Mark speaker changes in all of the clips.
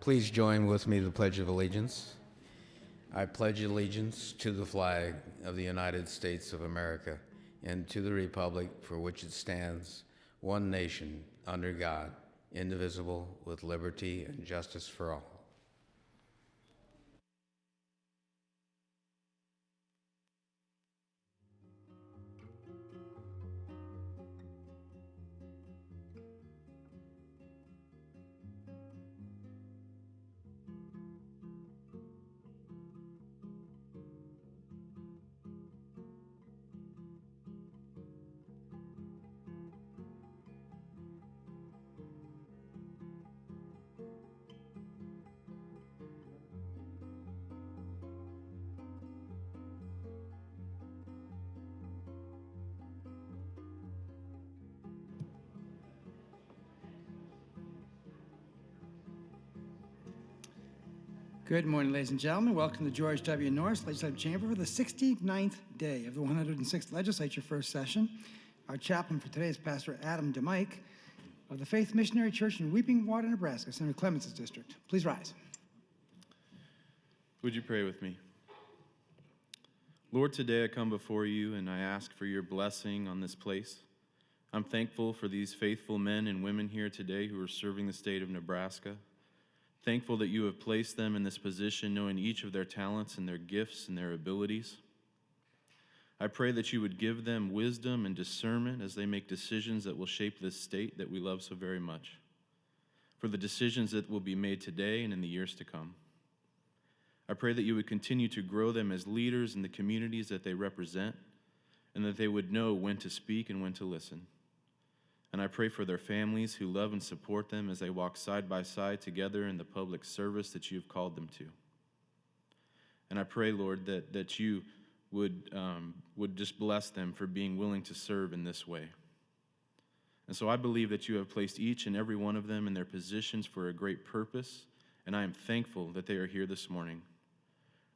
Speaker 1: Please join with me the Pledge of Allegiance. I pledge allegiance to the flag of the United States of America and to the republic for which it stands, one nation, under God, indivisible, with liberty and justice for all.
Speaker 2: Good morning, ladies and gentlemen. Welcome to George W. Norris Legislative Chamber for the 69th day of the 106th Legislature First Session. Our chaplain for today is Pastor Adam DeMike of the Faith Missionary Church in Weeping Water, Nebraska, Senator Clements' district. Please rise.
Speaker 3: Would you pray with me? Lord, today I come before you and I ask for your blessing on this place. I'm thankful for these faithful men and women here today who are serving the state of Nebraska. Thankful that you have placed them in this position, knowing each of their talents and their gifts and their abilities. I pray that you would give them wisdom and discernment as they make decisions that will shape this state that we love so very much, for the decisions that will be made today and in the years to come. I pray that you would continue to grow them as leaders in the communities that they represent, and that they would know when to speak and when to listen. And I pray for their families who love and support them as they walk side by side together in the public service that you have called them to. And I pray, Lord, that you would just bless them for being willing to serve in this way. And so I believe that you have placed each and every one of them in their positions for a great purpose, and I am thankful that they are here this morning.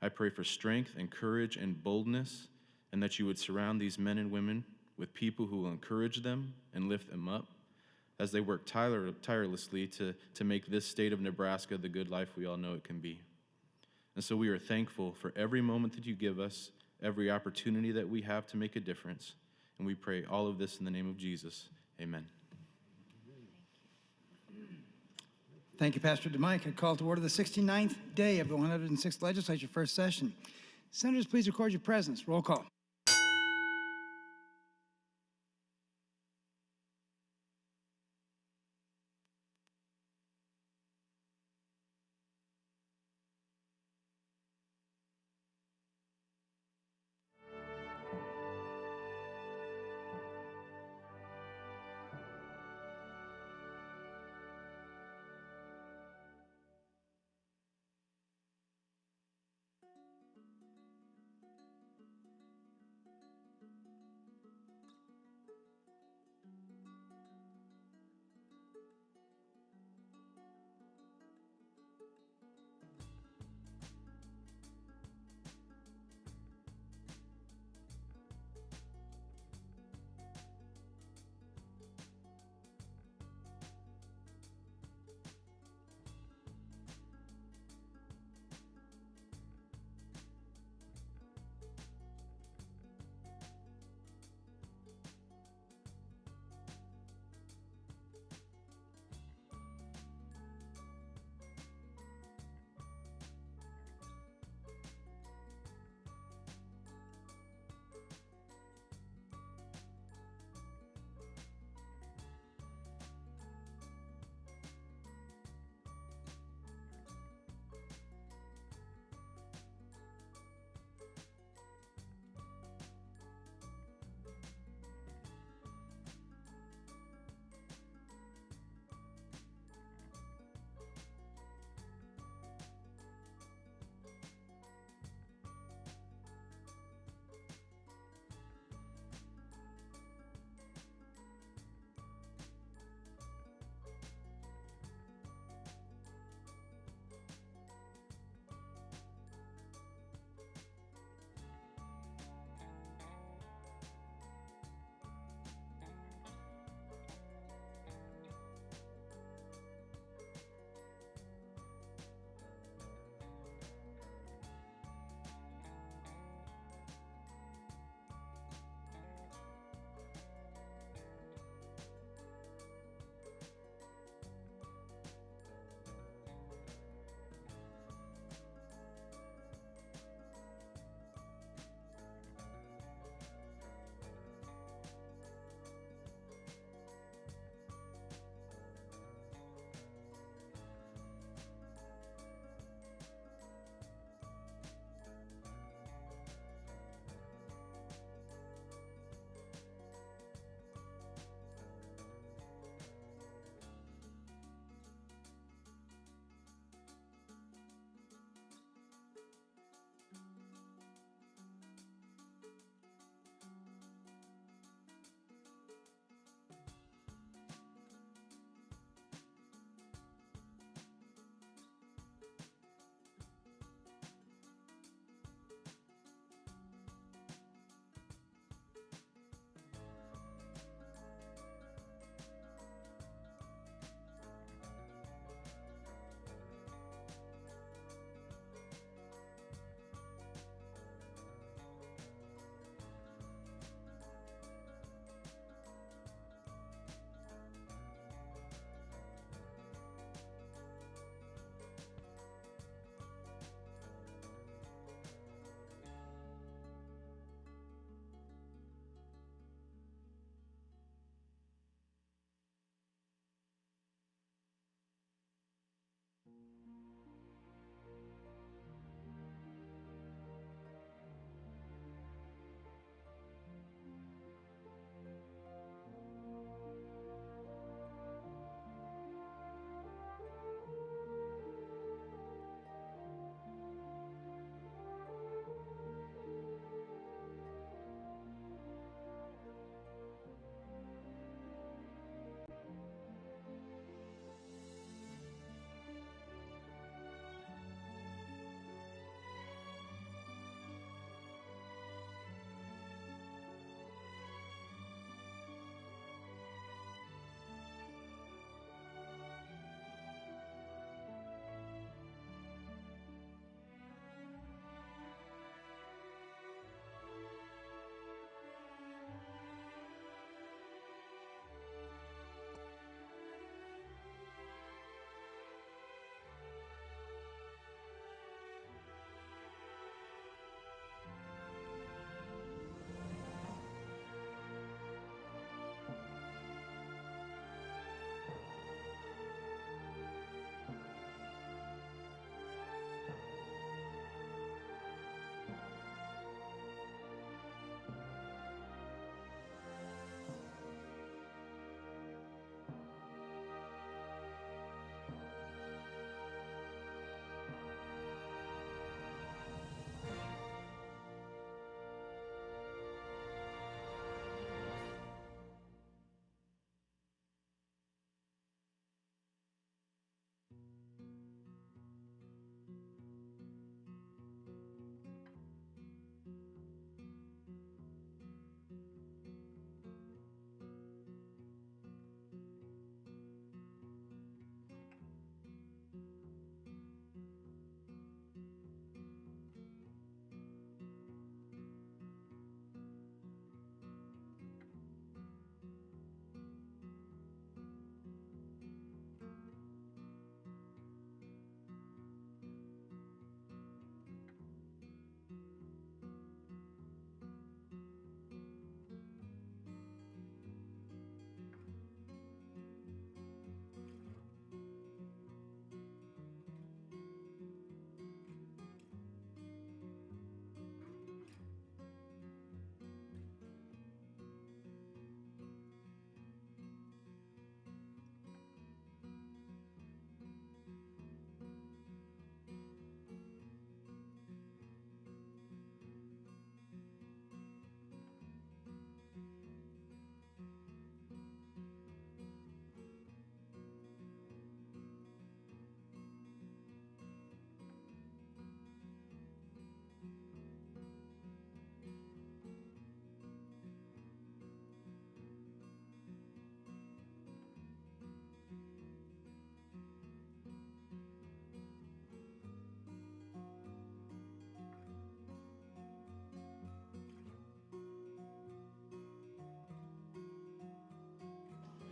Speaker 3: I pray for strength and courage and boldness, and that you would surround these men and women with people who will encourage them and lift them up as they work tirelessly to make this state of Nebraska the good life we all know it can be. And so we are thankful for every moment that you give us, every opportunity that we have to make a difference. And we pray all of this in the name of Jesus. Amen.
Speaker 2: Thank you, Pastor DeMike. I call to order the 69th day of the 106th Legislature First Session. Senators, please record your presence. Roll call.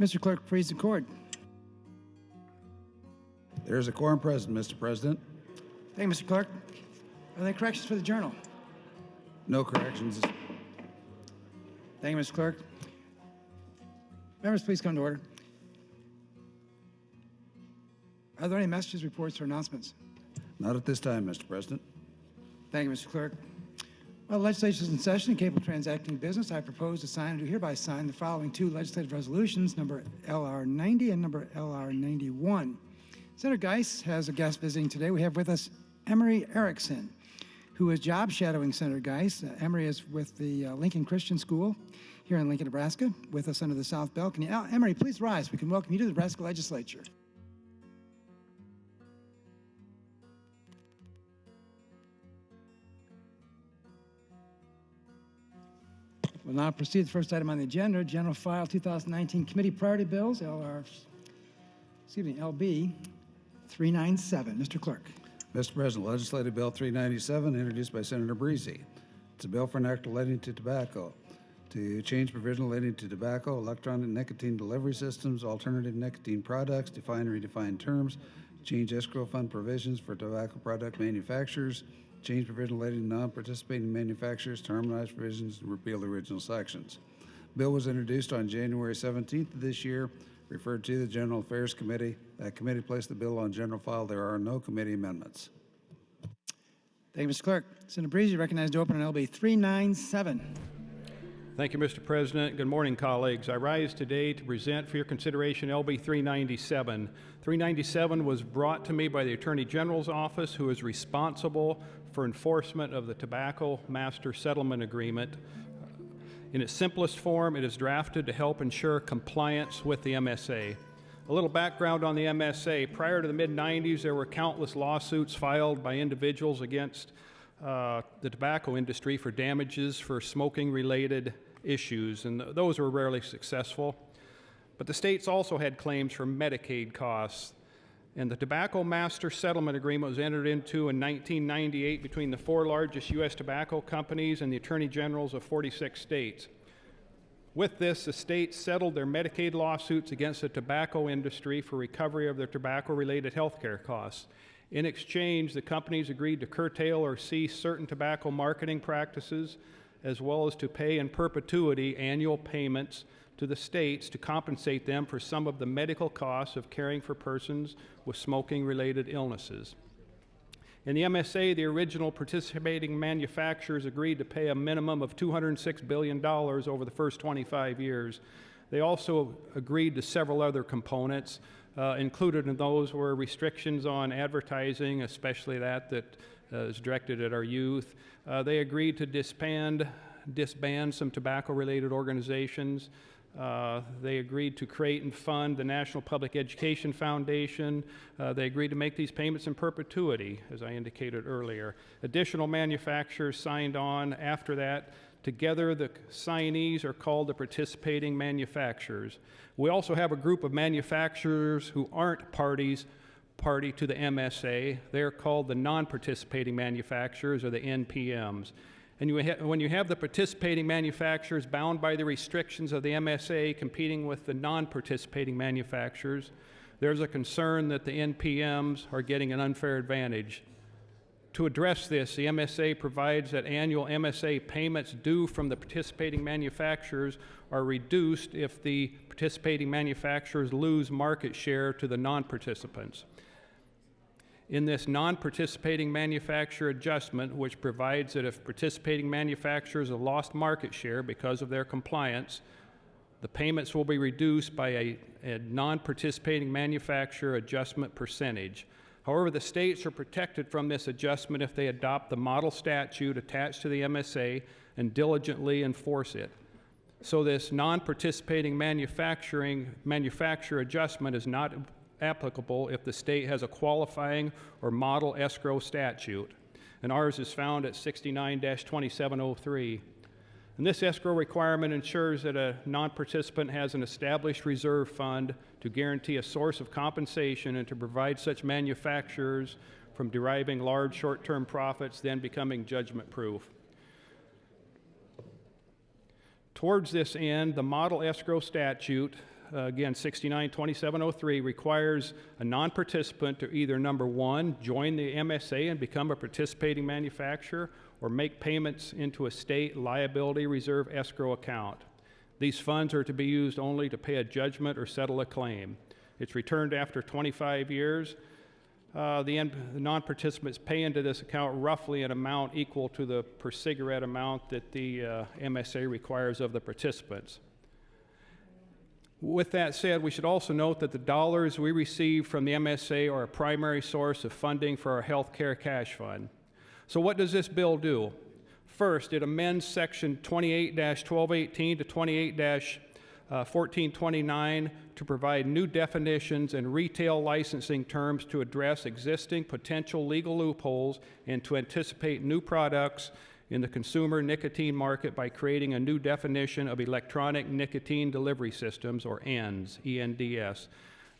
Speaker 2: Mr. Clerk, please record.
Speaker 4: There is a quorum present, Mr. President.
Speaker 2: Thank you, Mr. Clerk. Are there any corrections for the journal?
Speaker 4: No corrections.
Speaker 2: Thank you, Mr. Clerk. Members, please come to order. Are there any messages, reports, or announcements?
Speaker 4: Not at this time, Mr. President.
Speaker 2: Thank you, Mr. Clerk. While the legislature is in session and capable of transacting business, I propose to sign and do hereby sign the following two legislative resolutions, number LR 90 and number LR 91. Senator Geis has a guest visiting today. We have with us Emery Erickson, who is job shadowing Senator Geis. Emery is with the Lincoln Christian School here in Lincoln, Nebraska, with us under the South Balcony. Emery, please rise. We can welcome you to the Nebraska Legislature. We'll now proceed to the first item on the agenda, General File 2019 Committee Priority Bills, LB 397. Mr. Clerk.
Speaker 4: Mr. President, Legislative Bill 397, introduced by Senator Breezy. It's a bill for an act relating to tobacco, to change provision relating to tobacco, electronic nicotine delivery systems, alternative nicotine products, define and redefine terms, change escrow fund provisions for tobacco product manufacturers, change provision relating to non-participating manufacturers, to harmonize provisions, and repeal the original sections. Bill was introduced on January 17th of this year, referred to the General Affairs Committee. That committee placed the bill on general file. There are no committee amendments.
Speaker 2: Thank you, Mr. Clerk. Senator Breezy, recognized to open on LB 397.
Speaker 5: Thank you, Mr. President. Good morning, colleagues. I rise today to present for your consideration LB 397. 397 was brought to me by the Attorney General's office, who is responsible for enforcement of the Tobacco Master Settlement Agreement. In its simplest form, it is drafted to help ensure compliance with the MSA. A little background on the MSA. Prior to the mid-90s, there were countless lawsuits filed by individuals against the tobacco industry for damages for smoking-related issues, and those were rarely successful. But the states also had claims for Medicaid costs, and the Tobacco Master Settlement Agreement was entered into in 1998 between the four largest U.S. tobacco companies and the attorney generals of 46 states. With this, the states settled their Medicaid lawsuits against the tobacco industry for recovery of their tobacco-related health care costs. In exchange, the companies agreed to curtail or cease certain tobacco marketing practices, as well as to pay in perpetuity annual payments to the states to compensate them for some of the medical costs of caring for persons with smoking-related illnesses. In the MSA, the original participating manufacturers agreed to pay a minimum of $206 billion over the first 25 years. They also agreed to several other components. Included in those were restrictions on advertising, especially that is directed at our youth. They agreed to disband some tobacco-related organizations. They agreed to create and fund the National Public Education Foundation. They agreed to make these payments in perpetuity, as I indicated earlier. Additional manufacturers signed on after that. Together, the signees are called the participating manufacturers. We also have a group of manufacturers who aren't party to the MSA. They're called the non-participating manufacturers, or the NPMs. And when you have the participating manufacturers bound by the restrictions of the MSA competing with the non-participating manufacturers, there's a concern that the NPMs are getting an unfair advantage. To address this, the MSA provides that annual MSA payments due from the participating manufacturers are reduced if the participating manufacturers lose market share to the non-participants. In this non-participating manufacturer adjustment, which provides that if participating manufacturers have lost market share because of their compliance, the payments will be reduced by a non-participating manufacturer adjustment percentage. However, the states are protected from this adjustment if they adopt the model statute attached to the MSA and diligently enforce it. So this non-participating manufacturer adjustment is not applicable if the state has a qualifying or model escrow statute, and ours is found at 69-2703. And this escrow requirement ensures that a non-participant has an established reserve fund to guarantee a source of compensation and to provide such manufacturers from deriving large short-term profits, then becoming judgment-proof. Towards this end, the model escrow statute again, 692703, requires a non-participant to either, number one, join the MSA and become a participating manufacturer, or make payments into a state liability reserve escrow account. These funds are to be used only to pay a judgment or settle a claim. It's returned after 25 years. The non-participants pay into this account roughly an amount equal to the per cigarette amount that the MSA requires of the participants. With that said, we should also note that the dollars we receive from the MSA are a primary source of funding for our health care cash fund. So what does this bill do? First, it amends Section 28-1218 to 28-1429 to provide new definitions and retail licensing terms to address existing potential legal loopholes and to anticipate new products in the consumer nicotine market by creating a new definition of electronic nicotine delivery systems, or ENDS, E-N-D-S.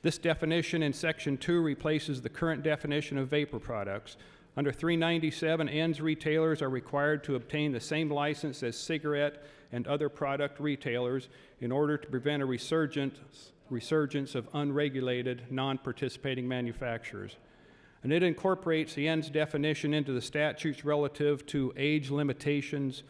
Speaker 5: This definition in Section 2 replaces the current definition of vapor products. Under 397, ENDS retailers are required to obtain the same license as cigarette and other product retailers in order to prevent a resurgence of unregulated, non-participating manufacturers. And it incorporates the ENDS definition into the statutes relative to age limitations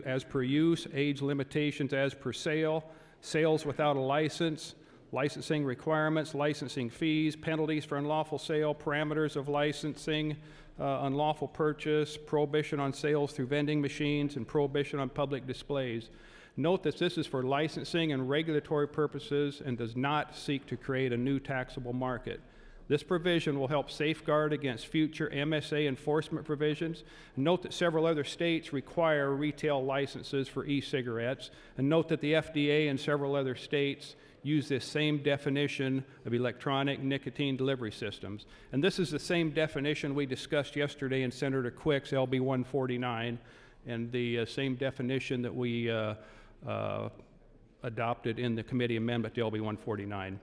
Speaker 5: as per use, age limitations as per sale, sales without a license, licensing requirements, licensing fees, penalties for unlawful sale, parameters of licensing, unlawful purchase, prohibition on sales through vending machines, and prohibition on public displays. Note that this is for licensing and regulatory purposes and does not seek to create a new taxable market. This provision will help safeguard against future MSA enforcement provisions. Note that several other states require retail licenses for e-cigarettes, and note that the FDA and several other states use this same definition of electronic nicotine delivery systems. And this is the same definition we discussed yesterday in Senator Quick's LB 149, and the same definition that we adopted in the committee amendment to LB 149.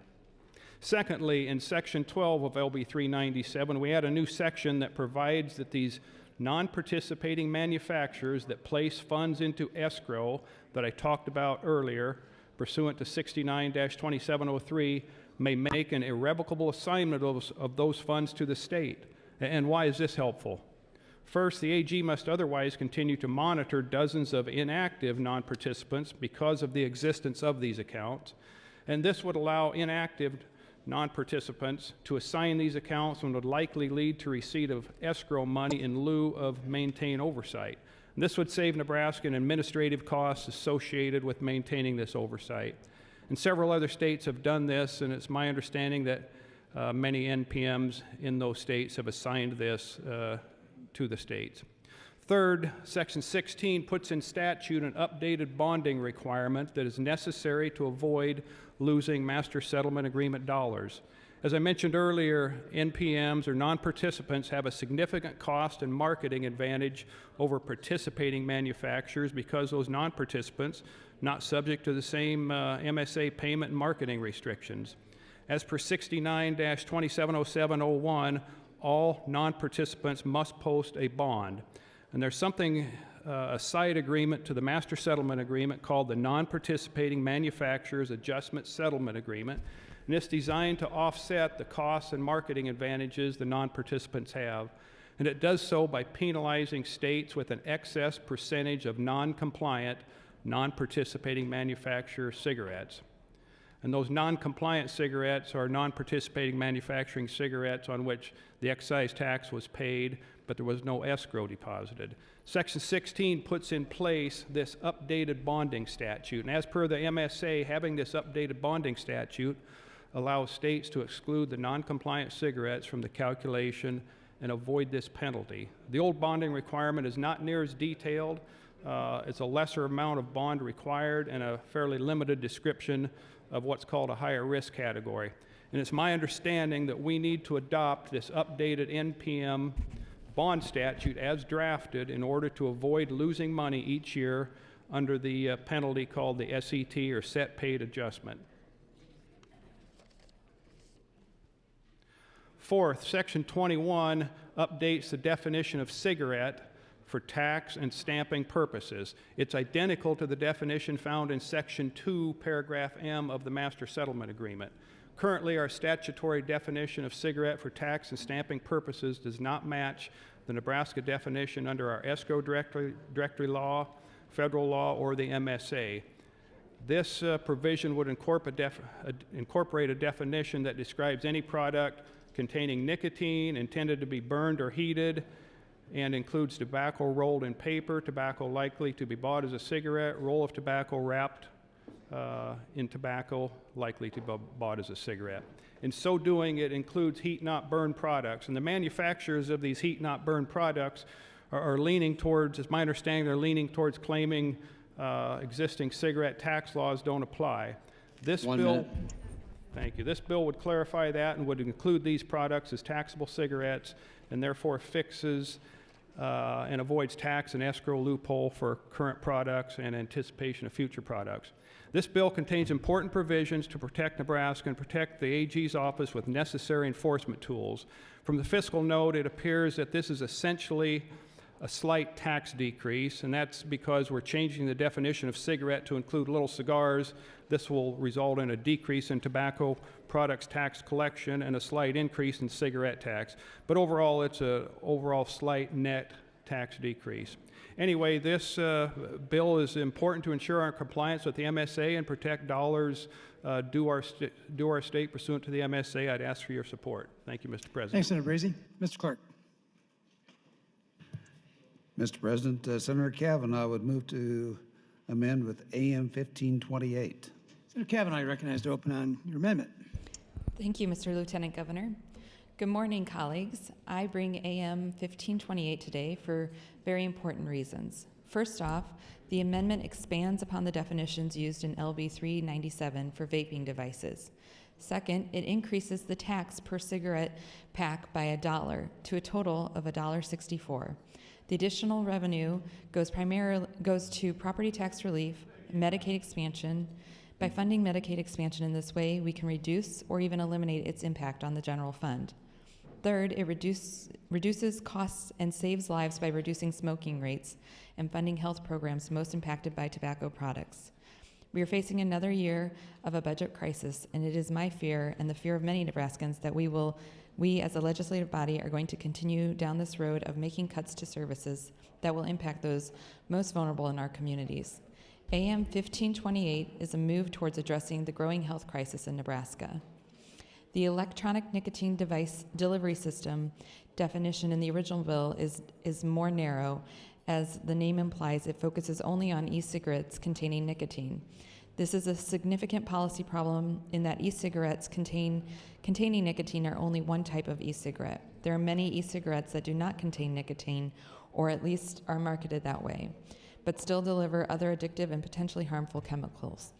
Speaker 5: Secondly, in Section 12 of LB 397, we add a new section that provides that these non-participating manufacturers that place funds into escrow that I talked about earlier, pursuant to 69-2703, may make an irrevocable assignment of those funds to the state. And why is this helpful? First, the AG must otherwise continue to monitor dozens of inactive non-participants because of the existence of these accounts, and this would allow inactive non-participants to assign these accounts and would likely lead to receipt of escrow money in lieu of maintain oversight. And this would save Nebraska administrative costs associated with maintaining this oversight. And several other states have done this, and it's my understanding that many NPMs in those states have assigned this to the states. Third, Section 16 puts in statute an updated bonding requirement that is necessary to avoid losing master settlement agreement dollars. As I mentioned earlier, NPMs or non-participants have a significant cost and marketing advantage over participating manufacturers because those non-participants not subject to the same MSA payment and marketing restrictions. As per 69-270701, all non-participants must post a bond. And there's something, a side agreement to the master settlement agreement called the Non-Participating Manufacturers Adjustment Settlement Agreement. And it's designed to offset the costs and marketing advantages the non-participants have. And it does so by penalizing states with an excess percentage of non-compliant, non-participating manufacturer cigarettes. And those non-compliant cigarettes are non-participating manufacturing cigarettes on which the excise tax was paid, but there was no escrow deposited. Section 16 puts in place this updated bonding statute. And as per the MSA, having this updated bonding statute allows states to exclude the non-compliant cigarettes from the calculation and avoid this penalty. The old bonding requirement is not near as detailed. It's a lesser amount of bond required and a fairly limited description of what's called a higher risk category. And it's my understanding that we need to adopt this updated NPM bond statute as drafted in order to avoid losing money each year under the penalty called the SET, or set paid adjustment. Fourth, Section 21 updates the definition of cigarette for tax and stamping purposes. It's identical to the definition found in Section 2, Paragraph M of the Master Settlement Agreement. Currently, our statutory definition of cigarette for tax and stamping purposes does not match the Nebraska definition under our escrow directory law, federal law, or the MSA. This provision would incorporate a definition that describes any product containing nicotine intended to be burned or heated, and includes tobacco rolled in paper, tobacco likely to be bought as a cigarette, roll of tobacco wrapped in tobacco likely to be bought as a cigarette. In so doing, it includes heat not burn products, and the manufacturers of these heat not burn products are leaning towards, as my understanding, they're leaning towards claiming existing cigarette tax laws don't apply. This bill, thank you. This bill would clarify that and would include these products as taxable cigarettes, and therefore fixes and avoids tax and escrow loophole for current products and anticipation of future products. This bill contains important provisions to protect Nebraska and protect the AG's office with necessary enforcement tools. From the fiscal note, it appears that this is essentially a slight tax decrease, and that's because we're changing the definition of cigarette to include little cigars. This will result in a decrease in tobacco products tax collection and a slight increase in cigarette tax. But overall, it's an overall slight net tax decrease. Anyway, this bill is important to ensure our compliance with the MSA and protect dollars due our state pursuant to the MSA. I'd ask for your support. Thank you, Mr. President.
Speaker 2: Thanks, Senator Breezy. Mr. Clerk.
Speaker 4: Mr. President, Senator Kavanaugh would move to amend with AM 1528.
Speaker 2: Senator Kavanaugh, you're recognized to open on your amendment.
Speaker 6: Thank you, Mr. Lieutenant Governor. Good morning, colleagues. I bring AM 1528 today for very important reasons. First off, the amendment expands upon the definitions used in LB 397 for vaping devices. Second, it increases the tax per cigarette pack by $1 to a total of $1.64. The additional revenue goes to property tax relief, Medicaid expansion. By funding Medicaid expansion in this way, we can reduce or even eliminate its impact on the general fund. Third, it reduces costs and saves lives by reducing smoking rates and funding health programs most impacted by tobacco products. We are facing another year of a budget crisis, and it is my fear and the fear of many Nebraskans that we as a legislative body are going to continue down this road of making cuts to services that will impact those most vulnerable in our communities. AM 1528 is a move towards addressing the growing health crisis in Nebraska. The electronic nicotine device delivery system definition in the original bill is more narrow. As the name implies, it focuses only on e-cigarettes containing nicotine. This is a significant policy problem in that e-cigarettes containing nicotine are only one type of e-cigarette. There are many e-cigarettes that do not contain nicotine, or at least are marketed that way, but still deliver other addictive and potentially harmful chemicals.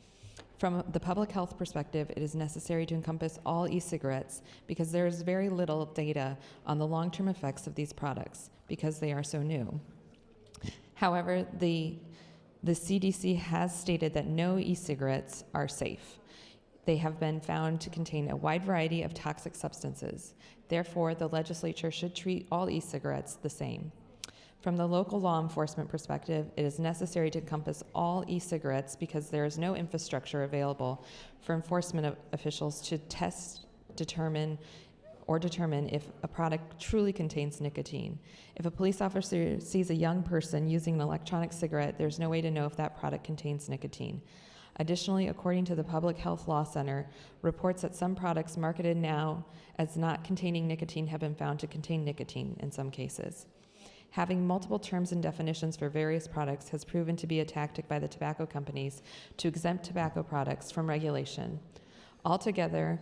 Speaker 6: From the public health perspective, it is necessary to encompass all e-cigarettes because there is very little data on the long-term effects of these products because they are so new. However, the CDC has stated that no e-cigarettes are safe. They have been found to contain a wide variety of toxic substances. Therefore, the legislature should treat all e-cigarettes the same. From the local law enforcement perspective, it is necessary to encompass all e-cigarettes because there is no infrastructure available for enforcement officials to test, determine if a product truly contains nicotine. If a police officer sees a young person using an electronic cigarette, there's no way to know if that product contains nicotine. Additionally, according to the Public Health Law Center, reports that some products marketed now as not containing nicotine have been found to contain nicotine in some cases. Having multiple terms and definitions for various products has proven to be a tactic by the tobacco companies to exempt tobacco products from regulation altogether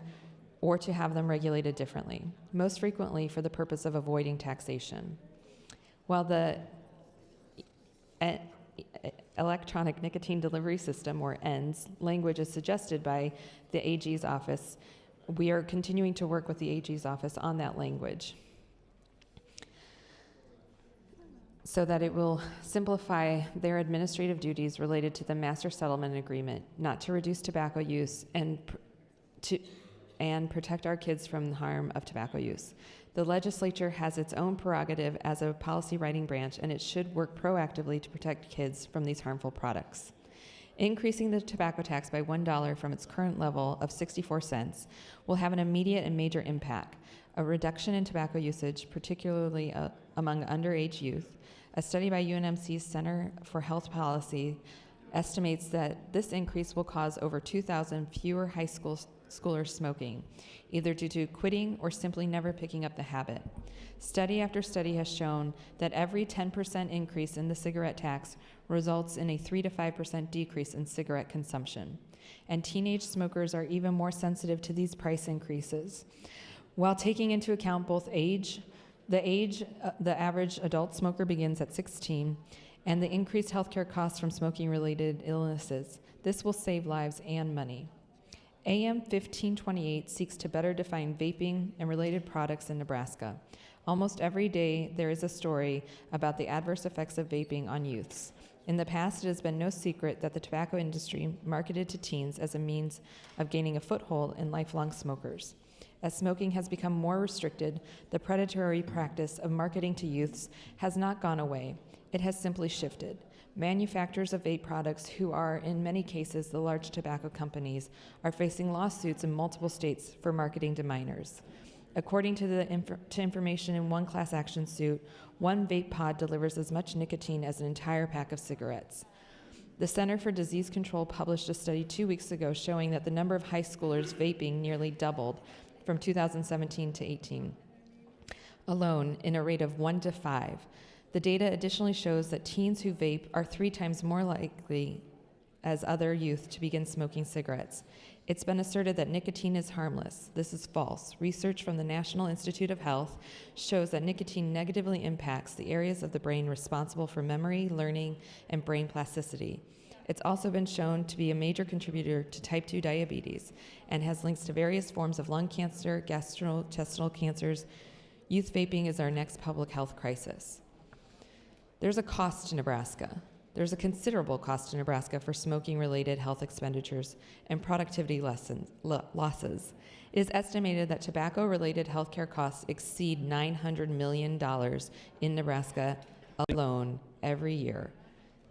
Speaker 6: or to have them regulated differently, most frequently for the purpose of avoiding taxation. While the electronic nicotine delivery system, or ENDS, language is suggested by the AG's office, we are continuing to work with the AG's office on that language, so that it will simplify their administrative duties related to the Master Settlement Agreement, not to reduce tobacco use and and protect our kids from the harm of tobacco use. The legislature has its own prerogative as a policy writing branch, and it should work proactively to protect kids from these harmful products. Increasing the tobacco tax by $1 from its current level of 64 cents will have an immediate and major impact. A reduction in tobacco usage, particularly among underage youth. A study by UNMC's Center for Health Policy estimates that this increase will cause over 2,000 fewer high schoolers smoking, either due to quitting or simply never picking up the habit. Study after study has shown that every 10% increase in the cigarette tax results in a 3 to 5% decrease in cigarette consumption. And teenage smokers are even more sensitive to these price increases. While taking into account both the average adult smoker begins at 16, and the increased healthcare costs from smoking-related illnesses, this will save lives and money. AM 1528 seeks to better define vaping and related products in Nebraska. Almost every day, there is a story about the adverse effects of vaping on youths. In the past, it has been no secret that the tobacco industry marketed to teens as a means of gaining a foothold in lifelong smokers. As smoking has become more restricted, the predatory practice of marketing to youths has not gone away. It has simply shifted. Manufacturers of vape products, who are in many cases the large tobacco companies, are facing lawsuits in multiple states for marketing to minors. According to information in one class action suit, one vape pod delivers as much nicotine as an entire pack of cigarettes. The Center for Disease Control published a study 2 weeks ago showing that the number of high schoolers vaping nearly doubled from 2017 to 18 alone, in a rate of 1 to 5. The data additionally shows that teens who vape are 3 times more likely as other youth to begin smoking cigarettes. It's been asserted that nicotine is harmless. This is false. Research from the National Institute of Health shows that nicotine negatively impacts the areas of the brain responsible for memory, learning, and brain plasticity. It's also been shown to be a major contributor to type 2 diabetes and has links to various forms of lung cancer, gastrointestinal cancers. Youth vaping is our next public health crisis. There's a cost to Nebraska. There's a considerable cost to Nebraska for smoking-related health expenditures and productivity losses. It is estimated that tobacco-related healthcare costs exceed $900 million in Nebraska alone every year.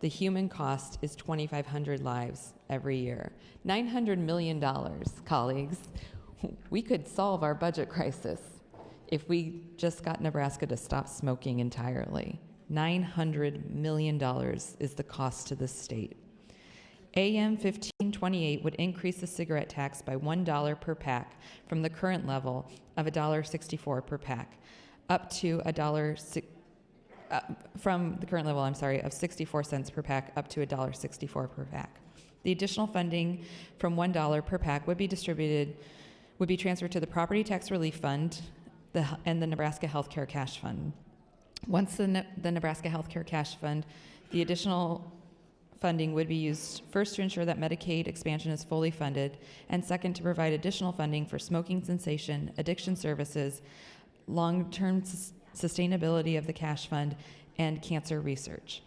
Speaker 6: The human cost is 2,500 lives every year. $900 million, colleagues. We could solve our budget crisis if we just got Nebraska to stop smoking entirely. $900 million is the cost to the state. AM 1528 would increase the cigarette tax by $1 per pack from the current level of $1.64 per pack up to from the current level, of 64 cents per pack up to $1.64 per pack. The additional funding from $1 per pack would be transferred to the Property Tax Relief Fund and the Nebraska Healthcare Cash Fund. Once the Nebraska Healthcare Cash Fund, the additional funding would be used first to ensure that Medicaid expansion is fully funded, and second to provide additional funding for smoking cessation, addiction services, long-term sustainability of the cash fund, and cancer research.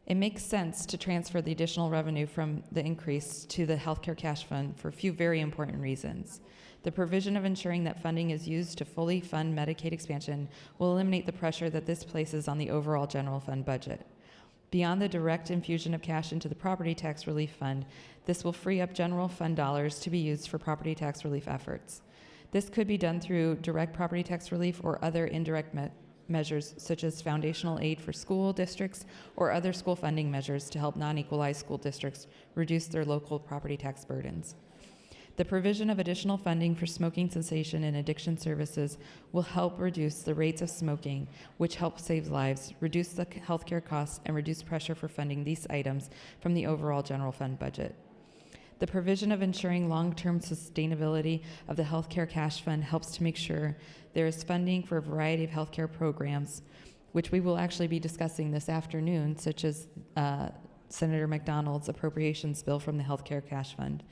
Speaker 6: It makes sense to transfer the additional revenue from the increase to the Healthcare Cash Fund for a few very important reasons. The provision of ensuring that funding is used to fully fund Medicaid expansion will eliminate the pressure that this places on the overall general fund budget. Beyond the direct infusion of cash into the Property Tax Relief Fund, this will free up general fund dollars to be used for property tax relief efforts. This could be done through direct property tax relief or other indirect measures such as foundational aid for school districts or other school funding measures to help non-equalized school districts reduce their local property tax burdens. The provision of additional funding for smoking cessation and addiction services will help reduce the rates of smoking, which help save lives, reduce the healthcare costs, and reduce pressure for funding these items from the overall general fund budget. The provision of ensuring long-term sustainability of the Healthcare Cash Fund helps to make sure there is funding for a variety of healthcare programs, which we will actually be discussing this afternoon, such as Senator McDonald's appropriations bill from the Healthcare Cash Fund.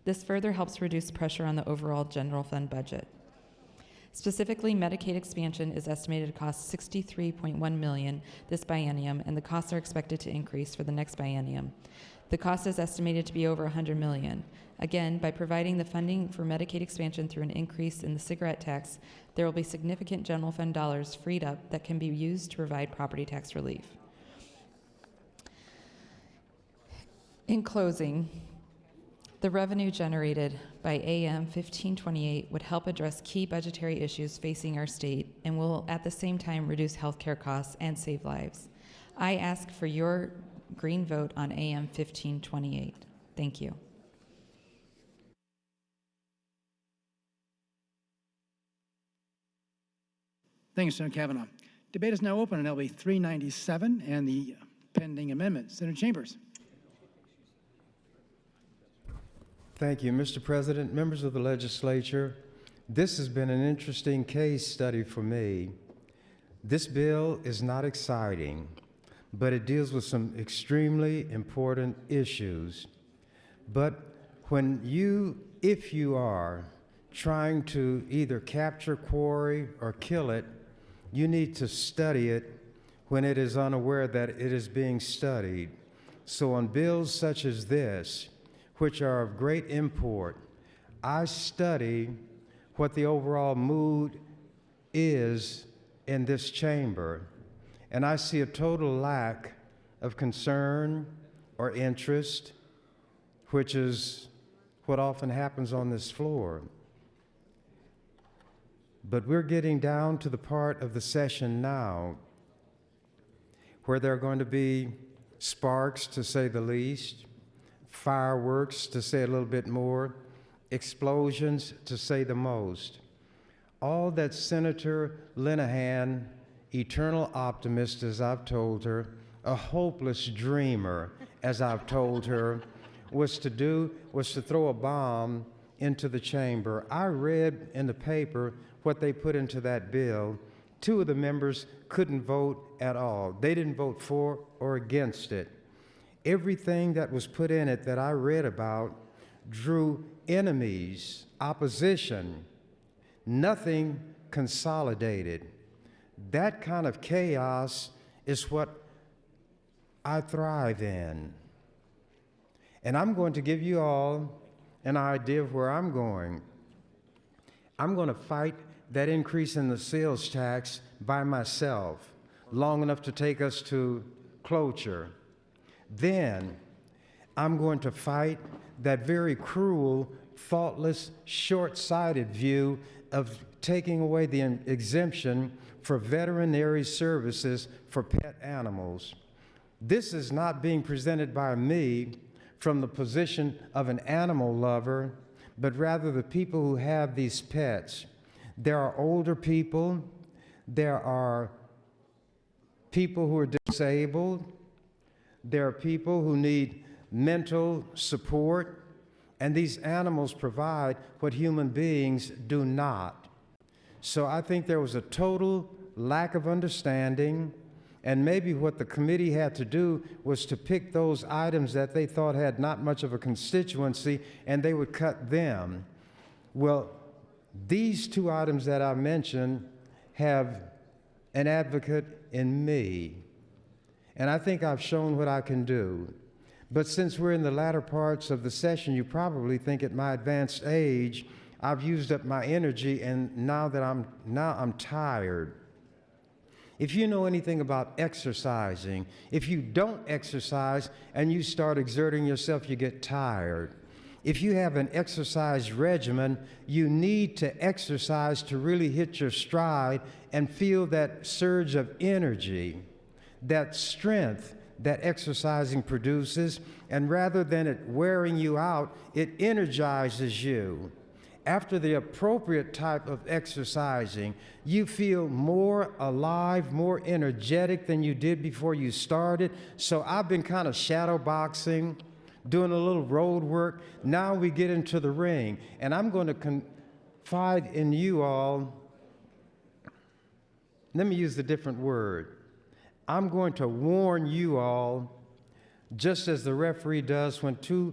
Speaker 6: This further helps reduce pressure on the overall general fund budget. Specifically, Medicaid expansion is estimated to cost $63.1 million this biennium, and the costs are expected to increase for the next biennium. The cost is estimated to be over $100 million. Again, by providing the funding for Medicaid expansion through an increase in the cigarette tax, there will be significant general fund dollars freed up that can be used to provide property tax relief. In closing, the revenue generated by AM 1528 would help address key budgetary issues facing our state and will at the same time reduce healthcare costs and save lives. I ask for your green vote on AM 1528. Thank you.
Speaker 2: Thank you, Senator Kavanaugh. Debate is now open on LB 397 and the pending amendments. Senator Chambers.
Speaker 7: Thank you, Mr. President, members of the legislature. This has been an interesting case study for me. This bill is not exciting, but it deals with some extremely important issues. But if you are trying to either capture, quarry, or kill it, you need to study it when it is unaware that it is being studied. So on bills such as this, which are of great import, I study what the overall mood is in this chamber, and I see a total lack of concern or interest, which is what often happens on this floor. But we're getting down to the part of the session now where there are going to be sparks, to say the least, fireworks, to say a little bit more, explosions, to say the most. All that Senator Linehan, eternal optimist, as I've told her, a hopeless dreamer, as I've told her, was to throw a bomb into the chamber. I read in the paper what they put into that bill. Two of the members couldn't vote at all. They didn't vote for or against it. Everything that was put in it that I read about drew enemies, opposition, nothing consolidated. That kind of chaos is what I thrive in. And I'm going to give you all an idea of where I'm going. I'm going to fight that increase in the sales tax by myself, long enough to take us to cloture. Then I'm going to fight that very cruel, thoughtless, short-sighted view of taking away the exemption for veterinary services for pet animals. This is not being presented by me from the position of an animal lover, but rather the people who have these pets. There are older people, there are people who are disabled, there are people who need mental support, and these animals provide what human beings do not. So I think there was a total lack of understanding, and maybe what the committee had to do was to pick those items that they thought had not much of a constituency, and they would cut them. Well, these two items that I mentioned have an advocate in me, and I think I've shown what I can do. But since we're in the latter parts of the session, you probably think at my advanced age, I've used up my energy, and now I'm tired. If you know anything about exercising, if you don't exercise and you start exerting yourself, you get tired. If you have an exercise regimen, you need to exercise to really hit your stride and feel that surge of energy, that strength that exercising produces, and rather than it wearing you out, it energizes you. After the appropriate type of exercising, you feel more alive, more energetic than you did before you started. So I've been kind of shadow boxing, doing a little road work. Now we get into the ring, and I'm going to confide in you all. Let me use a different word. I'm going to warn you all, just as the referee does when two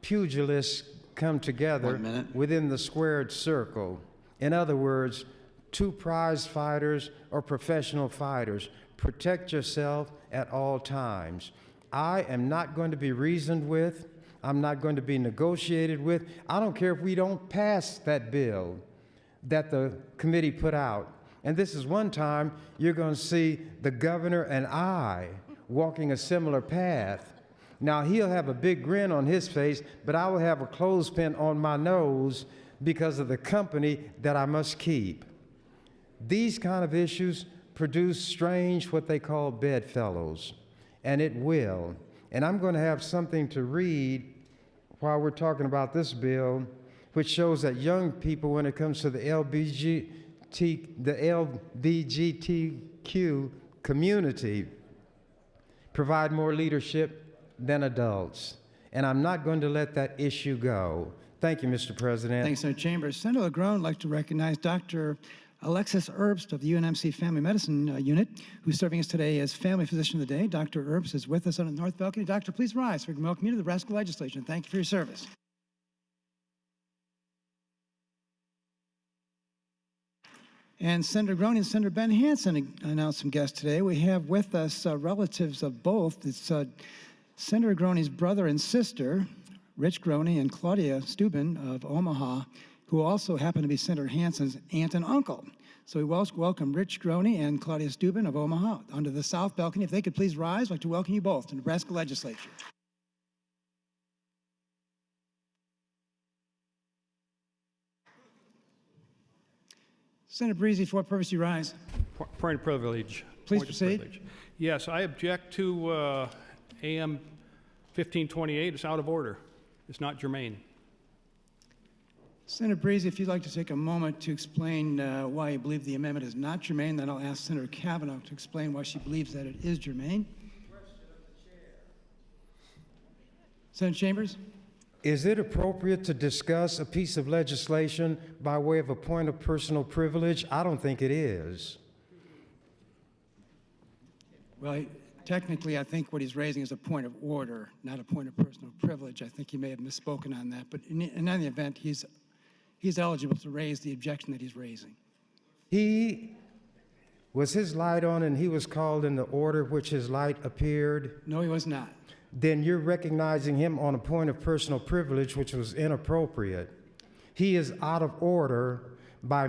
Speaker 7: pugilists come together within the squared circle. In other words, two prize fighters or professional fighters. Protect yourself at all times. I am not going to be reasoned with. I'm not going to be negotiated with. I don't care if we don't pass that bill that the committee put out. And this is one time you're going to see the governor and I walking a similar path. Now, he'll have a big grin on his face, but I will have a clothespin on my nose because of the company that I must keep. These kind of issues produce strange, what they call bedfellows, and it will. And I'm going to have something to read while we're talking about this bill, which shows that young people, when it comes to the LGBTQ community, provide more leadership than adults. And I'm not going to let that issue go. Thank you, Mr. President.
Speaker 2: Thanks, Senator Chambers. Senator LeGrone, I'd like to recognize Dr. Alexis Erbst of the UNMC Family Medicine Unit, who's serving us today as Family Physician of the Day. Dr. Erbst is with us on the North Balcony. Doctor, please rise so we can welcome you to the Nebraska Legislature. And thank you for your service. And Senator Groney and Senator Ben Hansen announced some guests today. We have with us relatives of both. It's Senator Groney's brother and sister, Rich Groney and Claudia Steuben of Omaha, who also happen to be Senator Hansen's aunt and uncle. So we welcome Rich Groney and Claudia Steuben of Omaha onto the South Balcony. If they could please rise, I'd like to welcome you both to the Nebraska Legislature. Senator Breezy, for what purpose you rise?
Speaker 5: Point of privilege.
Speaker 2: Please
Speaker 5: Point of
Speaker 2: proceed.
Speaker 5: privilege. Yes, I object to AM 1528. It's out of order. It's not germane.
Speaker 2: Senator Breezy, if you'd like to take a moment to explain why you believe the amendment is not germane, then I'll ask Senator Kavanaugh to explain why she believes that it is germane. Senator Chambers?
Speaker 7: Is it appropriate to discuss a piece of legislation by way of a point of personal privilege? I don't think it is.
Speaker 2: Well, technically, I think what he's raising is a point of order, not a point of personal privilege. I think he may have misspoken on that, but in any event, he's eligible to raise the objection that he's raising.
Speaker 7: He was his light on and he was called in the order which his light appeared.
Speaker 2: No, he was not.
Speaker 7: Then you're recognizing him on a point of personal privilege, which was inappropriate. He is out of order by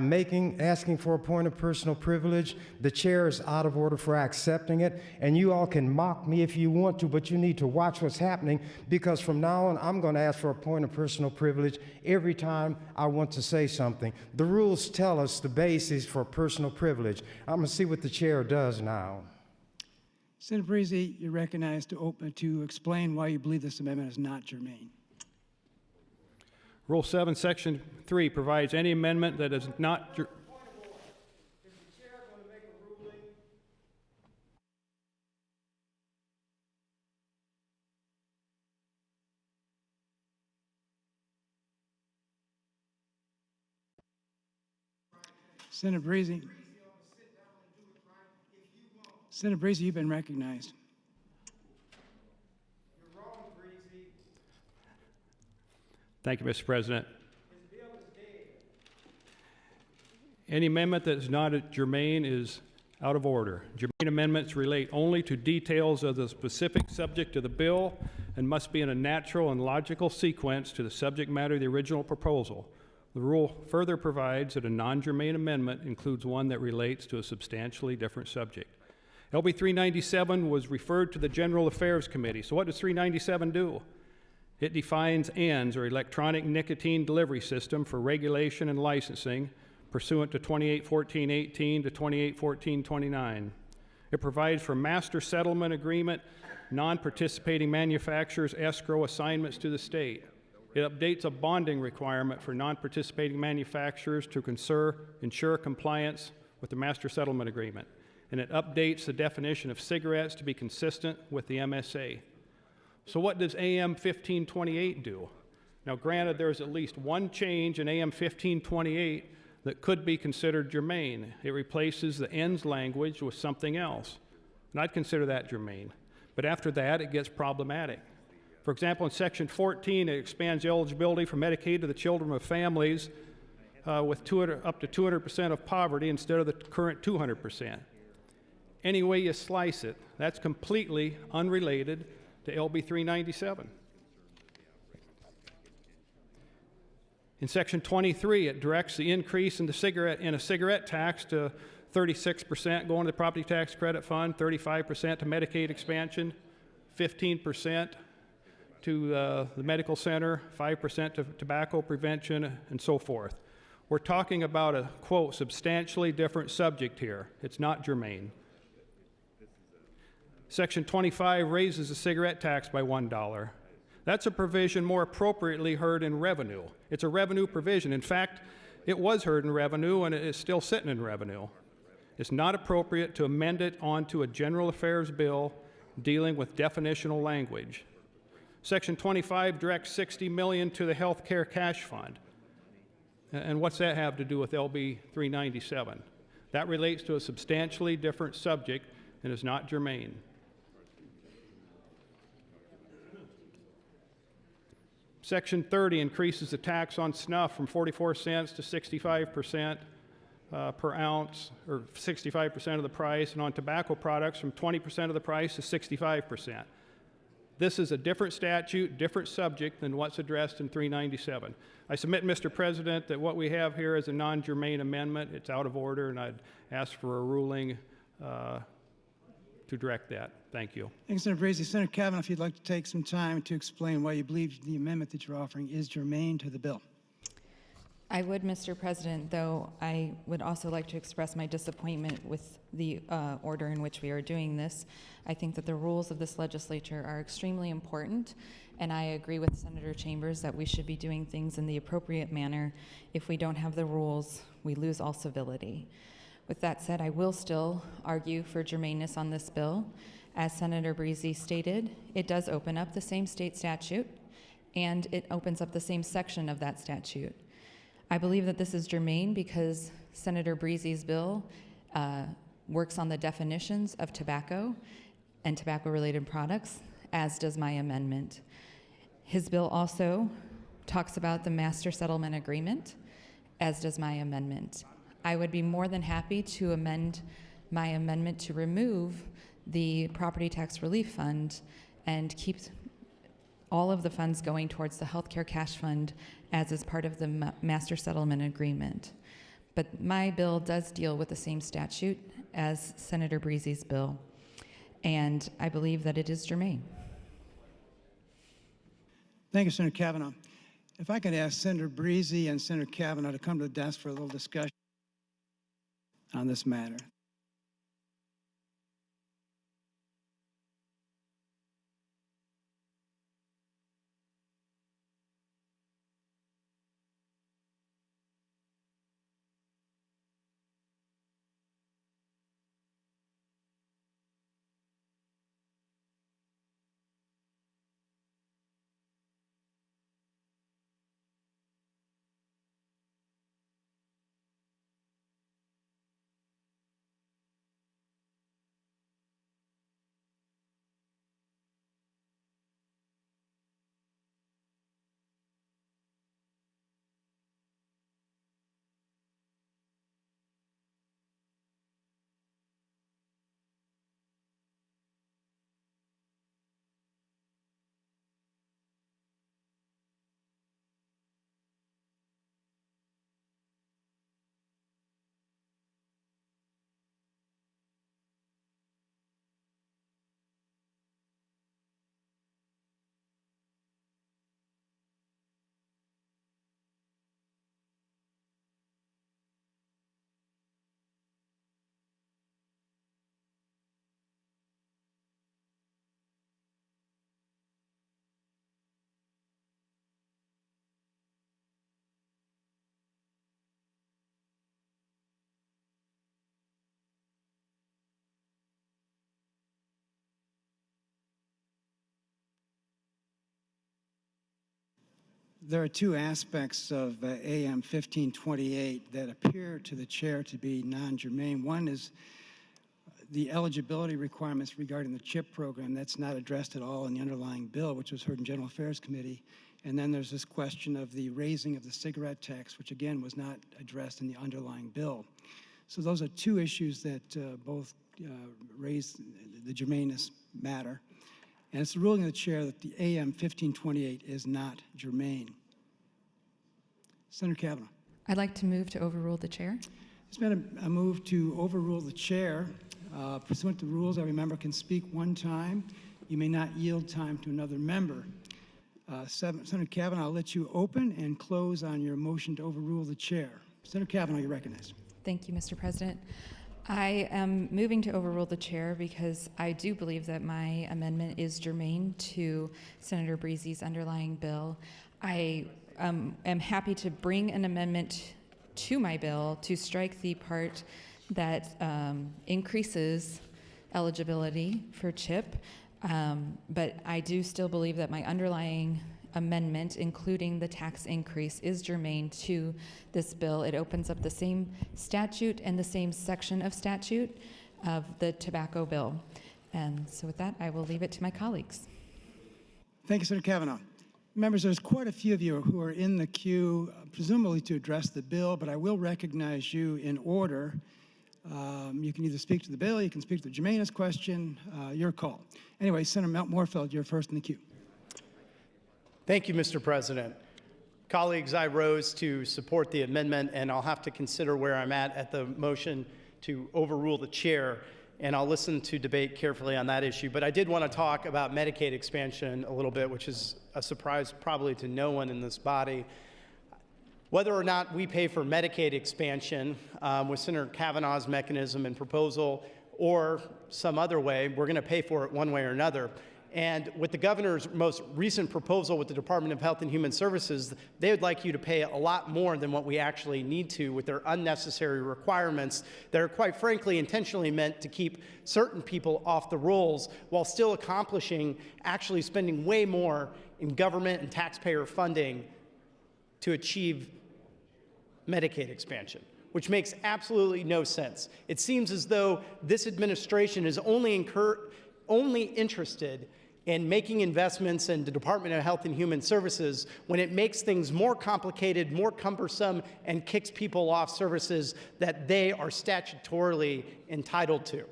Speaker 7: asking for a point of personal privilege. The chair is out of order for accepting it, and you all can mock me if you want to, but you need to watch what's happening, because from now on, I'm going to ask for a point of personal privilege every time I want to say something. The rules tell us the basis for personal privilege. I'm going to see what the chair does now.
Speaker 2: Senator Breezy, you're recognized to explain why you believe this amendment is not germane.
Speaker 5: Rule 7, Section 3 provides any amendment that is not...
Speaker 7: Is the chair going to make a ruling?
Speaker 2: Senator Breezy. Senator Breezy, you've been recognized.
Speaker 7: You're wrong, Breezy.
Speaker 5: Thank you, Mr. President.
Speaker 7: His bill is dead.
Speaker 5: Any amendment that is not germane is out of order. Germane amendments relate only to details of the specific subject of the bill and must be in a natural and logical sequence to the subject matter of the original proposal. The rule further provides that a non-germane amendment includes one that relates to a substantially different subject. LB 397 was referred to the General Affairs Committee. So what does 397 do? It defines ENDS, or Electronic Nicotine Delivery System, for regulation and licensing pursuant to 2814-18 to 2814-29. It provides for master settlement agreement, non-participating manufacturers' escrow assignments to the state. It updates a bonding requirement for non-participating manufacturers to ensure compliance with the master settlement agreement. And it updates the definition of cigarettes to be consistent with the MSA. So what does AM 1528 do? Now, granted, there's at least one change in AM 1528 that could be considered germane. It replaces the ends language with something else. And I'd consider that germane. But after that, it gets problematic. For example, in Section 14, it expands eligibility for Medicaid to the children of families with up to 200% of poverty instead of the current 200%. Any way you slice it, that's completely unrelated to LB 397. In Section 23, it directs the increase in a cigarette tax to 36% going to the property tax credit fund, 35% to Medicaid expansion, 15% to the medical center, 5% to tobacco prevention, and so forth. We're talking about a, quote, substantially different subject here. It's not germane. Section 25 raises the cigarette tax by $1. That's a provision more appropriately heard in revenue. It's a revenue provision. In fact, it was heard in revenue and it is still sitting in revenue. It's not appropriate to amend it onto a general affairs bill dealing with definitional language. Section 25 directs $60 million to the health care cash fund. And what's that have to do with LB 397? That relates to a substantially different subject and is not germane. Section 30 increases the tax on snuff from 44 cents to 65% per ounce, or 65% of the price, and on tobacco products from 20% of the price to 65%. This is a different statute, different subject than what's addressed in 397. I submit, Mr. President, that what we have here is a non-germane amendment. It's out of order, and I'd ask for a ruling to direct that. Thank you.
Speaker 2: Thank you, Senator Breezy. Senator Kavanaugh, if you'd like to take some time to explain why you believe the amendment that you're offering is germane to the bill.
Speaker 6: I would, Mr. President, though I would also like to express my disappointment with the order in which we are doing this. I think that the rules of this legislature are extremely important, and I agree with Senator Chambers that we should be doing things in the appropriate manner. If we don't have the rules, we lose all civility. With that said, I will still argue for germaneness on this bill. As Senator Breezy stated, it does open up the same state statute, and it opens up the same section of that statute. I believe that this is germane because Senator Breezy's bill works on the definitions of tobacco and tobacco-related products, as does my amendment. His bill also talks about the master settlement agreement, as does my amendment. I would be more than happy to amend my amendment to remove the property tax relief fund and keep all of the funds going towards the healthcare cash fund as is part of the master settlement agreement. But my bill does deal with the same statute as Senator Breezy's bill, and I believe that it is germane.
Speaker 2: Thank you, Senator Kavanaugh. If I could ask Senator Breezy and Senator Kavanaugh to come to the desk for a little discussion on this matter. There are two aspects of AM 1528 that appear to the chair to be non-germane. One is the eligibility requirements regarding the CHIP program. That's not addressed at all in the underlying bill, which was heard in General Affairs Committee. And then there's this question of the raising of the cigarette tax, which again was not addressed in the underlying bill. So those are two issues that both raise the germaneness matter. and it's the ruling of the chair that the AM 1528 is not germane. Senator Kavanaugh.
Speaker 6: I'd like to move to overrule the chair.
Speaker 2: There's been a move to overrule the chair. Pursuant to the rules, every member can speak one time. You may not yield time to another member. Senator Kavanaugh, I'll let you open and close on your motion to overrule the chair. Senator Kavanaugh, you're recognized.
Speaker 6: Thank you, Mr. President. I am moving to overrule the chair because I do believe that my amendment is germane to Senator Breezy's underlying bill. I am happy to bring an amendment to my bill to strike the part that increases eligibility for CHIP, but I do still believe that my underlying amendment, including the tax increase, is germane to this bill. It opens up the same statute and the same section of statute of the tobacco bill. And so with that, I will leave it to my colleagues.
Speaker 2: Thank you, Senator Kavanaugh. Members, there's quite a few of you who are in the queue, presumably to address the bill, but I will recognize you in order. You can either speak to the bill, you can speak to the germaneous question, your call. Anyway, Senator Moorfield, you're first in the queue.
Speaker 8: Thank you, Mr. President. Colleagues, I rose to support the amendment, and I'll have to consider where I'm at the motion to overrule the chair, and I'll listen to debate carefully on that issue. But I did want to talk about Medicaid expansion a little bit, which is a surprise probably to no one in this body. Whether or not we pay for Medicaid expansion with Senator Kavanaugh's mechanism and proposal or some other way, we're going to pay for it one way or another. And with the governor's most recent proposal with the Department of Health and Human Services, they would like you to pay a lot more than what we actually need to with their unnecessary requirements that are, quite frankly, intentionally meant to keep certain people off the rolls while still accomplishing actually spending way more in government and taxpayer funding to achieve Medicaid expansion, which makes absolutely no sense. It seems as though this administration is only interested in making investments in the Department of Health and Human Services when it makes things more complicated, more cumbersome, and kicks people off services that they are statutorily entitled to.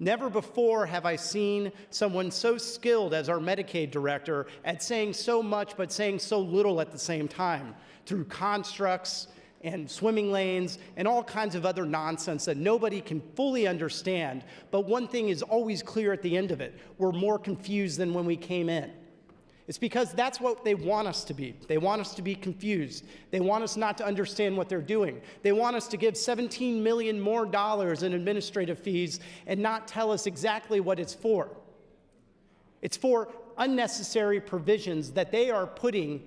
Speaker 8: Never before have I seen someone so skilled as our Medicaid director at saying so much but saying so little at the same time, through constructs and swimming lanes and all kinds of other nonsense that nobody can fully understand. But one thing is always clear at the end of it: we're more confused than when we came in. It's because that's what they want us to be. They want us to be confused. They want us not to understand what they're doing. They want us to give $17 million more in administrative fees and not tell us exactly what it's for. It's for unnecessary provisions that they are putting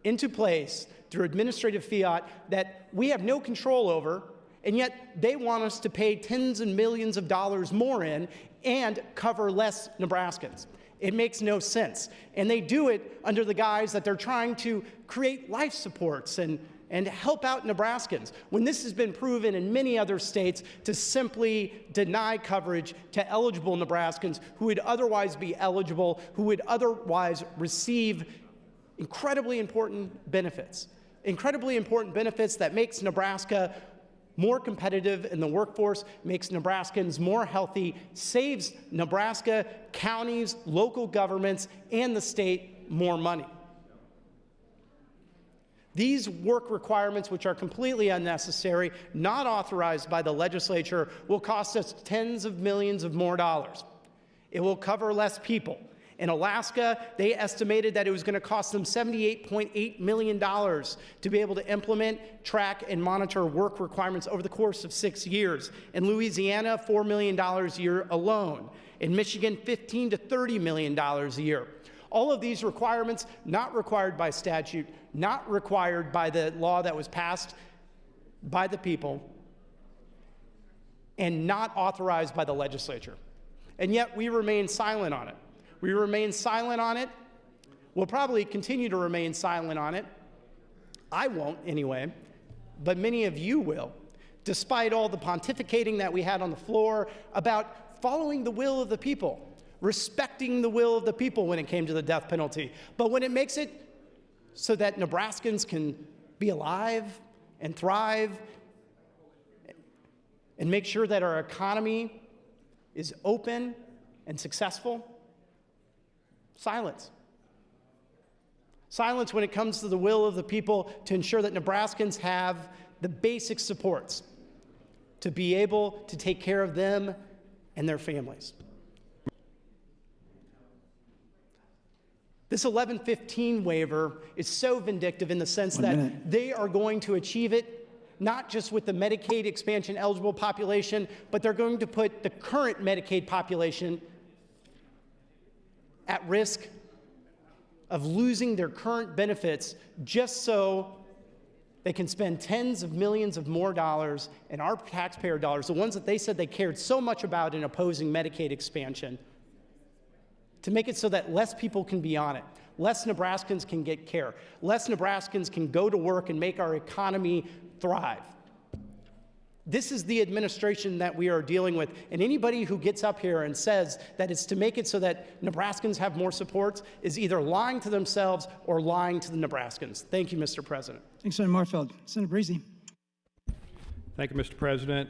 Speaker 8: into place through administrative fiat that we have no control over, and yet they want us to pay tens and millions of dollars more in and cover less Nebraskans. It makes no sense. And they do it under the guise that they're trying to create life supports and help out Nebraskans, when this has been proven in many other states to simply deny coverage to eligible Nebraskans who would otherwise be eligible, who would otherwise receive incredibly important benefits that makes Nebraska more competitive in the workforce, makes Nebraskans more healthy, saves Nebraska, counties, local governments, and the state more money. These work requirements, which are completely unnecessary, not authorized by the legislature, will cost us tens of millions of more dollars. It will cover less people. In Alaska, they estimated that it was going to cost them $78.8 million to be able to implement, track, and monitor work requirements over the course of 6 years. In Louisiana, $4 million a year alone. In Michigan, $15 to $30 million a year. All of these requirements not required by statute, not required by the law that was passed by the people, and not authorized by the legislature. And yet we remain silent on it. We remain silent on it. We'll probably continue to remain silent on it. I won't anyway, but many of you will, despite all the pontificating that we had on the floor about following the will of the people, respecting the will of the people when it came to the death penalty. But when it makes it so that Nebraskans can be alive and thrive and make sure that our economy is open and successful, Silence. Silence when it comes to the will of the people to ensure that Nebraskans have the basic supports to be able to take care of them and their families. This 1115 waiver is so vindictive in the sense that they are going to achieve it not just with the Medicaid expansion eligible population, but they're going to put the current Medicaid population at risk of losing their current benefits just so they can spend tens of millions of more dollars in our taxpayer dollars, the ones that they said they cared so much about in opposing Medicaid expansion, to make it so that less people can be on it, less Nebraskans can get care, less Nebraskans can go to work and make our economy thrive. This is the administration that we are dealing with, and anybody who gets up here and says that it's to make it so that Nebraskans have more supports is either lying to themselves or lying to the Nebraskans. Thank you, Mr. President.
Speaker 2: Thanks, Senator Marfeld. Senator Breezy.
Speaker 5: Thank you, Mr. President.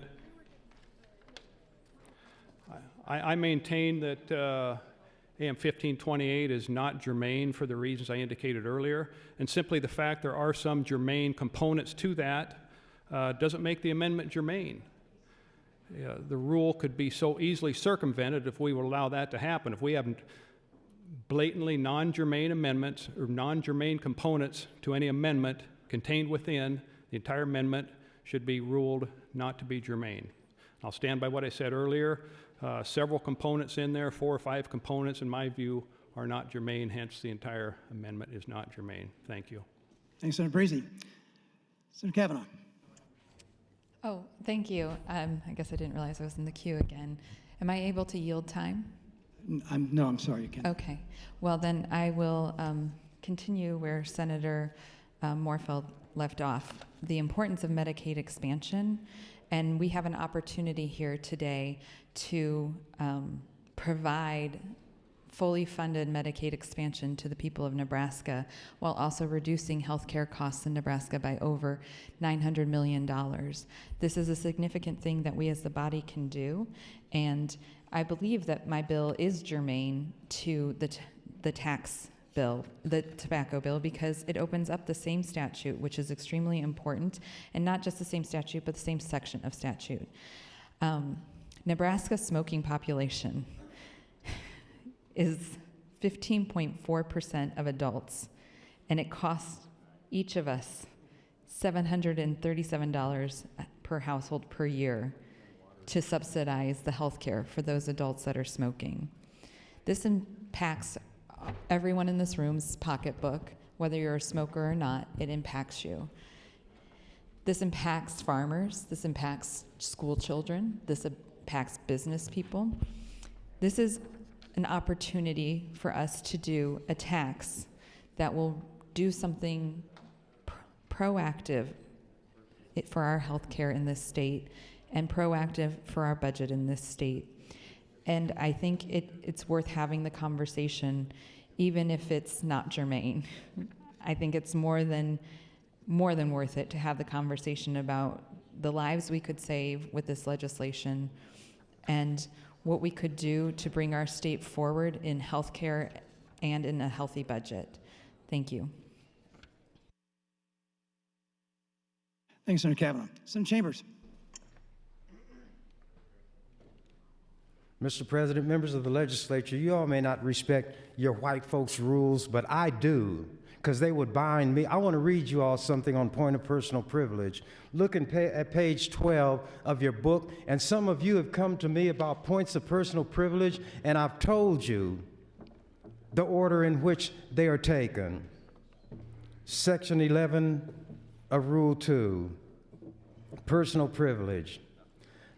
Speaker 5: I maintain that AM 1528 is not germane for the reasons I indicated earlier, and simply the fact there are some germane components to that doesn't make the amendment germane. The rule could be so easily circumvented if we would allow that to happen. If we have blatantly non-germane amendments or non-germane components to any amendment contained within, the entire amendment should be ruled not to be germane. I'll stand by what I said earlier. Several components in there, 4 or 5 components, in my view, are not germane, hence the entire amendment is not germane. Thank you.
Speaker 2: Thanks, Senator Breezy. Senator Kavanaugh.
Speaker 6: Oh, thank you. I guess I didn't realize I was in the queue again. Am I able to yield time?
Speaker 2: No, I'm sorry, you can't.
Speaker 6: Okay. Well, then I will continue where Senator Morfeld left off. The importance of Medicaid expansion, and we have an opportunity here today to provide fully funded Medicaid expansion to the people of Nebraska while also reducing healthcare costs in Nebraska by over $900 million. This is a significant thing that we as the body can do, and I believe that my bill is germane to the tax bill, the tobacco bill, because it opens up the same statute, which is extremely important, and not just the same statute, but the same section of statute. Nebraska's smoking population is 15.4% of adults, and it costs each of us $737 per household per year to subsidize the health care for those adults that are smoking. This impacts everyone in this room's pocketbook, whether you're a smoker or not. It impacts you. This impacts farmers, this impacts school children, this impacts business people. This is an opportunity for us to do a tax that will do something proactive for our health care in this state and proactive for our budget in this state. And I think it's worth having the conversation, even if it's not germane. I think it's more than worth it to have the conversation about the lives we could save with this legislation and what we could do to bring our state forward in healthcare and in a healthy budget. Thank you.
Speaker 2: Thanks, Senator Kavanaugh. Senator Chambers.
Speaker 7: Mr. President, members of the legislature, you all may not respect your white folks' rules, but I do, because they would bind me. I want to read you all something on point of personal privilege. Look at page 12 of your book, and some of you have come to me about points of personal privilege, and I've told you the order in which they are taken. Section 11 of Rule 2, personal privilege.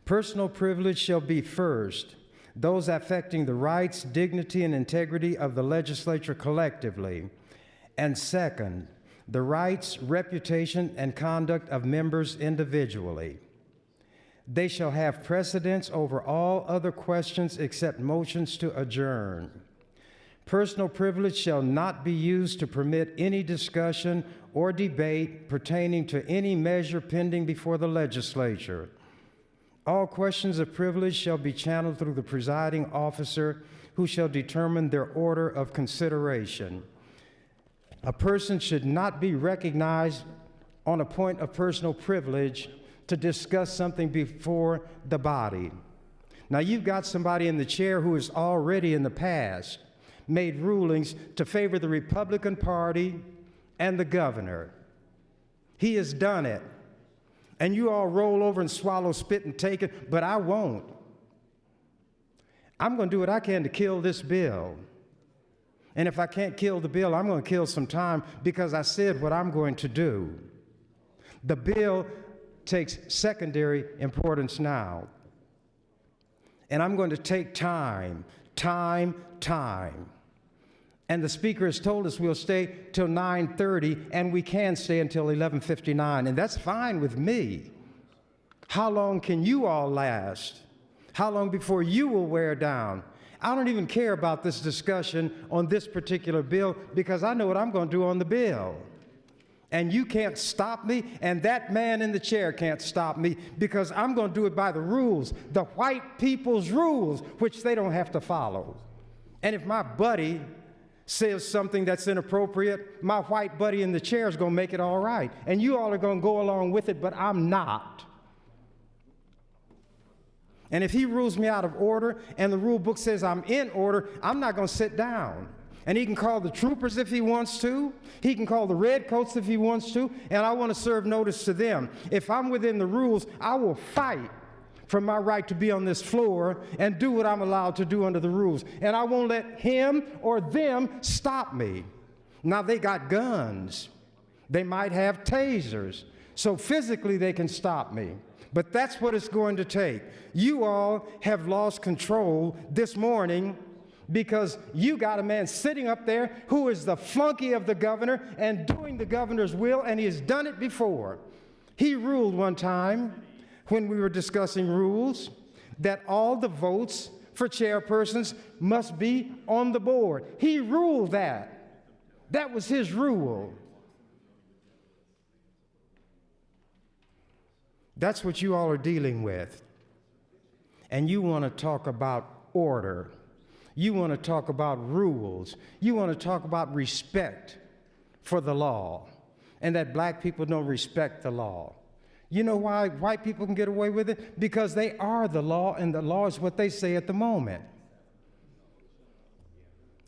Speaker 7: Personal privilege shall be first, those affecting the rights, dignity, and integrity of the legislature collectively, and second, the rights, reputation, and conduct of members individually. They shall have precedence over all other questions except motions to adjourn. Personal privilege shall not be used to permit any discussion or debate pertaining to any measure pending before the legislature. All questions of privilege shall be channeled through the presiding officer, who shall determine their order of consideration. A person should not be recognized on a point of personal privilege to discuss something before the body. Now, you've got somebody in the chair who has already in the past made rulings to favor the Republican Party and the governor. He has done it. And you all roll over and swallow, spit, and take it, but I won't. I'm going to do what I can to kill this bill. And if I can't kill the bill, I'm going to kill some time because I said what I'm going to do. The bill takes secondary importance now. And I'm going to take time. And the speaker has told us we'll stay till 9:30, and we can stay until 11:59, and that's fine with me. How long can you all last? How long before you will wear down? I don't even care about this discussion on this particular bill because I know what I'm going to do on the bill. And you can't stop me, and that man in the chair can't stop me because I'm going to do it by the rules, the white people's rules, which they don't have to follow. And if my buddy says something that's inappropriate, my white buddy in the chair is going to make it all right. And you all are going to go along with it, but I'm not. And if he rules me out of order and the rule book says I'm in order, I'm not going to sit down. And he can call the troopers if he wants to. He can call the redcoats if he wants to. And I want to serve notice to them. If I'm within the rules, I will fight for my right to be on this floor and do what I'm allowed to do under the rules. And I won't let him or them stop me. Now, they got guns. They might have tasers. So physically, they can stop me. But that's what it's going to take. You all have lost control this morning because you got a man sitting up there who is the flunky of the governor and doing the governor's will, and he has done it before. He ruled one time when we were discussing rules that all the votes for chairpersons must be on the board. He ruled that. That was his rule. That's what you all are dealing with. And you want to talk about order. You want to talk about rules. You want to talk about respect for the law and that black people don't respect the law. You know why white people can get away with it? Because they are the law, and the law is what they say at the moment.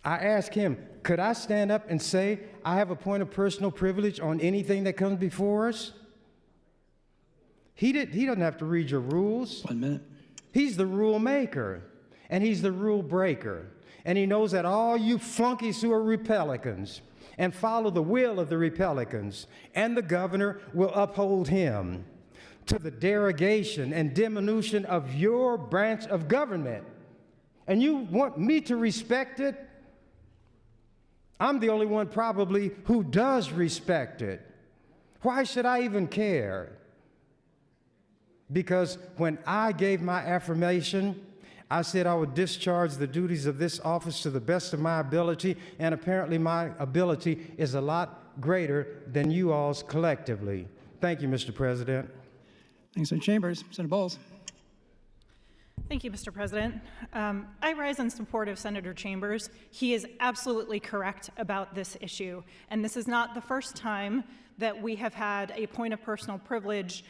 Speaker 7: I asked him, could I stand up and say I have a point of personal privilege on anything that comes before us? He doesn't have to read your rules.
Speaker 2: 1 minute.
Speaker 7: He's the rule maker, and he's the rule breaker. And he knows that all you flunkies who are Republicans and follow the will of the Republicans and the governor will uphold him to the derogation and diminution of your branch of government. And you want me to respect it? I'm the only one probably who does respect it. Why should I even care? Because when I gave my affirmation, I said I would discharge the duties of this office to the best of my ability, and apparently my ability is a lot greater than you all's collectively. Thank you, Mr. President.
Speaker 2: Thanks, Senator Chambers. Senator Bowles.
Speaker 9: Thank you, Mr. President. I rise in support of Senator Chambers. He is absolutely correct about this issue, and this is not the first time that we have had a point of personal privilege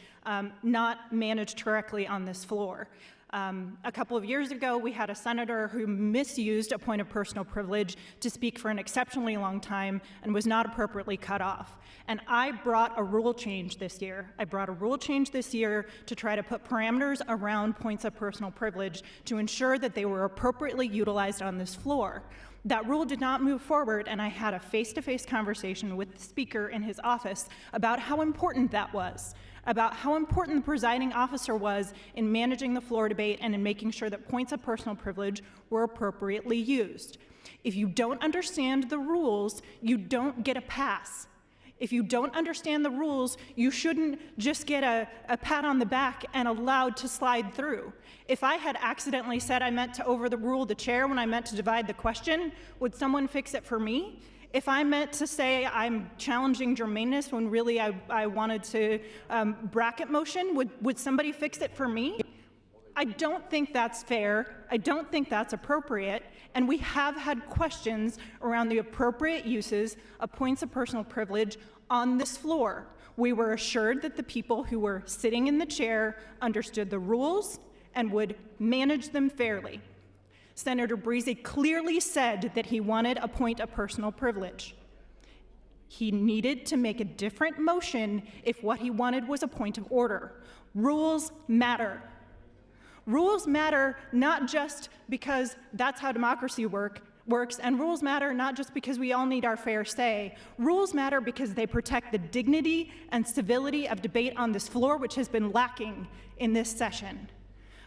Speaker 9: not managed correctly on this floor. A couple of years ago, we had a senator who misused a point of personal privilege to speak for an exceptionally long time and was not appropriately cut off. And I brought a rule change this year. I brought a rule change this year to try to put parameters around points of personal privilege to ensure that they were appropriately utilized on this floor. That rule did not move forward, and I had a face-to-face conversation with the speaker in his office about how important that was, about how important the presiding officer was in managing the floor debate and in making sure that points of personal privilege were appropriately used. If you don't understand the rules, you don't get a pass. If you don't understand the rules, you shouldn't just get a pat on the back and allowed to slide through. If I had accidentally said I meant to overrule the chair when I meant to divide the question, would someone fix it for me? If I meant to say I'm challenging germaneness when really I wanted to bracket motion, would somebody fix it for me? I don't think that's fair. I don't think that's appropriate. And we have had questions around the appropriate uses of points of personal privilege on this floor. We were assured that the people who were sitting in the chair understood the rules and would manage them fairly. Senator Breese clearly said that he wanted a point of personal privilege. He needed to make a different motion if what he wanted was a point of order. Rules matter. Rules matter not just because that's how democracy works, and rules matter not just because we all need our fair say. Rules matter because they protect the dignity and civility of debate on this floor, which has been lacking in this session.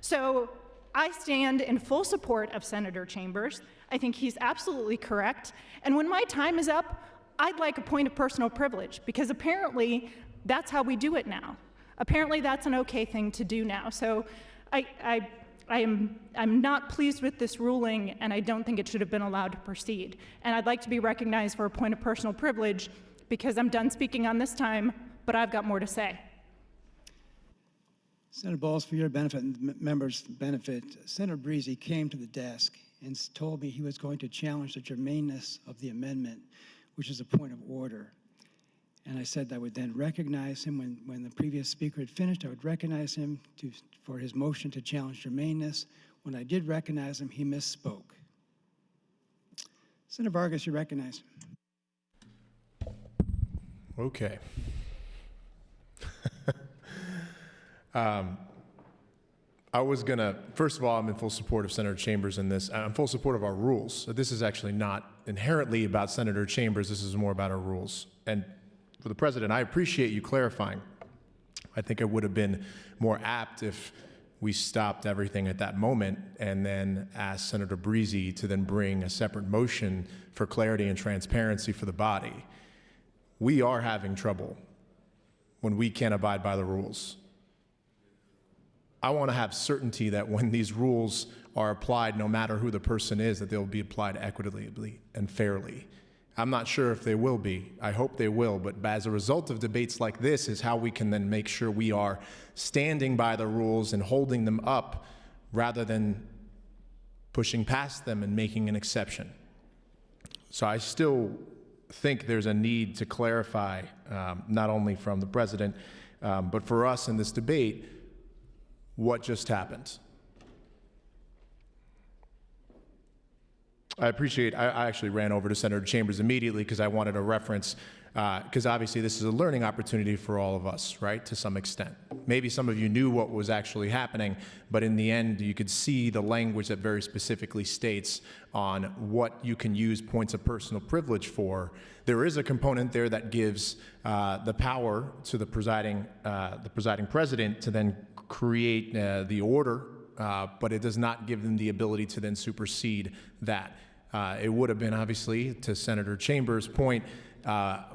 Speaker 9: So I stand in full support of Senator Chambers. I think he's absolutely correct. And when my time is up, I'd like a point of personal privilege, because apparently that's how we do it now. Apparently that's an okay thing to do now. So I'm not pleased with this ruling, and I don't think it should have been allowed to proceed. And I'd like to be recognized for a point of personal privilege, because I'm done speaking on this time, but I've got more to say.
Speaker 2: Senator Bowles, for your benefit and members' benefit, Senator Breese came to the desk and told me he was going to challenge the germaneness of the amendment, which is a point of order. And I said I would then recognize him when the previous speaker had finished. I would recognize him for his motion to challenge germaneness. When I did recognize him, he misspoke. Senator Vargas, you're recognized.
Speaker 10: Okay. I was gonna, first of all, I'm in full support of Senator Chambers in this. I'm in full support of our rules. So this is actually not inherently about Senator Chambers. This is more about our rules. And for the president, I appreciate you clarifying. I think it would have been more apt if we stopped everything at that moment and then asked Senator Breese to then bring a separate motion for clarity and transparency for the body. We are having trouble when we can't abide by the rules. I want to have certainty that when these rules are applied, no matter who the person is, that they'll be applied equitably and fairly. I'm not sure if they will be. I hope they will, but as a result of debates like this is how we can then make sure we are standing by the rules and holding them up rather than pushing past them and making an exception. So I still think there's a need to clarify, not only from the president, but for us in this debate, what just happened. I actually ran over to Senator Chambers immediately because I wanted a reference, because obviously this is a learning opportunity for all of us, right, to some extent. Maybe some of you knew what was actually happening, but in the end, you could see the language that very specifically states on what you can use points of personal privilege for. There is a component there that gives the power to the presiding president to then create the order, but it does not give them the ability to then supersede that. It would have been, obviously, to Senator Chambers' point,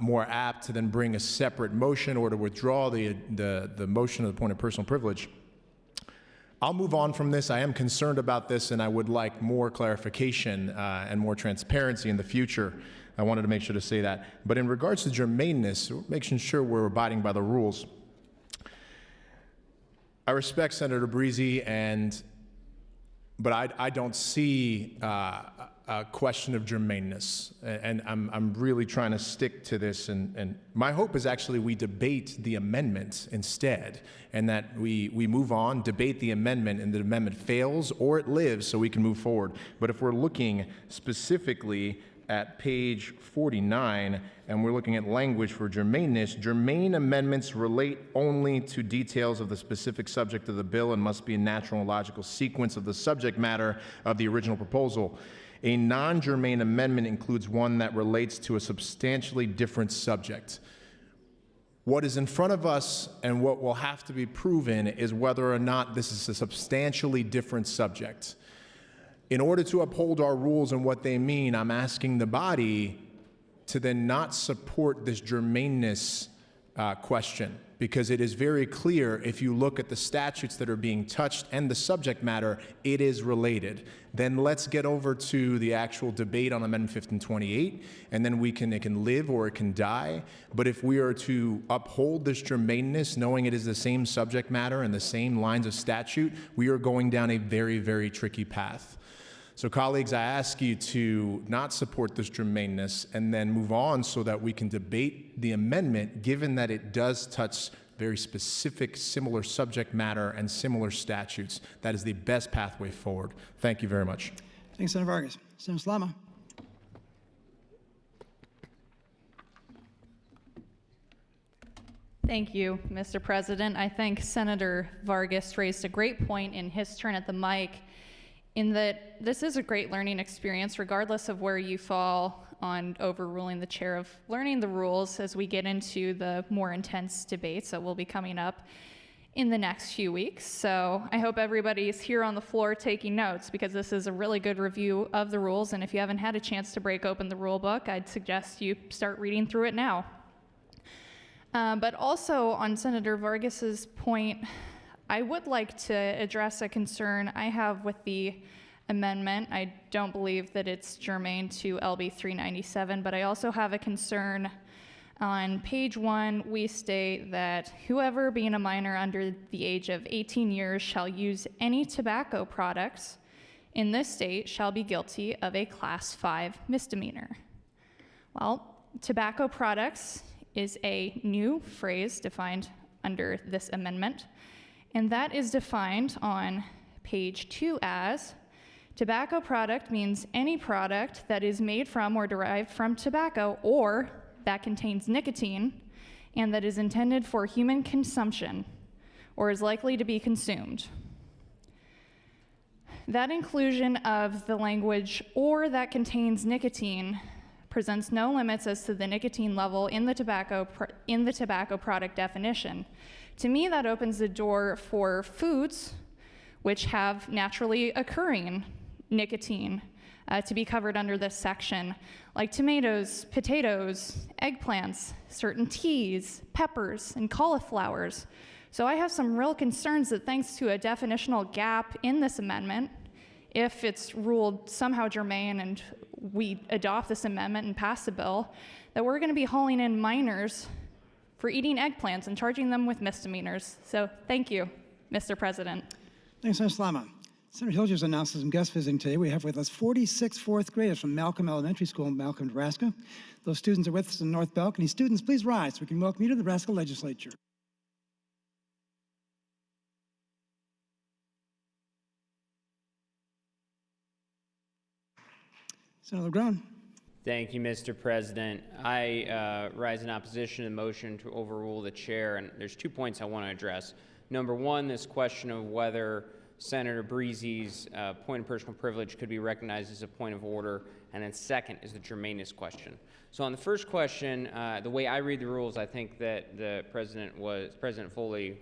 Speaker 10: more apt to then bring a separate motion or to withdraw the motion of the point of personal privilege. I'll move on from this. I am concerned about this, and I would like more clarification and more transparency in the future. I wanted to make sure to say that. But in regards to germaneness, making sure we're abiding by the rules, I respect Senator Breese, but I don't see a question of germaneness, and I'm really trying to stick to this. And my hope is actually we debate the amendment instead, and that we move on, debate the amendment, and the amendment fails or it lives, so we can move forward. But if we're looking specifically at page 49, and we're looking at language for germaneness, germane amendments relate only to details of the specific subject of the bill and must be a natural and logical sequence of the subject matter of the original proposal. A non-germane amendment includes one that relates to a substantially different subject. What is in front of us and what will have to be proven is whether or not this is a substantially different subject. In order to uphold our rules and what they mean, I'm asking the body to then not support this germaneness question, because it is very clear if you look at the statutes that are being touched and the subject matter, it is related. Then let's get over to the actual debate on Amendment 1528, and then it can live or it can die. But if we are to uphold this germaneness, knowing it is the same subject matter and the same lines of statute, we are going down a very, very tricky path. So colleagues, I ask you to not support this germaneness and then move on so that we can debate the amendment, given that it does touch very specific, similar subject matter and similar statutes. That is the best pathway forward. Thank you very much.
Speaker 2: Thanks, Senator Vargas. Senator Slama.
Speaker 11: Thank you, Mr. President. I think Senator Vargas raised a great point in his turn at the mic, in that this is a great learning experience, regardless of where you fall on overruling the chair of learning the rules as we get into the more intense debates that will be coming up in the next few weeks. So I hope everybody's here on the floor taking notes, because this is a really good review of the rules, and if you haven't had a chance to break open the rule book, I'd suggest you start reading through it now. But also on Senator Vargas's point, I would like to address a concern I have with the amendment. I don't believe that it's germane to LB 397, but I also have a concern. On page 1, we state that whoever being a minor under the age of 18 years shall use any tobacco products in this state shall be guilty of a Class 5 misdemeanor. Well, tobacco products is a new phrase defined under this amendment, and that is defined on page 2 as tobacco product means any product that is made from or derived from tobacco or that contains nicotine and that is intended for human consumption or is likely to be consumed. That inclusion of the language or that contains nicotine presents no limits as to the nicotine level in the tobacco product definition. To me, that opens the door for foods which have naturally occurring nicotine to be covered under this section, like tomatoes, potatoes, eggplants, certain teas, peppers, and cauliflowers. So I have some real concerns that thanks to a definitional gap in this amendment, if it's ruled somehow germane and we adopt this amendment and pass the bill, that we're going to be hauling in minors for eating eggplants and charging them with misdemeanors. So thank you, Mr. President.
Speaker 2: Thanks, Senator Slama. Senator Hill just announced some guest visiting today. We have with us 46 fourth graders from Malcolm Elementary School in Malcolm, Nebraska. Those students are with us in North Balcony. Students, please rise so we can welcome you to the Nebraska Legislature. Senator LeGrone.
Speaker 12: Thank you, Mr. President. I rise in opposition to the motion to overrule the chair, and there's 2 points I want to address. Number one, this question of whether Senator Breezy's point of personal privilege could be recognized as a point of order, and then second is the germaneness question. So on the first question, the way I read the rules, I think that President Foley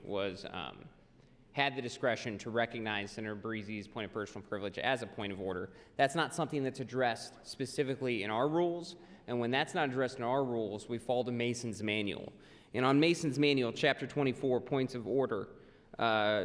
Speaker 12: had the discretion to recognize Senator Breezy's point of personal privilege as a point of order. That's not something that's addressed specifically in our rules, and when that's not addressed in our rules, we fall to Mason's Manual. And on Mason's Manual, Chapter 24, Points of Order,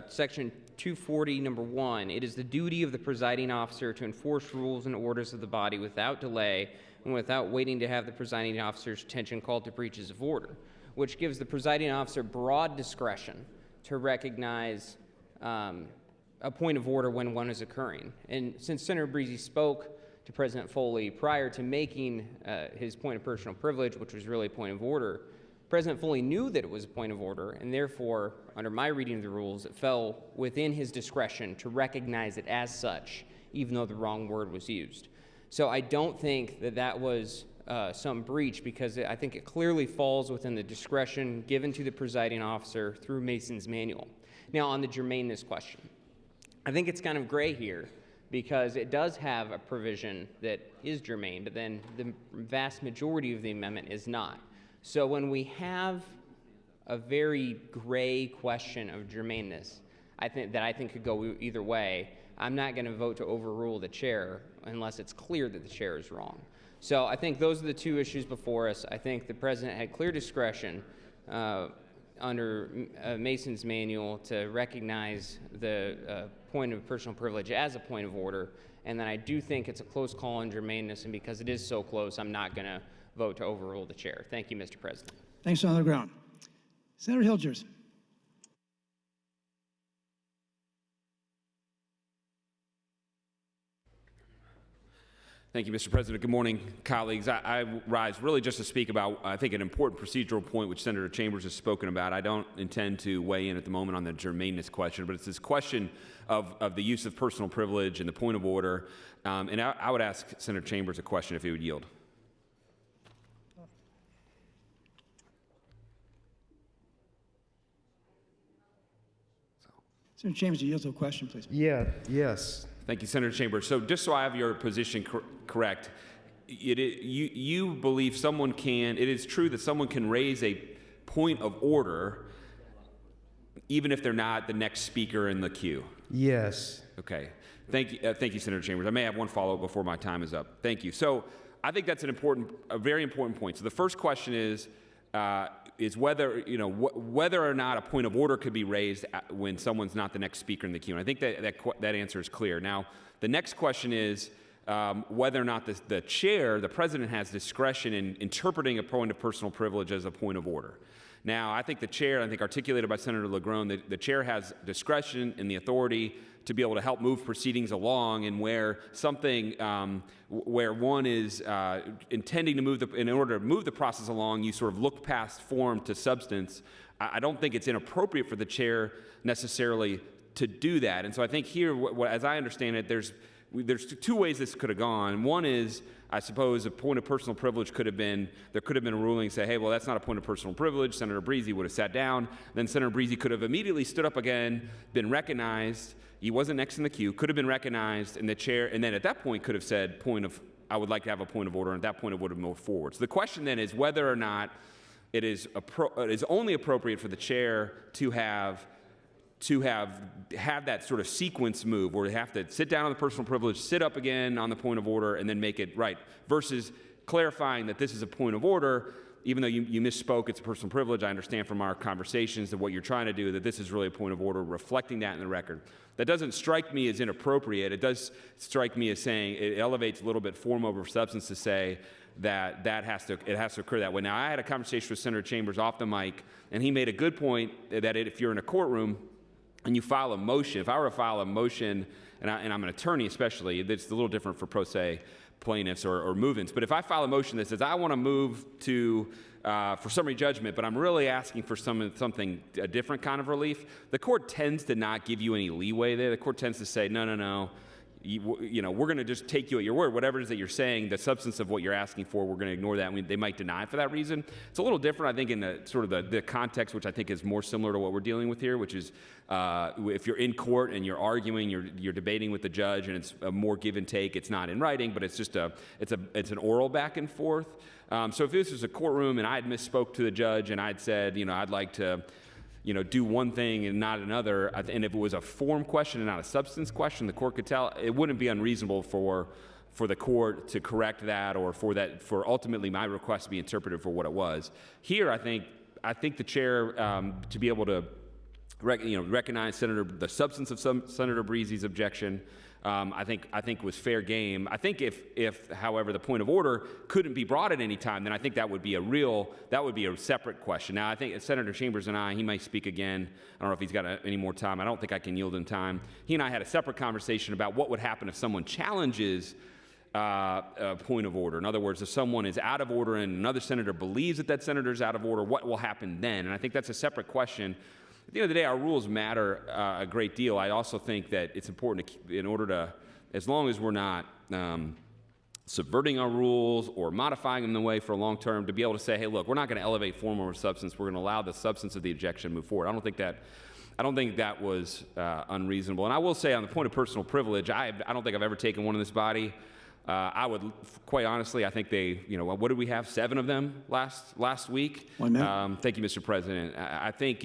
Speaker 12: Section 240, number 1, it is the duty of the presiding officer to enforce rules and orders of the body without delay and without waiting to have the presiding officer's attention called to breaches of order, which gives the presiding officer broad discretion to recognize a point of order when one is occurring. And since Senator Breezy spoke to President Foley prior to making his point of personal privilege, which was really a point of order, President Foley knew that it was a point of order, and therefore, under my reading of the rules, it fell within his discretion to recognize it as such, even though the wrong word was used. So I don't think that that was some breach, because I think it clearly falls within the discretion given to the presiding officer through Mason's Manual. Now, on the germaneness question, I think it's kind of gray here, because it does have a provision that is germane, but then the vast majority of the amendment is not. So when we have a very gray question of germaneness, I think could go either way, I'm not going to vote to overrule the chair unless it's clear that the chair is wrong. So I think those are the two issues before us. I think the president had clear discretion Mason's manual to recognize the point of personal privilege as a point of order. And then I do think it's a close call on germaneness, and because it is so close, I'm not going to vote to overrule the chair. Thank you, Mr. President.
Speaker 2: Thanks, Senator Ground. Senator Hilgers.
Speaker 13: Thank you, Mr. President. Good morning, colleagues. I rise really just to speak about, I think, an important procedural point which Senator Chambers has spoken about. I don't intend to weigh in at the moment on the germaneness question, but it's this question of the use of personal privilege and the point of order. And I would ask Senator Chambers a question if he would yield.
Speaker 2: Senator Chambers, you yield to a question, please.
Speaker 7: Yes.
Speaker 13: Thank you, Senator Chambers. So just so I have your position correct, you believe someone can, it is true that someone can raise a point of order even if they're not the next speaker in the queue?
Speaker 7: Yes.
Speaker 13: Okay. Thank you, Senator Chambers. I may have one follow-up before my time is up. Thank you. So I think that's a very important point. So the first question is whether, whether or not a point of order could be raised when someone's not the next speaker in the queue. And I think that answer is clear. Now, the next question is whether or not the chair, the president, has discretion in interpreting a point of personal privilege as a point of order. Now, I think the chair, articulated by Senator LaGrone, the chair has discretion and the authority to be able to help move proceedings along, and where something, where one is intending to move in order to move the process along, you sort of look past form to substance. I don't think it's inappropriate for the chair necessarily to do that. And so I think here, as I understand it, there's two ways this could have gone. One is, I suppose, a point of personal privilege could have been, there could have been a ruling say, hey, well, that's not a point of personal privilege. Senator Breezy would have sat down. Then Senator Breezy could have immediately stood up again, been recognized. He wasn't next in the queue, could have been recognized, and the chair, and then at that point could have said, I would like to have a point of order, and at that point it would have moved forward. So the question then is whether or not it is only appropriate for the chair to have that sort of sequence move, where they have to sit down on the personal privilege, sit up again on the point of order, and then make it right, versus clarifying that this is a point of order. Even though you misspoke, it's a personal privilege. I understand from our conversations that what you're trying to do, that this is really a point of order, reflecting that in the record. That doesn't strike me as inappropriate. It does strike me as saying it elevates a little bit form over substance to say that it has to occur that way. Now, I had a conversation with Senator Chambers off the mic, and he made a good point that if you're in a courtroom and you file a motion, if I were to file a motion, and I'm an attorney especially, it's a little different for pro se plaintiffs or move-ins, but if I file a motion that says I want to move to for summary judgment, but I'm really asking for a different kind of relief, the court tends to not give you any leeway there. The court tends to say, no, we're going to just take you at your word. Whatever it is that you're saying, the substance of what you're asking for, we're going to ignore that. They might deny it for that reason. It's a little different, I think, in the context, which I think is more similar to what we're dealing with here, which is if you're in court and you're arguing, you're debating with the judge, and it's a more give and take. It's not in writing, but it's just it's an oral back and forth. So if this was a courtroom and I had misspoke to the judge and I'd said, I'd like to do one thing and not another, and if it was a form question and not a substance question, the court could tell. It wouldn't be unreasonable for the court to correct that, or for ultimately my request to be interpreted for what it was. Here, I think the chair to be able to recognize the substance of Senator Breezy's objection, I think was fair game. I think if, however, the point of order couldn't be brought at any time, then I think that would be a separate question. Now, I think Senator Chambers and he might speak again. I don't know if he's got any more time. I don't think I can yield him time. He and I had a separate conversation about what would happen if someone challenges a point of order. In other words, if someone is out of order and another senator believes that senator is out of order, what will happen then? And I think that's a separate question. At the end of the day, our rules matter a great deal. I also think that it's important as long as we're not subverting our rules or modifying them in the way for a long term, to be able to say, hey, look, we're not going to elevate form over substance. We're going to allow the substance of the objection to move forward. I don't think that was unreasonable. And I will say, on the point of personal privilege, I don't think I've ever taken one in this body. I would, quite honestly, I think what did we have? 7 of them last week?
Speaker 2: 1 minute.
Speaker 13: Thank you, Mr. President. I think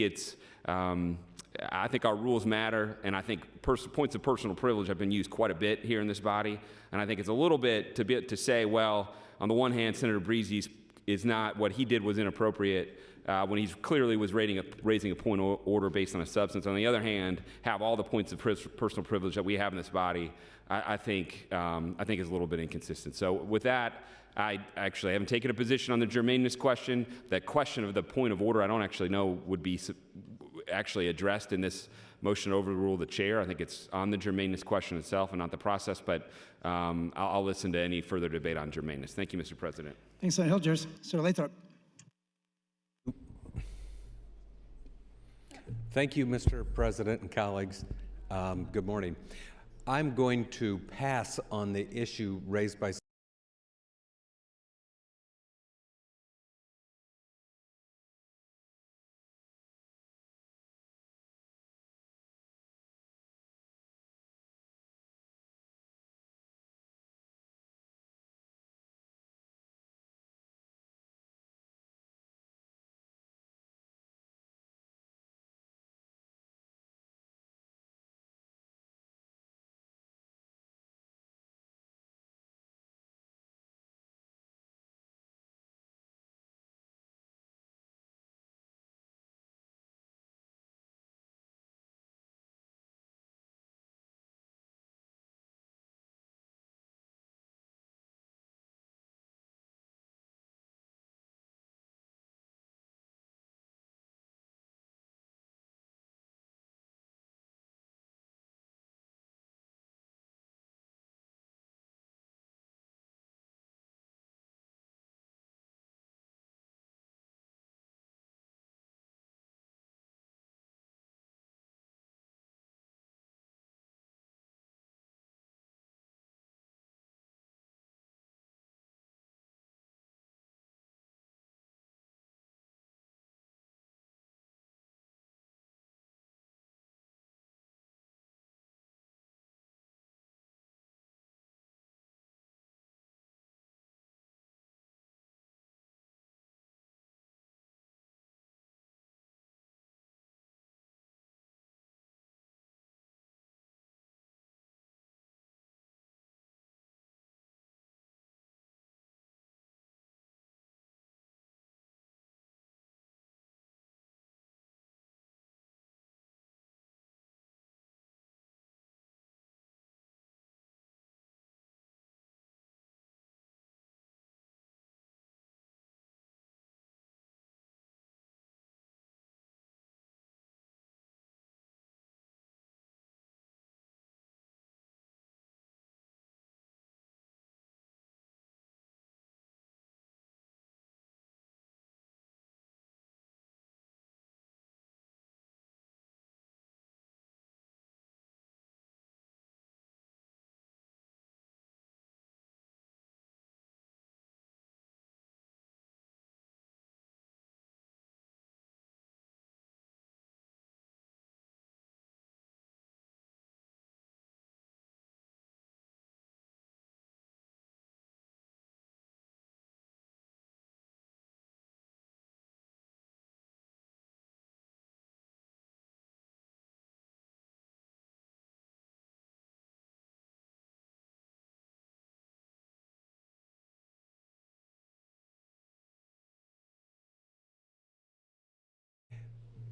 Speaker 13: I think our rules matter, and I think points of personal privilege have been used quite a bit here in this body. And I think it's a little bit to say, well, on the one hand, Senator Breezy's is not, what he did was inappropriate. when he clearly was raising a point of order based on a substance. On the other hand, have all the points of personal privilege that we have in this body, I think is a little bit inconsistent. So with that, I actually haven't taken a position on the germaneness question. That question of the point of order, I don't actually know would be actually addressed in this motion to overrule the chair. I think it's on the germaneness question itself and not the process, but I'll listen to any further debate on germaneness. Thank you, Mr. President.
Speaker 2: Thanks, Senator Hilgers. Senator Lathrop.
Speaker 14: Thank you, Mr. President and colleagues. Good morning. I'm going to pass on the issue raised by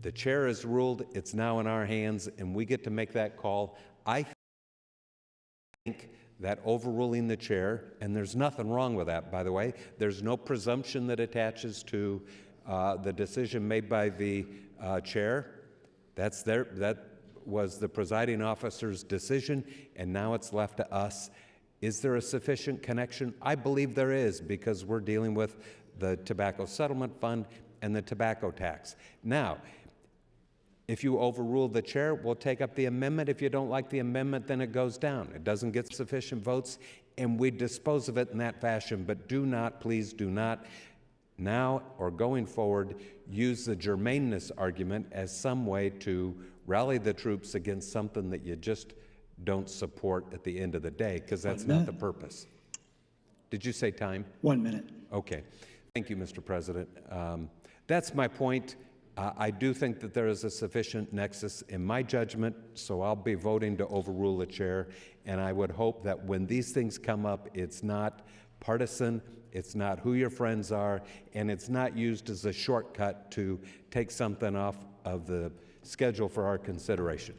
Speaker 14: the chair has ruled, it's now in our hands, and we get to make that call. I think that overruling the chair, and there's nothing wrong with that, by the way, there's no presumption that attaches to the decision made by the chair. That was the presiding officer's decision, and now it's left to us. Is there a sufficient connection? I believe there is, because we're dealing with the Tobacco Settlement Fund and the tobacco tax. Now, if you overrule the chair, we'll take up the amendment. If you don't like the amendment, then it goes down. It doesn't get sufficient votes, and we dispose of it in that fashion. But do not, please do not, now or going forward, use the germaneness argument as some way to rally the troops against something that you just don't support at the end of the day, because that's not the purpose. Did you say time?
Speaker 2: 1 minute.
Speaker 14: Okay. Thank you, Mr. President. That's my point. I do think that there is a sufficient nexus in my judgment, so I'll be voting to overrule the chair, and I would hope that when these things come up, it's not partisan, it's not who your friends are, and it's not used as a shortcut to take something off of the schedule for our consideration.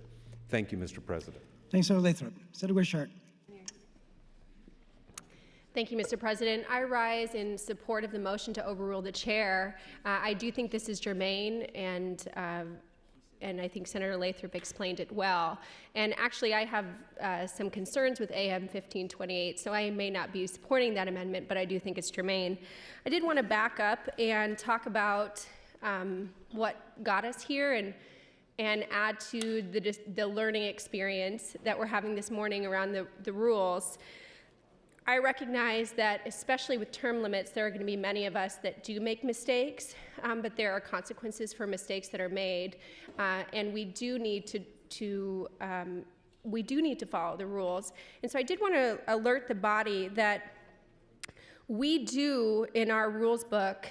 Speaker 14: Thank you, Mr. President.
Speaker 2: Thanks, Senator Lathrop. Senator Wishart.
Speaker 15: Thank you, Mr. President. I rise in support of the motion to overrule the chair. I do think this is germane, and I think Senator Lathrop explained it well. And actually, I have some concerns with AM 1528, so I may not be supporting that amendment, but I do think it's germane. I did want to back up and talk about what got us here and add to the learning experience that we're having this morning around the rules. I recognize that, especially with term limits, there are going to be many of us that do make mistakes, but there are consequences for mistakes that are made, and we do need to follow the rules. And so I did want to alert the body that we do, in our rules book,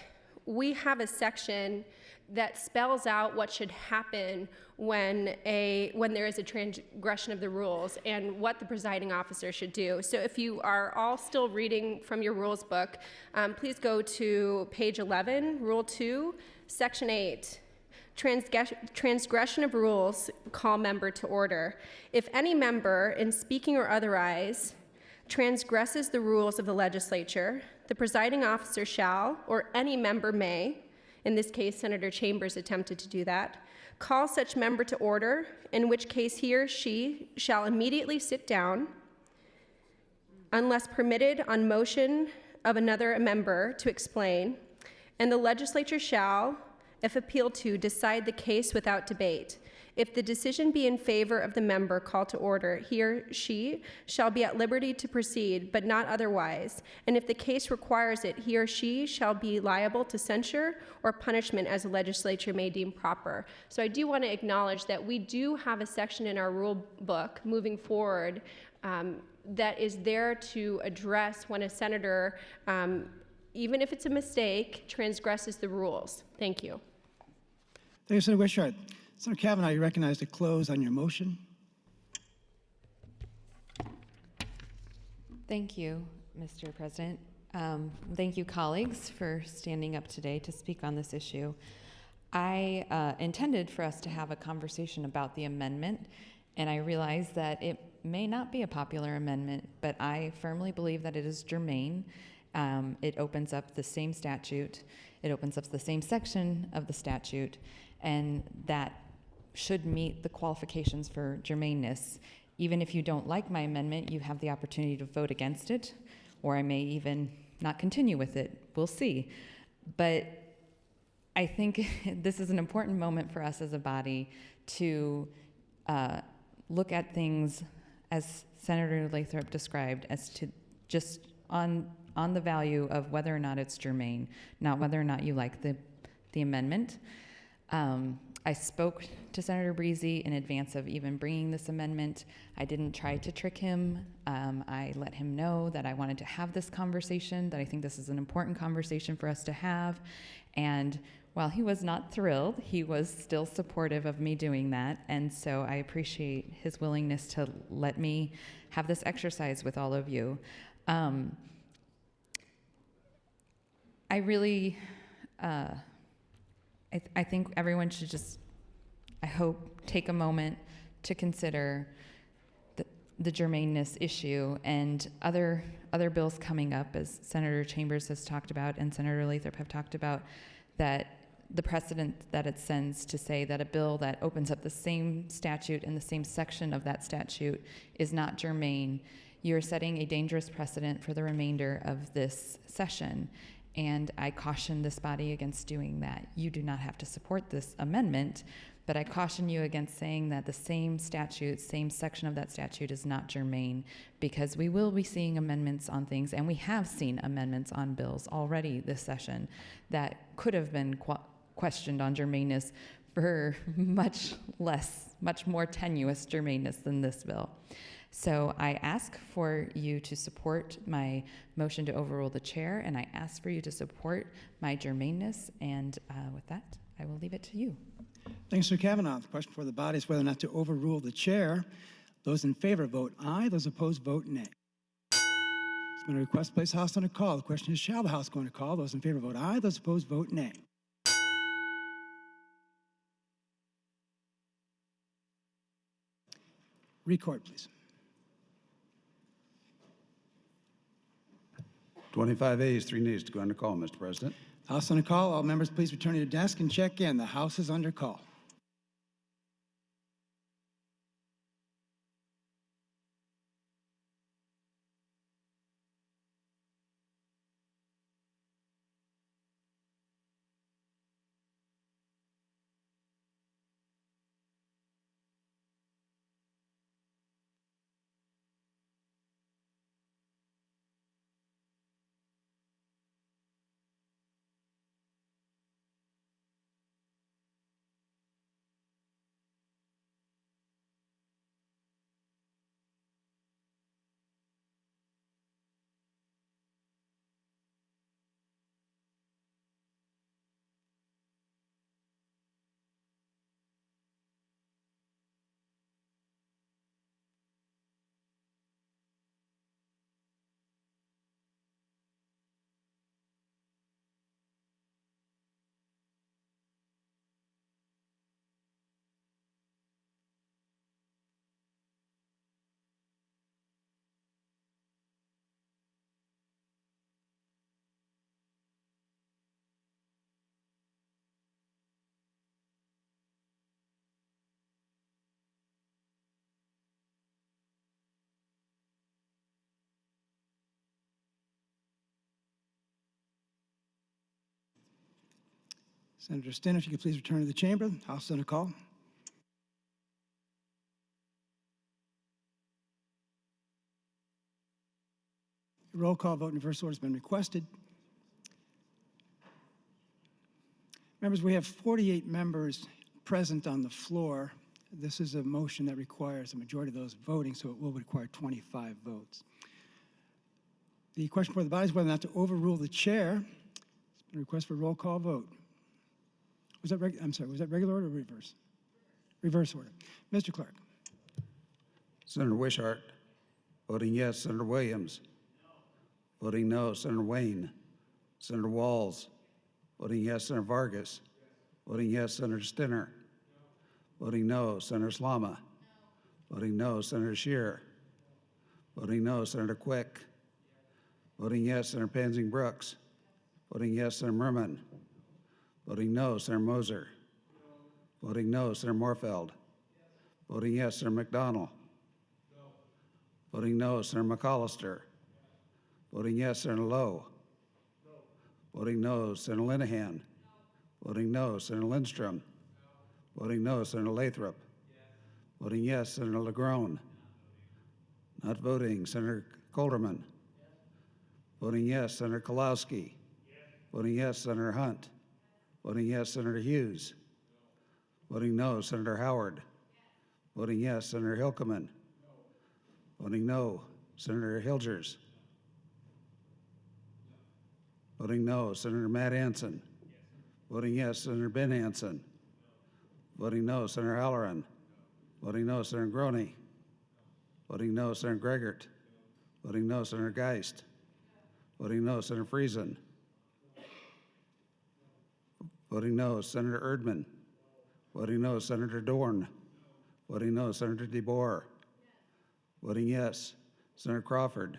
Speaker 15: we have a section that spells out what should happen when there is a transgression of the rules and what the presiding officer should do. So if you are all still reading from your rules book, please go to page 11, Rule 2, Section 8. Transgression of rules, call member to order. If any member, in speaking or otherwise, transgresses the rules of the legislature, the presiding officer shall, or any member may, in this case, Senator Chambers attempted to do that, call such member to order, in which case he or she shall immediately sit down, unless permitted on motion of another member to explain, and the legislature shall, if appealed to, decide the case without debate. If the decision be in favor of the member called to order, he or she shall be at liberty to proceed, but not otherwise. And if the case requires it, he or she shall be liable to censure or punishment as the legislature may deem proper. So I do want to acknowledge that we do have a section in our rule book moving forward that is there to address when a senator, even if it's a mistake, transgresses the rules. Thank you.
Speaker 2: Thank you, Senator Wishart. Senator Kavanaugh, you recognized to close on your motion.
Speaker 6: Thank you, Mr. President. Thank you, colleagues, for standing up today to speak on this issue. I intended for us to have a conversation about the amendment, and I realize that it may not be a popular amendment, but I firmly believe that it is germane. It opens up the same statute. It opens up the same section of the statute, and that should meet the qualifications for germaneness. Even if you don't like my amendment, you have the opportunity to vote against it, or I may even not continue with it. We'll see. But I think this is an important moment for us as a body to look at things, as Senator Lathrop described, as to just on the value of whether or not it's germane, not whether or not you like the amendment. I spoke to Senator Breezy in advance of even bringing this amendment. I didn't try to trick him. I let him know that I wanted to have this conversation, that I think this is an important conversation for us to have. And while he was not thrilled, he was still supportive of me doing that. And so I appreciate his willingness to let me have this exercise with all of you. I really, I think everyone should just, I hope, take a moment to consider the germaneness issue and other bills coming up, as Senator Chambers has talked about and Senator Lathrop have talked about, that the precedent that it sends to say that a bill that opens up the same statute and the same section of that statute is not germane. You're setting a dangerous precedent for the remainder of this session. And I caution this body against doing that. You do not have to support this amendment, but I caution you against saying that the same statute, same section of that statute is not germane, because we will be seeing amendments on things, and we have seen amendments on bills already this session that could have been questioned on germaneness for much more tenuous germaneness than this bill. So I ask for you to support my motion to overrule the chair, and I ask for you to support my germaneness, and with that, I will leave it to you.
Speaker 2: Thanks, Mr. Kavanaugh. The question for the body is whether or not to overrule the chair. Those in favor vote aye. Those opposed vote nay. There's been a request to place the House on a call. The question is, shall the House go on a call? Those in favor vote aye. Those opposed vote nay. Record, please.
Speaker 4: 25 ayes, 3 nays to go under call, Mr. President.
Speaker 2: House on a call. All members, please return to your desk and check in. The House is under call. Senator Stin, if you could please return to the chamber. House is under call. A roll call vote in reverse order has been requested. Members, we have 48 members present on the floor. This is a motion that requires a majority of those voting, so it will require 25 votes. The question before the body is whether or not to overrule the chair. It's been a request for a roll call vote. Was that was that regular order or reverse? Reverse order. Mr. Clerk.
Speaker 4: Senator Wishart. Voting yes, Senator Williams. Voting no, Senator Wayne. Senator Walls. Voting yes, Senator Vargas. Voting yes, Senator Stinner. Voting no, Senator Slama. Voting no, Senator Scheer. Voting no, Senator Quick. Voting yes, Senator Pansing Brooks. Voting yes, Senator Merman. Voting no, Senator Moser. Voting no, Senator Morfeld. Voting yes, Senator McDonald. Voting no, Senator McAllister. Voting yes, Senator Lowe. Voting no, Senator Linehan. Voting no, Senator Lindstrom. Voting no, Senator Lathrop. Voting yes, Senator LaGrone. Not voting, Senator Colderman. Voting yes, Senator Kolowski. Voting yes, Senator Hunt. Voting yes, Senator Hughes. Voting no, Senator Howard. Voting yes, Senator Hilkeman. Voting no, Senator Hilgers. Voting no, Senator Matt Hansen. Voting yes, Senator Ben Hansen. Voting no, Senator Halloran. Voting no, Senator Groney. Voting no, Senator Gregert. Voting no, Senator Geist. Voting no, Senator Friesen. Voting no, Senator Erdman. Voting no, Senator Dorn. Voting no, Senator DeBoer. Voting yes, Senator Crawford.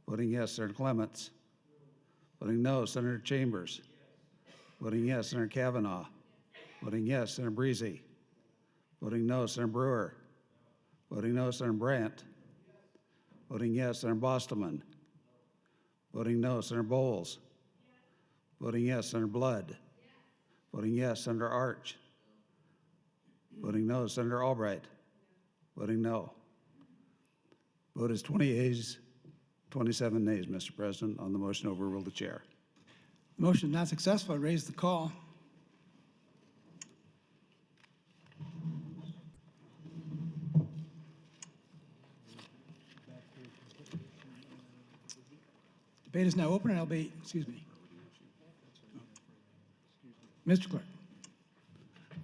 Speaker 4: Voting yes, Senator Clements. Voting no, Senator Chambers. Voting yes, Senator Kavanaugh. Voting yes, Senator Breezy. Voting no, Senator Brewer. Voting no, Senator Brandt. Voting yes, Senator Bostelman. Voting no, Senator Bowles. Voting yes, Senator Blood. Voting yes, Senator Arch. Voting no, Senator Albright. Voting no. Vote is 20 ayes, 27 nays, Mr. President, on the motion to overrule the chair.
Speaker 2: The motion is not successful. I raise the call. Debate is now open, and I'll be, excuse me. Mr. Clerk.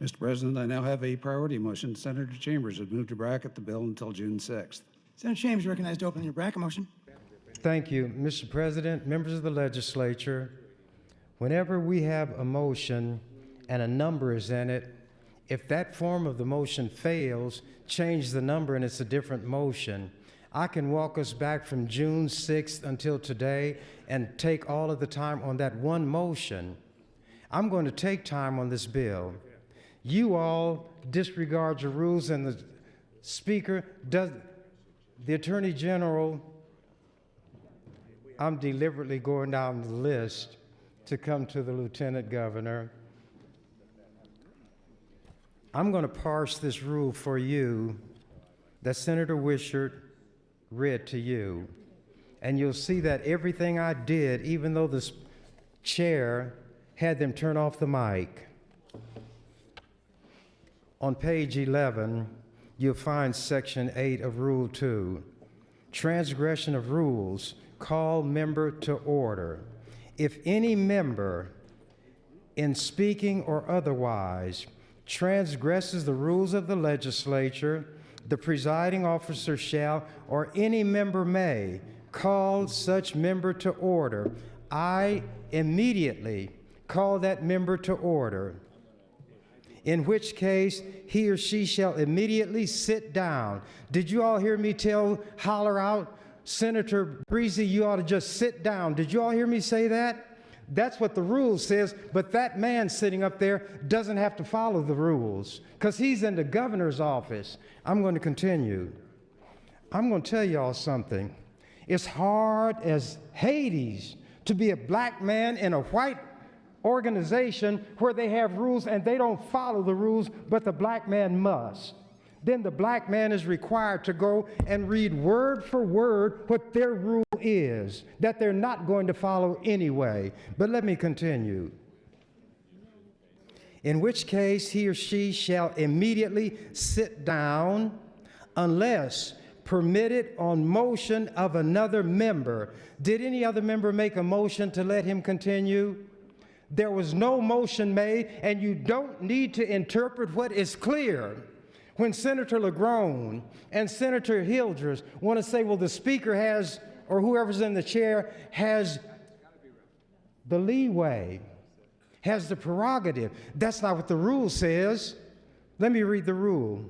Speaker 4: Mr. President, I now have a priority motion. Senator Chambers has moved to bracket the bill until June 6th.
Speaker 2: Senator Chambers, you recognized to open your bracket motion.
Speaker 7: Thank you, Mr. President, members of the legislature. Whenever we have a motion and a number is in it, if that form of the motion fails, change the number and it's a different motion. I can walk us back from June 6th until today and take all of the time on that one motion. I'm going to take time on this bill. You all disregard your rules, and the Speaker does. The Attorney General, I'm deliberately going down the list to come to the Lieutenant Governor. I'm going to parse this rule for you that Senator Wishart read to you. And you'll see that everything I did, even though the chair had them turn off the mic. On page 11, you'll find section 8 of Rule 2. Transgression of rules, call member to order. If any member, in speaking or otherwise, transgresses the rules of the legislature, the presiding officer shall, or any member may, call such member to order. I immediately call that member to order, in which case he or she shall immediately sit down. Did you all hear me holler out, Senator Breezy, you ought to just sit down? Did you all hear me say that? That's what the rule says, but that man sitting up there doesn't have to follow the rules because he's in the governor's office. I'm going to continue. I'm going to tell y'all something. It's hard as Hades to be a black man in a white organization where they have rules and they don't follow the rules, but the black man must. Then the black man is required to go and read word for word what their rule is, that they're not going to follow anyway. But let me continue. In which case he or she shall immediately sit down unless permitted on motion of another member. Did any other member make a motion to let him continue? There was no motion made, and you don't need to interpret what is clear. When Senator LaGrone and Senator Hildreth want to say, well, the Speaker has, or whoever's in the chair, has the leeway, has the prerogative. That's not what the rule says. Let me read the rule.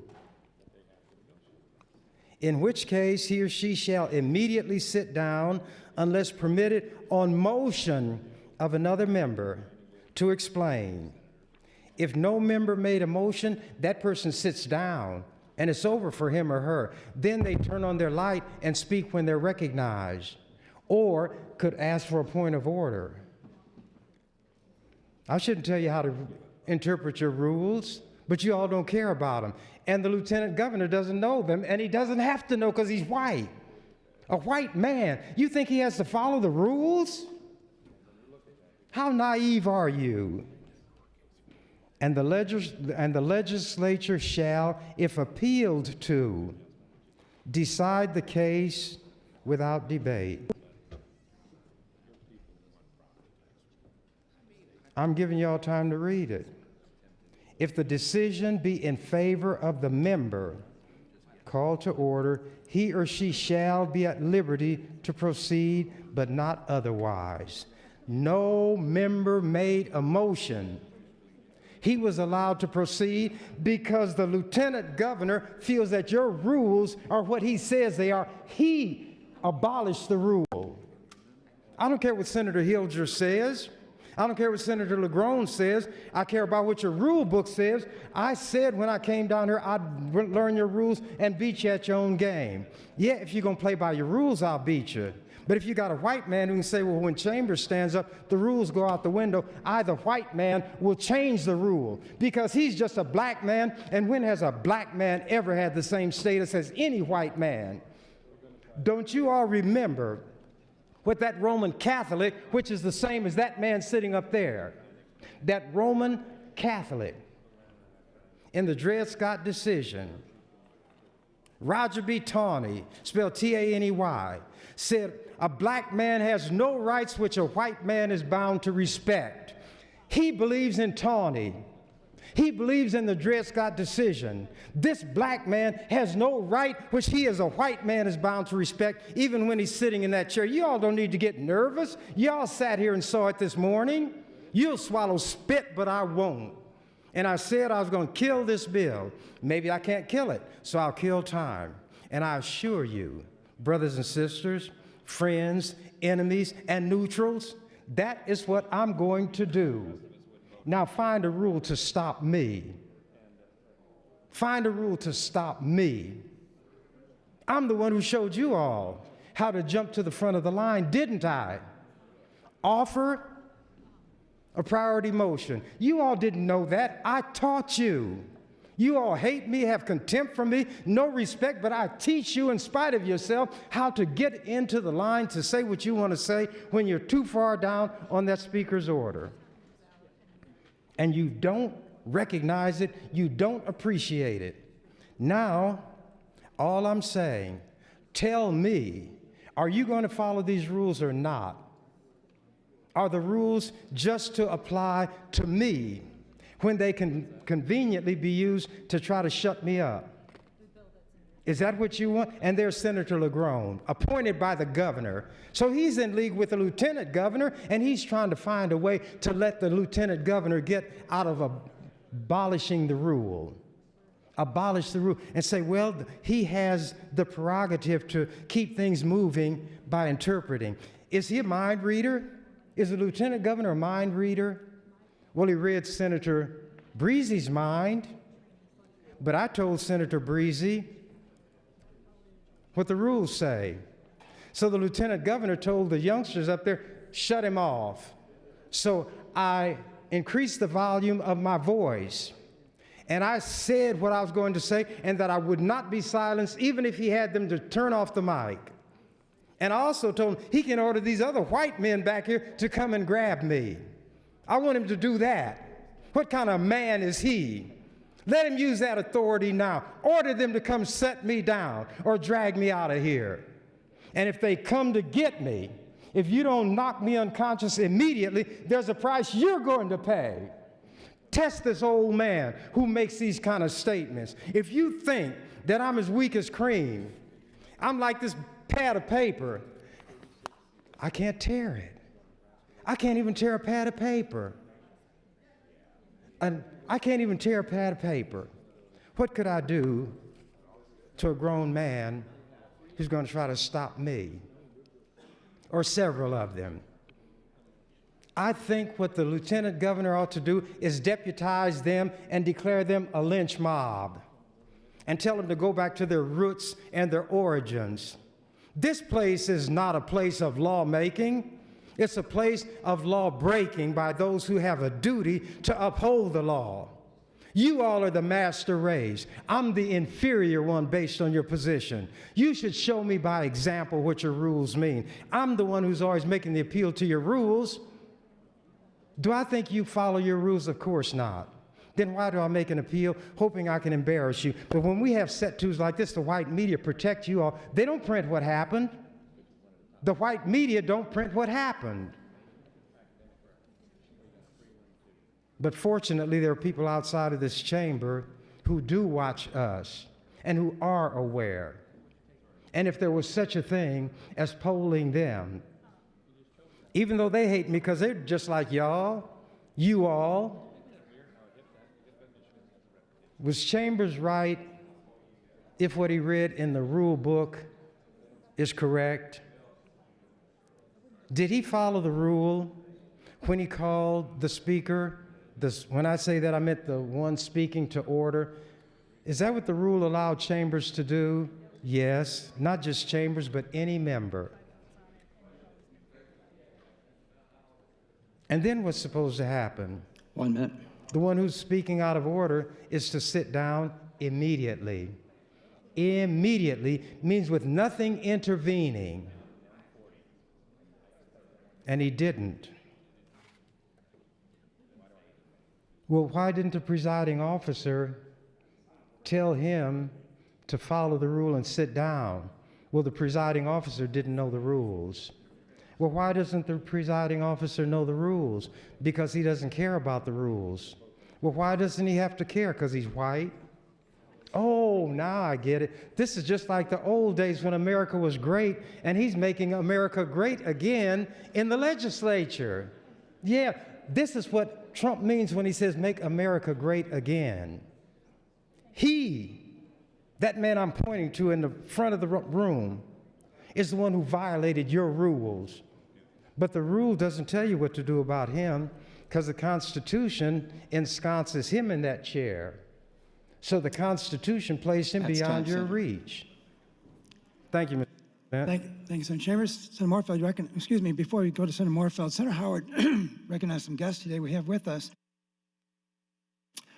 Speaker 7: In which case he or she shall immediately sit down unless permitted on motion of another member to explain. If no member made a motion, that person sits down and it's over for him or her. Then they turn on their light and speak when they're recognized, or could ask for a point of order. I shouldn't tell you how to interpret your rules, but you all don't care about them. And the Lieutenant Governor doesn't know them, and he doesn't have to know because he's white. A white man. You think he has to follow the rules? How naive are you? And the legislature shall, if appealed to, decide the case without debate. I'm giving y'all time to read it. If the decision be in favor of the member called to order, he or she shall be at liberty to proceed, but not otherwise. No member made a motion. He was allowed to proceed because the Lieutenant Governor feels that your rules are what he says they are. He abolished the rule. I don't care what Senator Hildreth says. I don't care what Senator LaGrone says. I care about what your rule book says. I said when I came down here, I'd learn your rules and beat you at your own game. Yeah, if you're going to play by your rules, I'll beat you. But if you got a white man who can say, well, when Chambers stands up, the rules go out the window, I, the white man, will change the rule because he's just a black man. And when has a black man ever had the same status as any white man? Don't you all remember what that Roman Catholic, which is the same as that man sitting up there, that Roman Catholic in the Dred Scott decision, Roger B. Taney, spelled T-A-N-E-Y, said a black man has no rights which a white man is bound to respect. He believes in Taney. He believes in the Dred Scott decision. This black man has no right, which he as a white man is bound to respect, even when he's sitting in that chair. You all don't need to get nervous. You all sat here and saw it this morning. You'll swallow spit, but I won't. And I said I was going to kill this bill. Maybe I can't kill it, so I'll kill time. And I assure you, brothers and sisters, friends, enemies, and neutrals, that is what I'm going to do. Now find a rule to stop me. Find a rule to stop me. I'm the one who showed you all how to jump to the front of the line, didn't I? Offer a priority motion. You all didn't know that. I taught you. You all hate me, have contempt for me, no respect, but I teach you in spite of yourself how to get into the line to say what you want to say when you're too far down on that speaker's order. And you don't recognize it, you don't appreciate it. Now, all I'm saying, tell me, are you going to follow these rules or not? Are the rules just to apply to me when they can conveniently be used to try to shut me up? Is that what you want? And there's Senator LaGrone, appointed by the governor. So he's in league with the lieutenant governor, and he's trying to find a way to let the lieutenant governor get out of abolishing the rule. Abolish the rule and say, well, he has the prerogative to keep things moving by interpreting. Is he a mind reader? Is the lieutenant governor a mind reader? Well, he read Senator Breezy's mind, but I told Senator Breezy what the rules say. So the lieutenant governor told the youngsters up there, shut him off. So I increased the volume of my voice, and I said what I was going to say, and that I would not be silenced even if he had them to turn off the mic. And I also told him he can order these other white men back here to come and grab me. I want him to do that. What kind of man is he? Let him use that authority now. Order them to come set me down or drag me out of here. And if they come to get me, if you don't knock me unconscious immediately, there's a price you're going to pay. Test this old man who makes these kind of statements. If you think that I'm as weak as cream, I'm like this pad of paper, I can't tear it. I can't even tear a pad of paper. And I can't even tear a pad of paper. What could I do to a grown man who's going to try to stop me? Or several of them. I think what the lieutenant governor ought to do is deputize them and declare them a lynch mob and tell them to go back to their roots and their origins. This place is not a place of lawmaking. It's a place of law breaking by those who have a duty to uphold the law. You all are the master race. I'm the inferior one based on your position. You should show me by example what your rules mean. I'm the one who's always making the appeal to your rules. Do I think you follow your rules? Of course not. Then why do I make an appeal hoping I can embarrass you? But when we have set twos like this, the white media protect you all. They don't print what happened. The white media don't print what happened. But fortunately, there are people outside of this chamber who do watch us and who are aware. And if there was such a thing as polling them, even though they hate me because they're just like y'all, you all, was Chambers right if what he read in the rule book is correct? Did he follow the rule when he called the speaker? When I say that, I meant the one speaking to order. Is that what the rule allowed Chambers to do? Yes, not just Chambers, but any member. And then what's supposed to happen?
Speaker 2: 1 minute.
Speaker 7: The one who's speaking out of order is to sit down immediately. Immediately means with nothing intervening. And he didn't. Well, why didn't the presiding officer tell him to follow the rule and sit down? Well, the presiding officer didn't know the rules. Well, why doesn't the presiding officer know the rules? Because he doesn't care about the rules. Well, why doesn't he have to care? Because he's white? Oh, now I get it. This is just like the old days when America was great, and he's making America great again in the legislature. Yeah, this is what Trump means when he says make America great again. He, that man I'm pointing to in the front of the room, is the one who violated your rules. But the rule doesn't tell you what to do about him, because the Constitution ensconces him in that chair. So the Constitution placed him beyond your reach. Thank you, Mr. President.
Speaker 2: Thank you, Senator Chambers. Senator Moorfield, before we go to Senator Moorfield, Senator Howard recognized some guests today. We have with us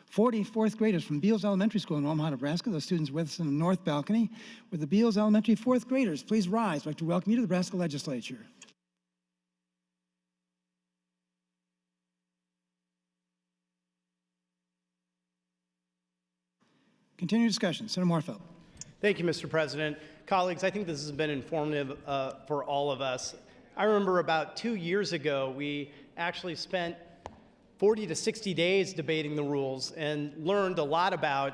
Speaker 2: 40 fourth graders from Beals Elementary School in Omaha, Nebraska. Those students with us in the north balcony with the Beals Elementary fourth graders. Please rise. I'd like to welcome you to the Nebraska Legislature. Continue discussion. Senator Moorfield.
Speaker 8: Thank you, Mr. President. Colleagues, I think this has been informative for all of us. I remember about 2 years ago, we actually spent 40 to 60 days debating the rules and learned a lot about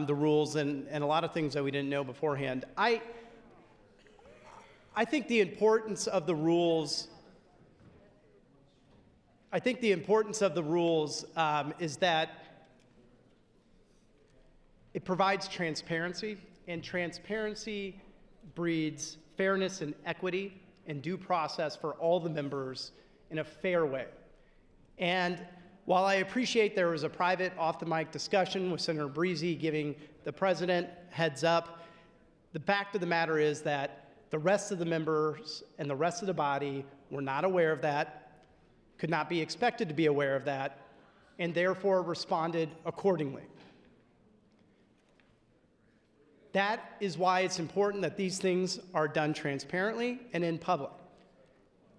Speaker 8: the rules and a lot of things that we didn't know beforehand. I think the importance of the rules is that it provides transparency, and transparency breeds fairness and equity and due process for all the members in a fair way. And while I appreciate there was a private off-the-mic discussion with Senator Breezy giving the president heads up, the fact of the matter is that the rest of the members and the rest of the body were not aware of that, could not be expected to be aware of that, and therefore responded accordingly. That is why it's important that these things are done transparently and in public.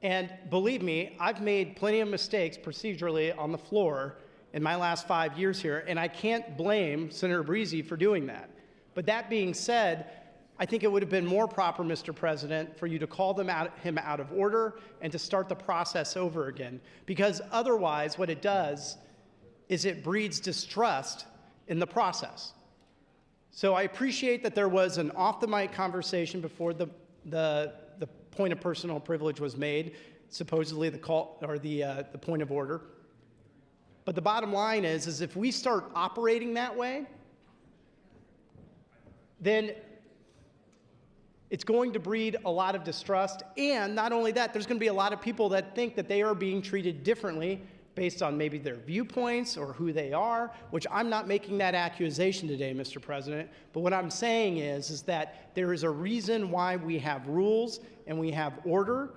Speaker 8: And believe me, I've made plenty of mistakes procedurally on the floor in my last 5 years here, and I can't blame Senator Breezy for doing that. But that being said, I think it would have been more proper, Mr. President, for you to call him out of order and to start the process over again. Because otherwise, what it does is it breeds distrust in the process. So I appreciate that there was an off-the-mic conversation before the point of personal privilege was made, supposedly the call or the point of order. But the bottom line is if we start operating that way, then it's going to breed a lot of distrust. And not only that, there's going to be a lot of people that think that they are being treated differently based on maybe their viewpoints or who they are, which I'm not making that accusation today, Mr. President. But what I'm saying is that there is a reason why we have rules and we have order,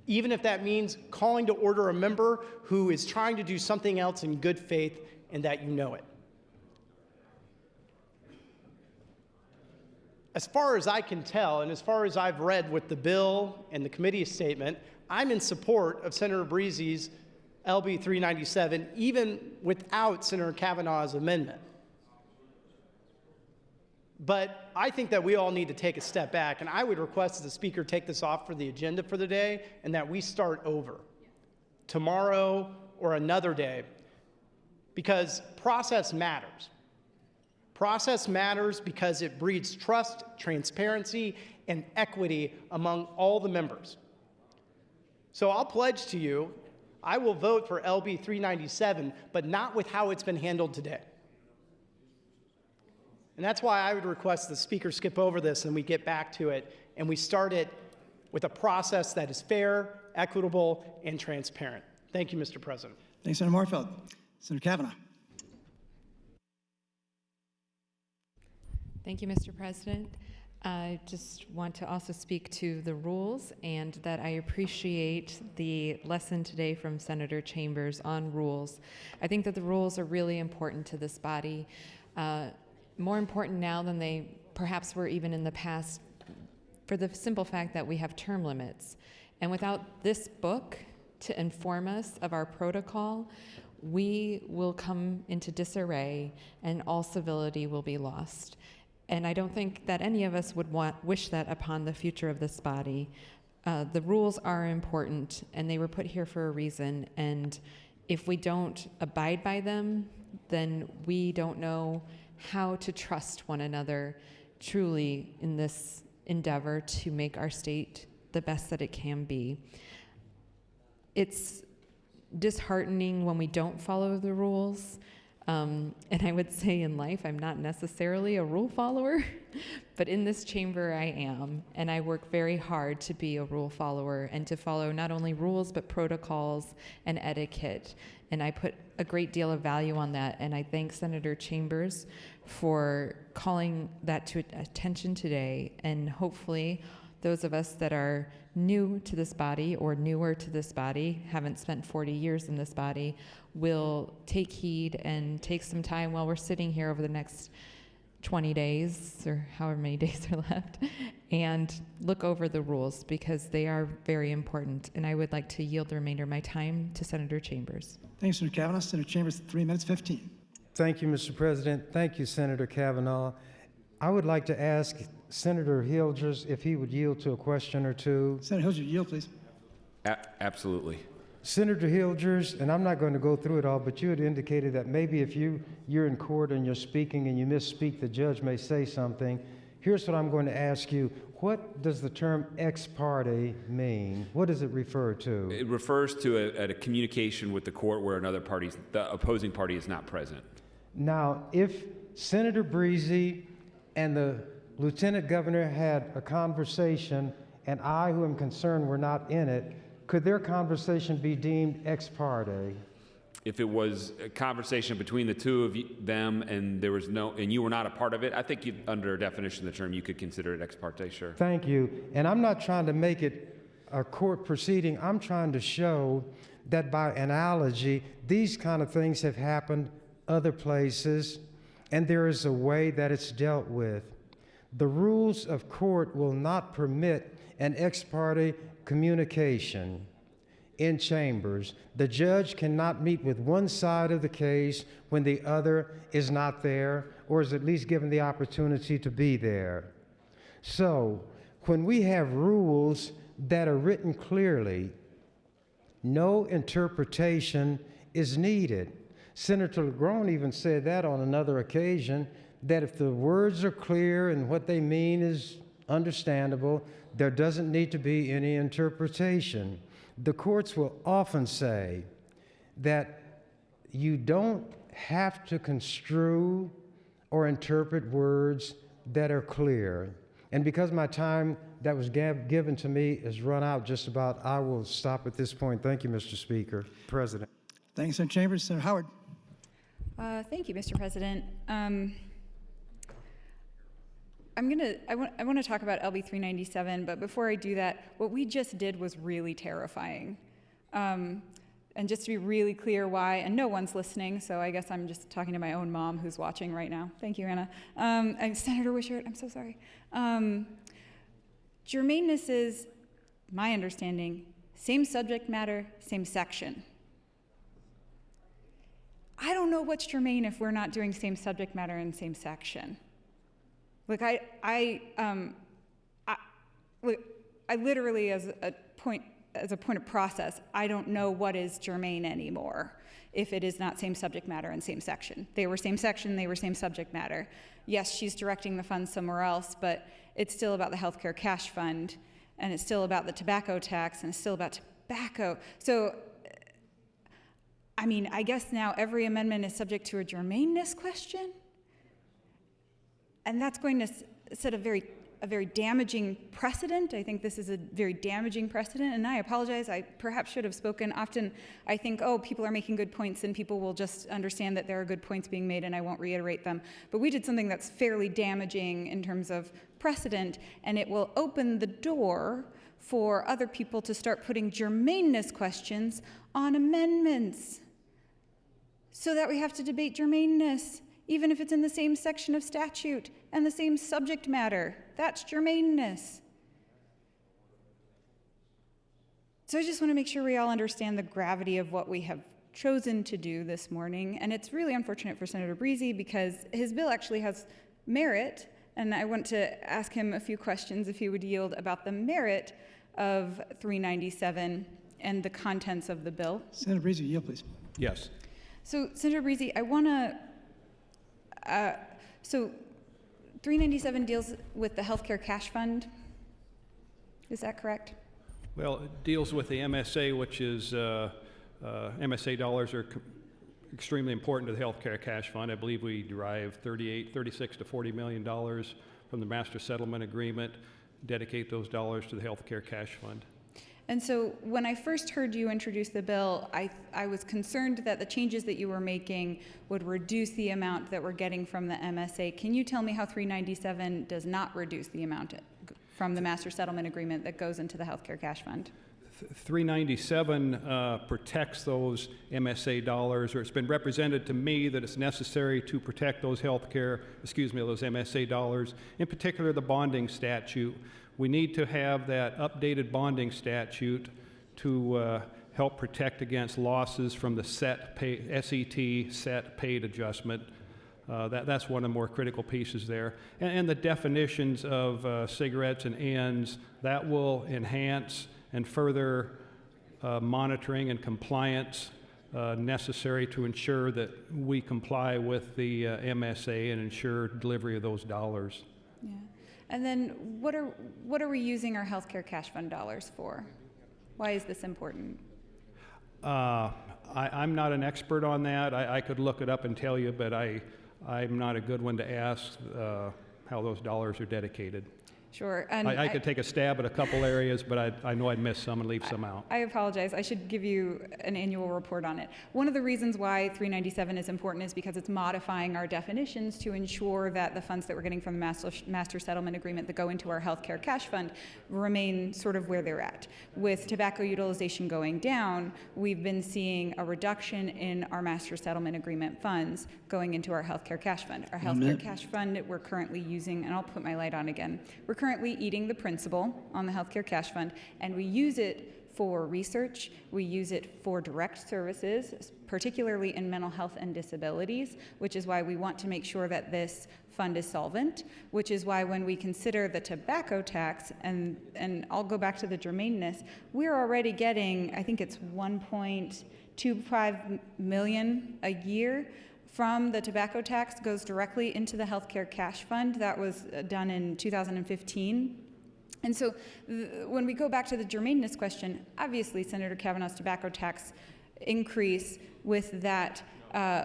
Speaker 8: even if that means calling to order a member who is trying to do something else in good faith and that you know it. As far as I can tell, and as far as I've read with the bill and the committee statement, I'm in support of Senator Breezy's LB 397, even without Senator Kavanaugh's amendment. But I think that we all need to take a step back, and I would request that the Speaker take this off for the agenda for the day and that we start over tomorrow or another day, because process matters. Process matters because it breeds trust, transparency, and equity among all the members. So I'll pledge to you, I will vote for LB 397, but not with how it's been handled today. And that's why I would request the Speaker skip over this and we get back to it, and we start it with a process that is fair, equitable, and transparent. Thank you, Mr. President.
Speaker 2: Thanks, Senator Moorfield. Senator Kavanaugh.
Speaker 6: Thank you, Mr. President. I just want to also speak to the rules and that I appreciate the lesson today from Senator Chambers on rules. I think that the rules are really important to this body, more important now than they perhaps were even in the past, for the simple fact that we have term limits. And without this book to inform us of our protocol, we will come into disarray and all civility will be lost. And I don't think that any of us would wish that upon the future of this body. The rules are important, and they were put here for a reason. And If we don't abide by them, then we don't know how to trust one another truly in this endeavor to make our state the best that it can be. It's disheartening when we don't follow the rules. And I would say in life, I'm not necessarily a rule follower, but in this chamber I am. And I work very hard to be a rule follower and to follow not only rules, but protocols and etiquette. And I put a great deal of value on that. And I thank Senator Chambers for calling that to attention today. And hopefully those of us that are new to this body or newer to this body, haven't spent 40 years in this body, will take heed and take some time while we're sitting here over the next 20 days or however many days are left and look over the rules because they are very important. And I would like to yield the remainder of my time to Senator Chambers.
Speaker 2: Thanks, Senator Kavanaugh. Senator Chambers, 3 minutes, 15.
Speaker 7: Thank you, Mr. President. Thank you, Senator Kavanaugh. I would like to ask Senator Hilgers if he would yield to a question or two.
Speaker 2: Senator Hilgers, yield, please.
Speaker 13: Absolutely.
Speaker 7: Senator Hilgers, and I'm not going to go through it all, but you had indicated that maybe if you're in court and you're speaking and you misspeak, the judge may say something. Here's what I'm going to ask you. What does the term ex parte mean? What does it refer to?
Speaker 13: It refers to a communication with the court where the opposing party is not present.
Speaker 7: Now, if Senator Breezy and the Lieutenant Governor had a conversation and I, who am concerned, were not in it, could their conversation be deemed ex parte?
Speaker 13: If it was a conversation between the two of them and and you were not a part of it, I think under a definition of the term, you could consider it ex parte, sure.
Speaker 7: Thank you. And I'm not trying to make it a court proceeding. I'm trying to show that by analogy, these kind of things have happened other places, and there is a way that it's dealt with. The rules of court will not permit an ex parte communication in chambers. The judge cannot meet with one side of the case when the other is not there or is at least given the opportunity to be there. So when we have rules that are written clearly, no interpretation is needed. Senator LeGrone even said that on another occasion, that if the words are clear and what they mean is understandable, there doesn't need to be any interpretation. The courts will often say that you don't have to construe or interpret words that are clear. And because my time that was given to me is run out just about, I will stop at this point. Thank you, Mr. Speaker. President.
Speaker 2: Thanks, Senator Chambers. Senator Howard.
Speaker 16: Thank you, Mr. President. I want to talk about LB 397, but before I do that, what we just did was really terrifying. And just to be really clear why, and no one's listening, so I guess I'm just talking to my own mom who's watching right now. Thank you, Anna. And Senator Wishart, I'm so sorry. Germaneness is, my understanding, same subject matter, same section. I don't know what's germane if we're not doing same subject matter and same section. Like I literally, as a point of process, I don't know what is germane anymore if it is not same subject matter and same section. They were same section, they were same subject matter. Yes, she's directing the funds somewhere else, but it's still about the healthcare cash fund, and it's still about the tobacco tax, and it's still about tobacco. So, I mean, I guess now every amendment is subject to a germaneness question. And that's going to set a very damaging precedent. I think this is a very damaging precedent, and I apologize. I perhaps should have spoken. Often I think, oh, people are making good points, and people will just understand that there are good points being made, and I won't reiterate them. But we did something that's fairly damaging in terms of precedent, and it will open the door for other people to start putting germaneness questions on amendments, so that we have to debate germaneness, even if it's in the same section of statute and the same subject matter. That's germaneness. So I just want to make sure we all understand the gravity of what we have chosen to do this morning. And it's really unfortunate for Senator Breezy because his bill actually has merit. And I want to ask him a few questions, if he would yield, about the merit of 397 and the contents of the bill.
Speaker 2: Senator Breezy, yield, please.
Speaker 5: Yes.
Speaker 16: So, Senator Breezy, I want to, so 397 deals with the healthcare cash fund. Is that correct?
Speaker 5: Well, it deals with the MSA, which is MSA dollars are extremely important to the healthcare cash fund. I believe we derive 36 to $40 million from the master settlement agreement, dedicate those dollars to the healthcare cash fund.
Speaker 16: And so when I first heard you introduce the bill, I was concerned that the changes that you were making would reduce the amount that we're getting from the MSA. Can you tell me how 397 does not reduce the amount from the master settlement agreement that goes into the healthcare cash fund?
Speaker 5: 397 protects those MSA dollars, or it's been represented to me that it's necessary to protect those those MSA dollars, in particular the bonding statute. We need to have that updated bonding statute to help protect against losses from the set paid adjustment. That's one of the more critical pieces there. And the definitions of cigarettes and ends, that will enhance and further monitoring and compliance necessary to ensure that we comply with the MSA and ensure delivery of those dollars.
Speaker 16: Yeah. And then what are we using our healthcare cash fund dollars for? Why is this important?
Speaker 5: I'm not an expert on that. I could look it up and tell you, but I'm not a good one to ask how those dollars are dedicated.
Speaker 16: Sure. And
Speaker 5: I could take a stab at a couple areas, but I know I'd miss some and leave some out.
Speaker 16: I apologize. I should give you an annual report on it. One of the reasons why 397 is important is because it's modifying our definitions to ensure that the funds that we're getting from the master settlement agreement that go into our healthcare cash fund remain sort of where they're at. With tobacco utilization going down, we've been seeing a reduction in our master settlement agreement funds going into our healthcare cash fund. Our healthcare cash fund, we're currently using, and I'll put my light on again, we're currently eating the principal on the healthcare cash fund, and we use it for research, we use it for direct services, particularly in mental health and disabilities, which is why we want to make sure that this fund is solvent, which is why when we consider the tobacco tax, and I'll go back to the germaneness, we're already getting, I think it's 1.25 million a year from the tobacco tax goes directly into the healthcare cash fund. That was done in 2015. And so when we go back to the germaneness question, obviously Senator Kavanaugh's tobacco tax increase with that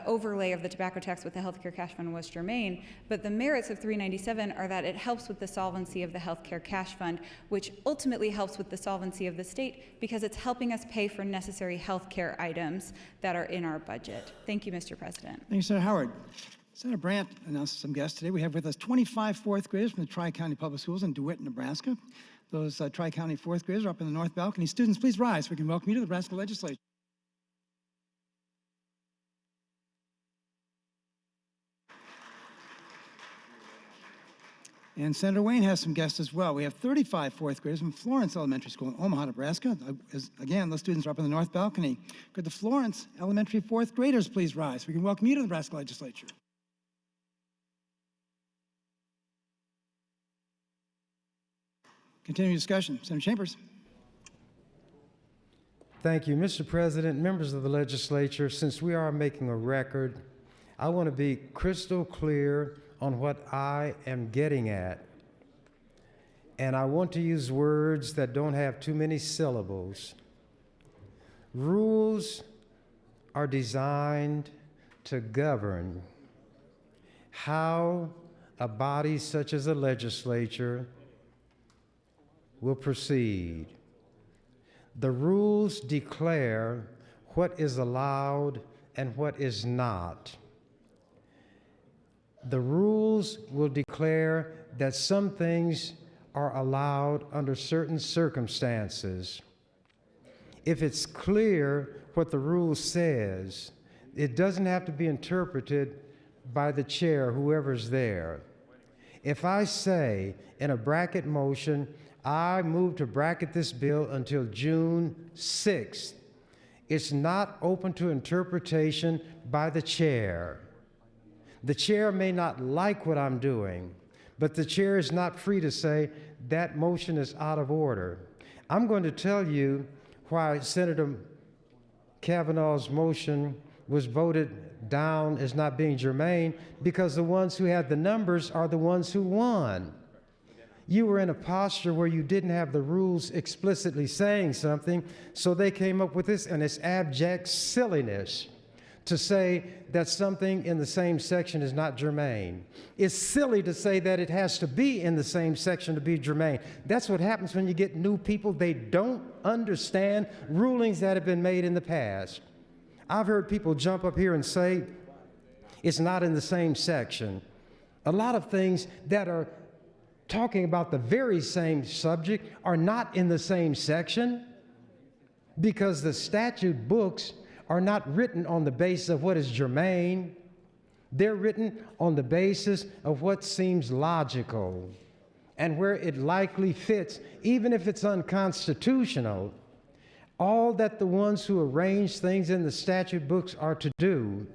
Speaker 16: overlay of the tobacco tax with the healthcare cash fund was germane, but the merits of 397 are that it helps with the solvency of the healthcare cash fund, which ultimately helps with the solvency of the state because it's helping us pay for necessary healthcare items that are in our budget. Thank you, Mr. President.
Speaker 2: Thank you, Senator Howard. Senator Brandt announced some guests today. We have with us 25 fourth graders from the Tri-County Public Schools in DeWitt, Nebraska. Those Tri-County fourth graders are up in the north balcony. Students, please rise so we can welcome you to the Nebraska Legislature. And Senator Wayne has some guests as well. We have 35 fourth graders from Florence Elementary School in Omaha, Nebraska. Again, those students are up in the north balcony. Could the Florence Elementary fourth graders please rise? We can welcome you to the Nebraska Legislature. Continuing discussion. Senator Chambers.
Speaker 7: Thank you, Mr. President, members of the legislature. Since we are making a record, I want to be crystal clear on what I am getting at. And I want to use words that don't have too many syllables. Rules are designed to govern how a body such as a legislature will proceed. The rules declare what is allowed and what is not. The rules will declare that some things are allowed under certain circumstances. If it's clear what the rule says, it doesn't have to be interpreted by the chair, whoever's there. If I say in a bracket motion, I move to bracket this bill until June 6th, it's not open to interpretation by the chair. The chair may not like what I'm doing, but the chair is not free to say that motion is out of order. I'm going to tell you why Senator Kavanaugh's motion was voted down as not being germane because the ones who had the numbers are the ones who won. You were in a posture where you didn't have the rules explicitly saying something, so they came up with this, and it's abject silliness to say that something in the same section is not germane. It's silly to say that it has to be in the same section to be germane. That's what happens when you get new people. They don't understand rulings that have been made in the past. I've heard people jump up here and say it's not in the same section. A lot of things that are talking about the very same subject are not in the same section because the statute books are not written on the basis of what is germane. They're written on the basis of what seems logical and where it likely fits, even if it's unconstitutional. All that the ones who arrange things in the statute books are to do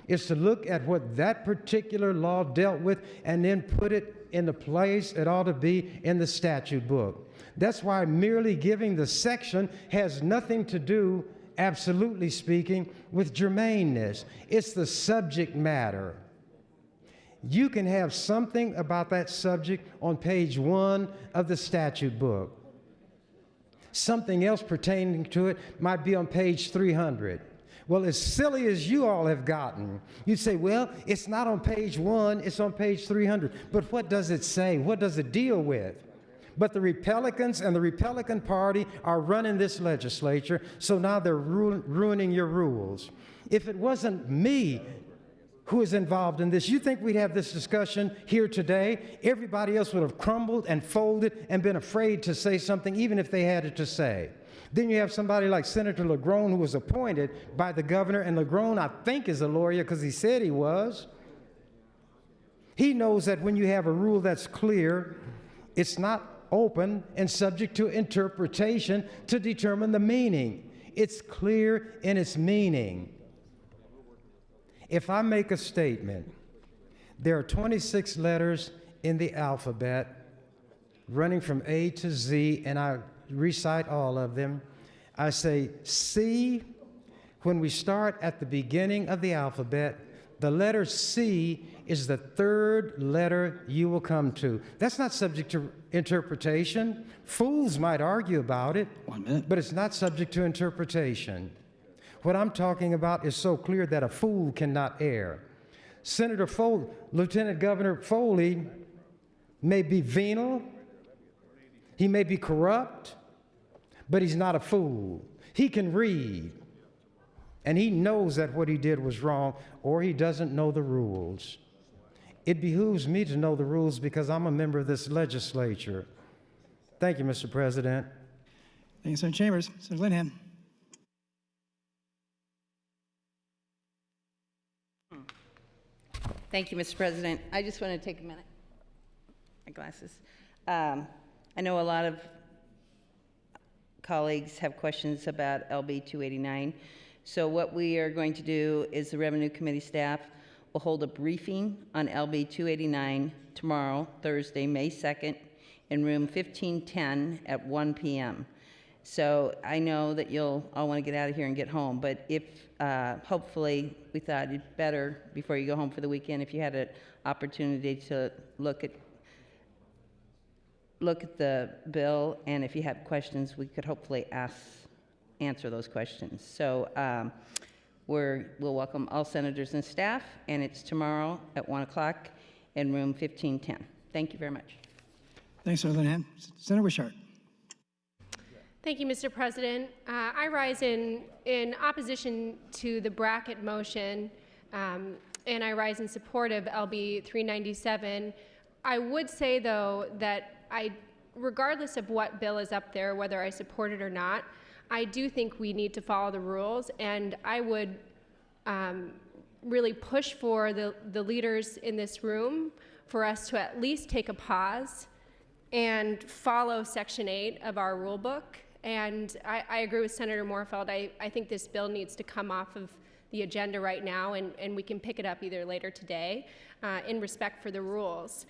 Speaker 7: is to look at what that particular law dealt with and then put it in the place it ought to be in the statute book. That's why merely giving the section has nothing to do, absolutely speaking, with germaneness. It's the subject matter. You can have something about that subject on page 1 of the statute book. Something else pertaining to it might be on page 300. Well, as silly as you all have gotten, you say, well, it's not on page 1, it's on page 300. But what does it say? What does it deal with? But the Republicans and the Republican Party are running this legislature, so now they're ruining your rules. If it wasn't me who is involved in this, you think we'd have this discussion here today? Everybody else would have crumbled and folded and been afraid to say something, even if they had it to say. Then you have somebody like Senator LaGrone, who was appointed by the governor, and LaGrone, I think, is a lawyer because he said he was. He knows that when you have a rule that's clear, it's not open and subject to interpretation to determine the meaning. It's clear in its meaning. If I make a statement, there are 26 letters in the alphabet running from A to Z, and I recite all of them. I say C. When we start at the beginning of the alphabet, the letter C is the third letter you will come to. That's not subject to interpretation. Fools might argue about it,
Speaker 2: 1 minute.
Speaker 7: but it's not subject to interpretation. What I'm talking about is so clear that a fool cannot err. Senator Foley, Lieutenant Governor Foley may be venal, he may be corrupt, but he's not a fool. He can read, and he knows that what he did was wrong, or he doesn't know the rules. It behooves me to know the rules because I'm a member of this legislature. Thank you, Mr. President.
Speaker 2: Thank you, Senator Chambers. Senator Linehan.
Speaker 17: Thank you, Mr. President. I just want to take a minute. My glasses. I know a lot of colleagues have questions about LB 289. So what we are going to do is the Revenue Committee staff will hold a briefing on LB 289 tomorrow, Thursday, May 2nd, in room 1510 at 1 p.m. So I know that you'll all want to get out of here and get home, but if hopefully we thought it'd better before you go home for the weekend if you had an opportunity to look at the bill, and if you have questions, we could hopefully answer those questions. So we'll welcome all senators and staff, and it's tomorrow at 1 o'clock in room 1510. Thank you very much.
Speaker 2: Thanks, Senator Linehan. Senator Wishart.
Speaker 15: Thank you, Mr. President. I rise in opposition to the bracket motion, and I rise in support of LB 397. I would say, though, that regardless of what bill is up there, whether I support it or not, I do think we need to follow the rules, and I would really push for the leaders in this room for us to at least take a pause and follow Section 8 of our rule book. And I agree with Senator Moorfeld. I think this bill needs to come off of the agenda right now, and we can pick it up either later today in respect for the rules.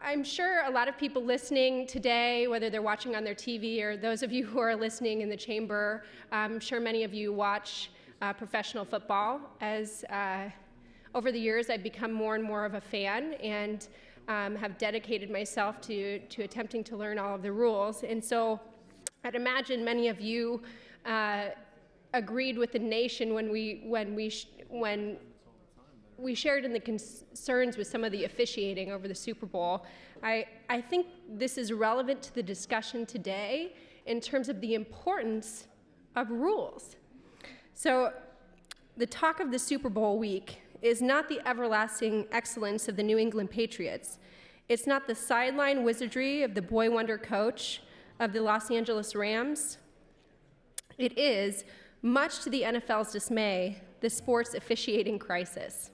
Speaker 15: I'm sure a lot of people listening today, whether they're watching on their TV or those of you who are listening in the chamber, I'm sure many of you watch professional football. As over the years, I've become more and more of a fan and have dedicated myself to attempting to learn all of the rules. And so I'd imagine many of you agreed with the nation when we shared in the concerns with some of the officiating over the Super Bowl. I think this is relevant to the discussion today in terms of the importance of rules. So the talk of the Super Bowl week is not the everlasting excellence of the New England Patriots. It's not the sideline wizardry of the boy wonder coach of the Los Angeles Rams. It is, much to the NFL's dismay, the sports officiating crisis.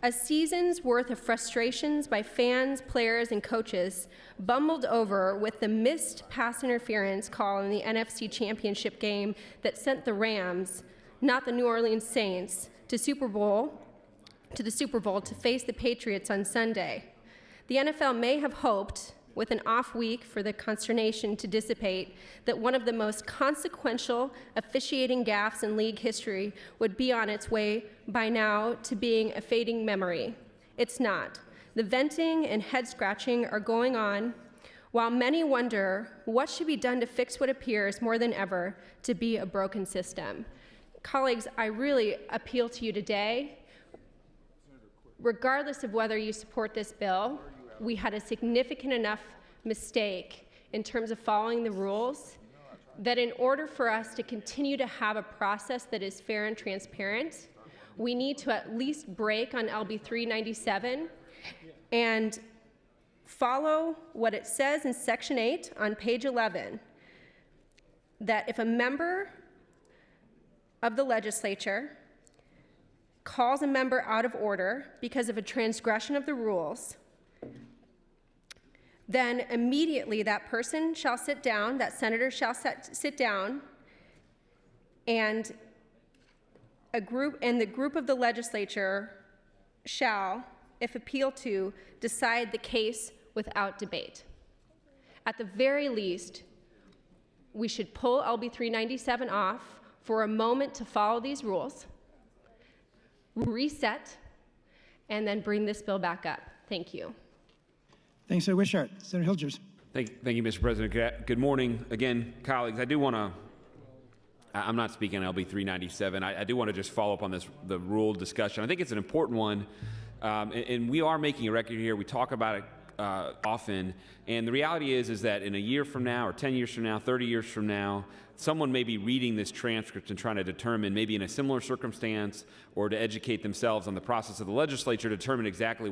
Speaker 15: A season's worth of frustrations by fans, players, and coaches bumbled over with the missed pass interference call in the NFC Championship game that sent the Rams, not the New Orleans Saints, to the Super Bowl to face the Patriots on Sunday. The NFL may have hoped, with an off week for the consternation to dissipate, that one of the most consequential officiating gaffes in league history would be on its way by now to being a fading memory. It's not. The venting and head scratching are going on, while many wonder what should be done to fix what appears more than ever to be a broken system. Colleagues, I really appeal to you today. Regardless of whether you support this bill, we had a significant enough mistake in terms of following the rules that in order for us to continue to have a process that is fair and transparent, we need to at least break on LB 397 and follow what it says in Section 8 on page 11, that if a member of the legislature calls a member out of order because of a transgression of the rules, then immediately that person shall sit down, that senator shall sit down, and the group of the legislature shall, if appealed to, decide the case without debate. At the very least, we should pull LB 397 off for a moment to follow these rules, reset, and then bring this bill back up. Thank you.
Speaker 2: Thanks, Senator Wishart. Senator Hilgers.
Speaker 13: Thank you, Mr. President. Good morning again, colleagues. I do want to, I'm not speaking on LB 397. I do want to just follow up on the rule discussion. I think it's an important one, and we are making a record here. We talk about it often, and the reality is that in a year from now, or 10 years from now, 30 years from now, someone may be reading this transcript and trying to determine, maybe in a similar circumstance, or to educate themselves on the process of the legislature, determine exactly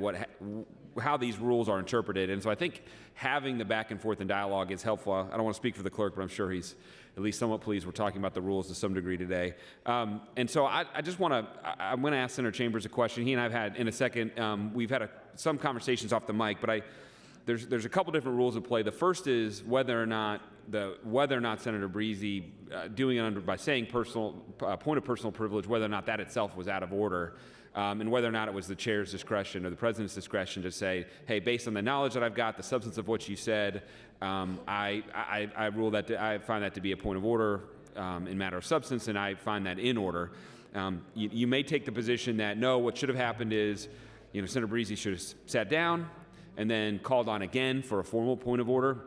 Speaker 13: how these rules are interpreted. And so I think having the back and forth and dialogue is helpful. I don't want to speak for the clerk, but I'm sure he's at least somewhat pleased we're talking about the rules to some degree today. And so I'm going to ask Senator Chambers a question. He and I have had, in a second, we've had some conversations off the mic, but there's a couple different rules at play. The first is whether or not Senator Breezy doing it by saying point of personal privilege, whether or not that itself was out of order, and whether or not it was the chair's discretion or the president's discretion to say, hey, based on the knowledge that I've got, the substance of what you said, I rule that I find that to be a point of order in matter of substance, and I find that in order. You may take the position that no, what should have happened is, Senator Breezy should have sat down and then called on again for a formal point of order.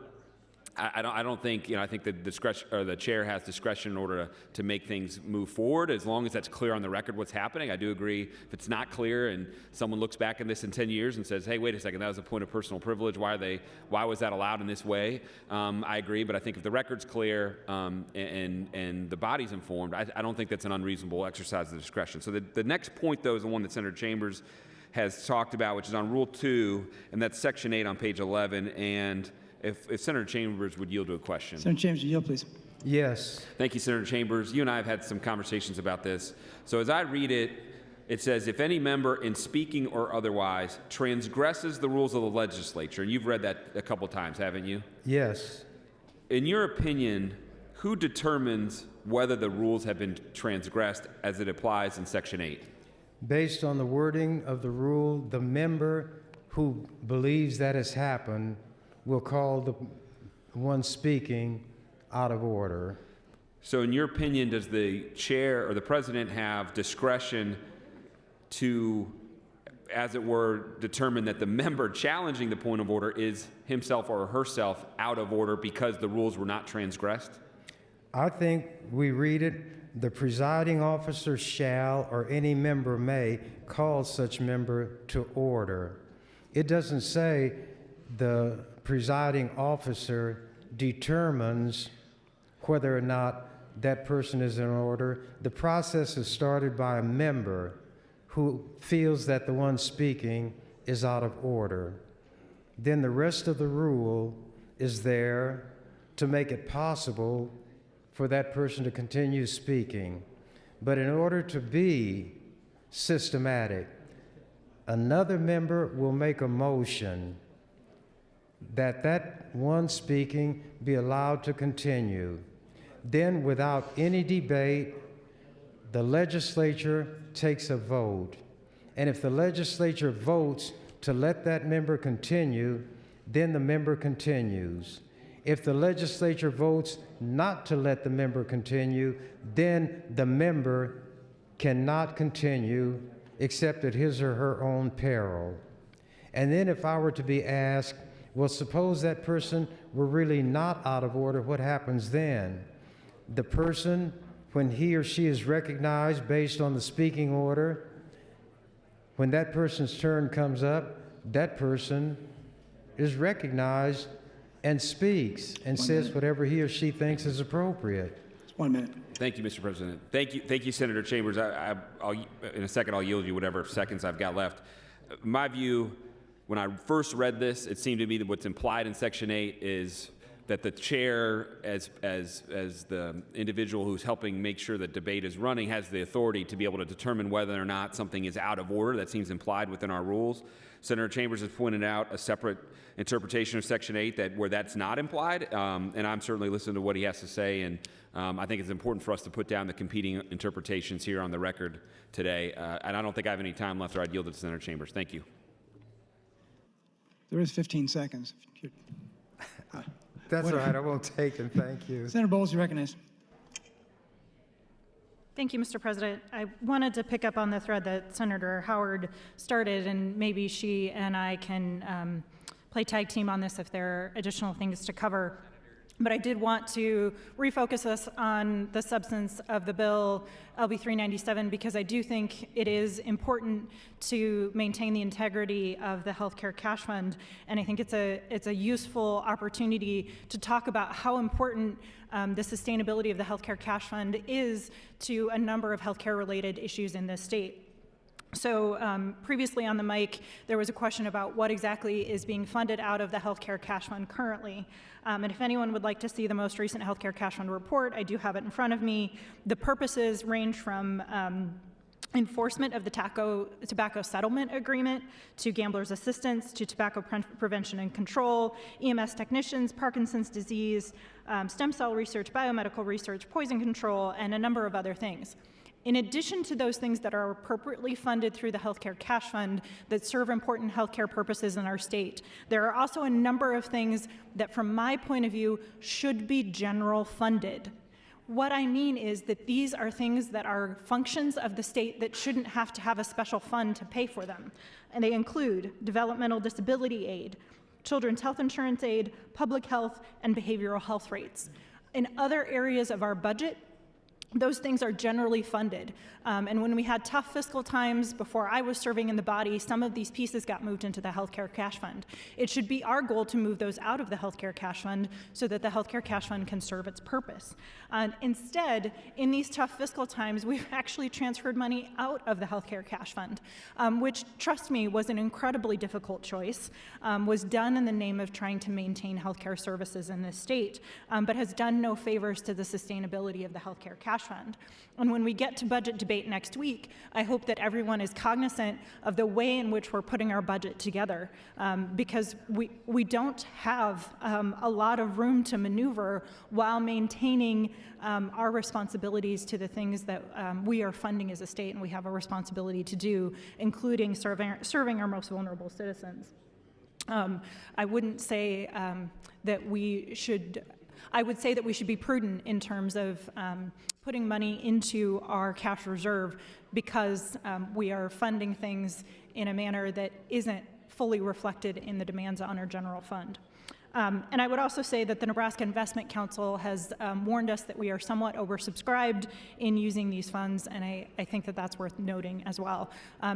Speaker 13: I don't think, I think the discretion, or the chair has discretion in order to make things move forward, as long as that's clear on the record what's happening. I do agree, if it's not clear and someone looks back at this in 10 years and says, hey, wait a second, that was a point of personal privilege, why was that allowed in this way? I agree, but I think if the record's clear and the body's informed, I don't think that's an unreasonable exercise of discretion. So the next point, though, is the one that Senator Chambers has talked about, which is on Rule 2, and that's Section 8 on page 11, and if Senator Chambers would yield to a question.
Speaker 2: Senator Chambers, yield, please.
Speaker 7: Yes.
Speaker 13: Thank you, Senator Chambers. You and I have had some conversations about this. So as I read it, it says, if any member in speaking or otherwise transgresses the rules of the legislature, and you've read that a couple times, haven't you?
Speaker 7: Yes.
Speaker 13: In your opinion, who determines whether the rules have been transgressed as it applies in Section 8?
Speaker 7: Based on the wording of the rule, the member who believes that has happened will call the one speaking out of order.
Speaker 13: So in your opinion, does the chair or the president have discretion to, as it were, determine that the member challenging the point of order is himself or herself out of order because the rules were not transgressed?
Speaker 7: I think we read it, the presiding officer shall or any member may call such member to order. It doesn't say the presiding officer determines whether or not that person is in order. The process is started by a member who feels that the one speaking is out of order. Then the rest of the rule is there to make it possible for that person to continue speaking. But in order to be systematic, another member will make a motion that that one speaking be allowed to continue. Then, without any debate, the legislature takes a vote. And if the legislature votes to let that member continue, then the member continues. If the legislature votes not to let the member continue, then the member cannot continue except at his or her own peril. And then if I were to be asked, well, suppose that person were really not out of order, what happens then? The person, when he or she is recognized based on the speaking order, when that person's turn comes up, that person is recognized and speaks and says whatever he or she thinks is appropriate.
Speaker 2: 1 minute.
Speaker 13: Thank you, Mr. President. Thank you, Senator Chambers. I'll, in a second, I'll yield you whatever seconds I've got left. My view, when I first read this, it seemed to me that what's implied in Section 8 is that the chair, as the individual who's helping make sure that debate is running, has the authority to be able to determine whether or not something is out of order. That seems implied within our rules. Senator Chambers has pointed out a separate interpretation of Section 8 where that's not implied, and I'm certainly listening to what he has to say, and I think it's important for us to put down the competing interpretations here on the record today, and I don't think I have any time left, or I'd yield it to Senator Chambers. Thank you.
Speaker 2: There is 15 seconds.
Speaker 7: That's all right, I won't take them, thank you.
Speaker 2: Senator Bowles, you recognize.
Speaker 9: Thank you, Mr. President. I wanted to pick up on the thread that Senator Howard started, and maybe she and I can play tag team on this if there are additional things to cover. But I did want to refocus us on the substance of the bill, LB 397, because I do think it is important to maintain the integrity of the healthcare cash fund. And I think it's a useful opportunity to talk about how important the sustainability of the healthcare cash fund is to a number of healthcare related issues in this state. So previously on the mic, there was a question about what exactly is being funded out of the healthcare cash fund currently. And if anyone would like to see the most recent healthcare cash fund report, I do have it in front of me. The purposes range from enforcement of the tobacco settlement agreement to gamblers' assistance to tobacco prevention and control, EMS technicians, Parkinson's disease, stem cell research, biomedical research, poison control, and a number of other things. In addition to those things that are appropriately funded through the healthcare cash fund that serve important healthcare purposes in our state, there are also a number of things that, from my point of view, should be general funded. What I mean is that these are things that are functions of the state that shouldn't have to have a special fund to pay for them. And they include developmental disability aid, children's health insurance aid, public health, and behavioral health rates. In other areas of our budget, those things are generally funded. And when we had tough fiscal times before I was serving in the body, some of these pieces got moved into the healthcare cash fund. It should be our goal to move those out of the healthcare cash fund so that the healthcare cash fund can serve its purpose. Instead, in these tough fiscal times, we've actually transferred money out of the healthcare cash fund, which, trust me, was an incredibly difficult choice, was done in the name of trying to maintain healthcare services in this state, but has done no favors to the sustainability of the healthcare cash cash fund. And when we get to budget debate next week, I hope that everyone is cognizant of the way in which we're putting our budget together, because we don't have a lot of room to maneuver while maintaining our responsibilities to the things that we are funding as a state and we have a responsibility to do, including serving our most vulnerable citizens. I wouldn't say that we should. I would say that we should be prudent in terms of putting money into our cash reserve, because we are funding things in a manner that isn't fully reflected in the demands on our general fund. And I would also say that the Nebraska Investment Council has warned us that we are somewhat oversubscribed in using these funds, and I think that that's worth noting as well.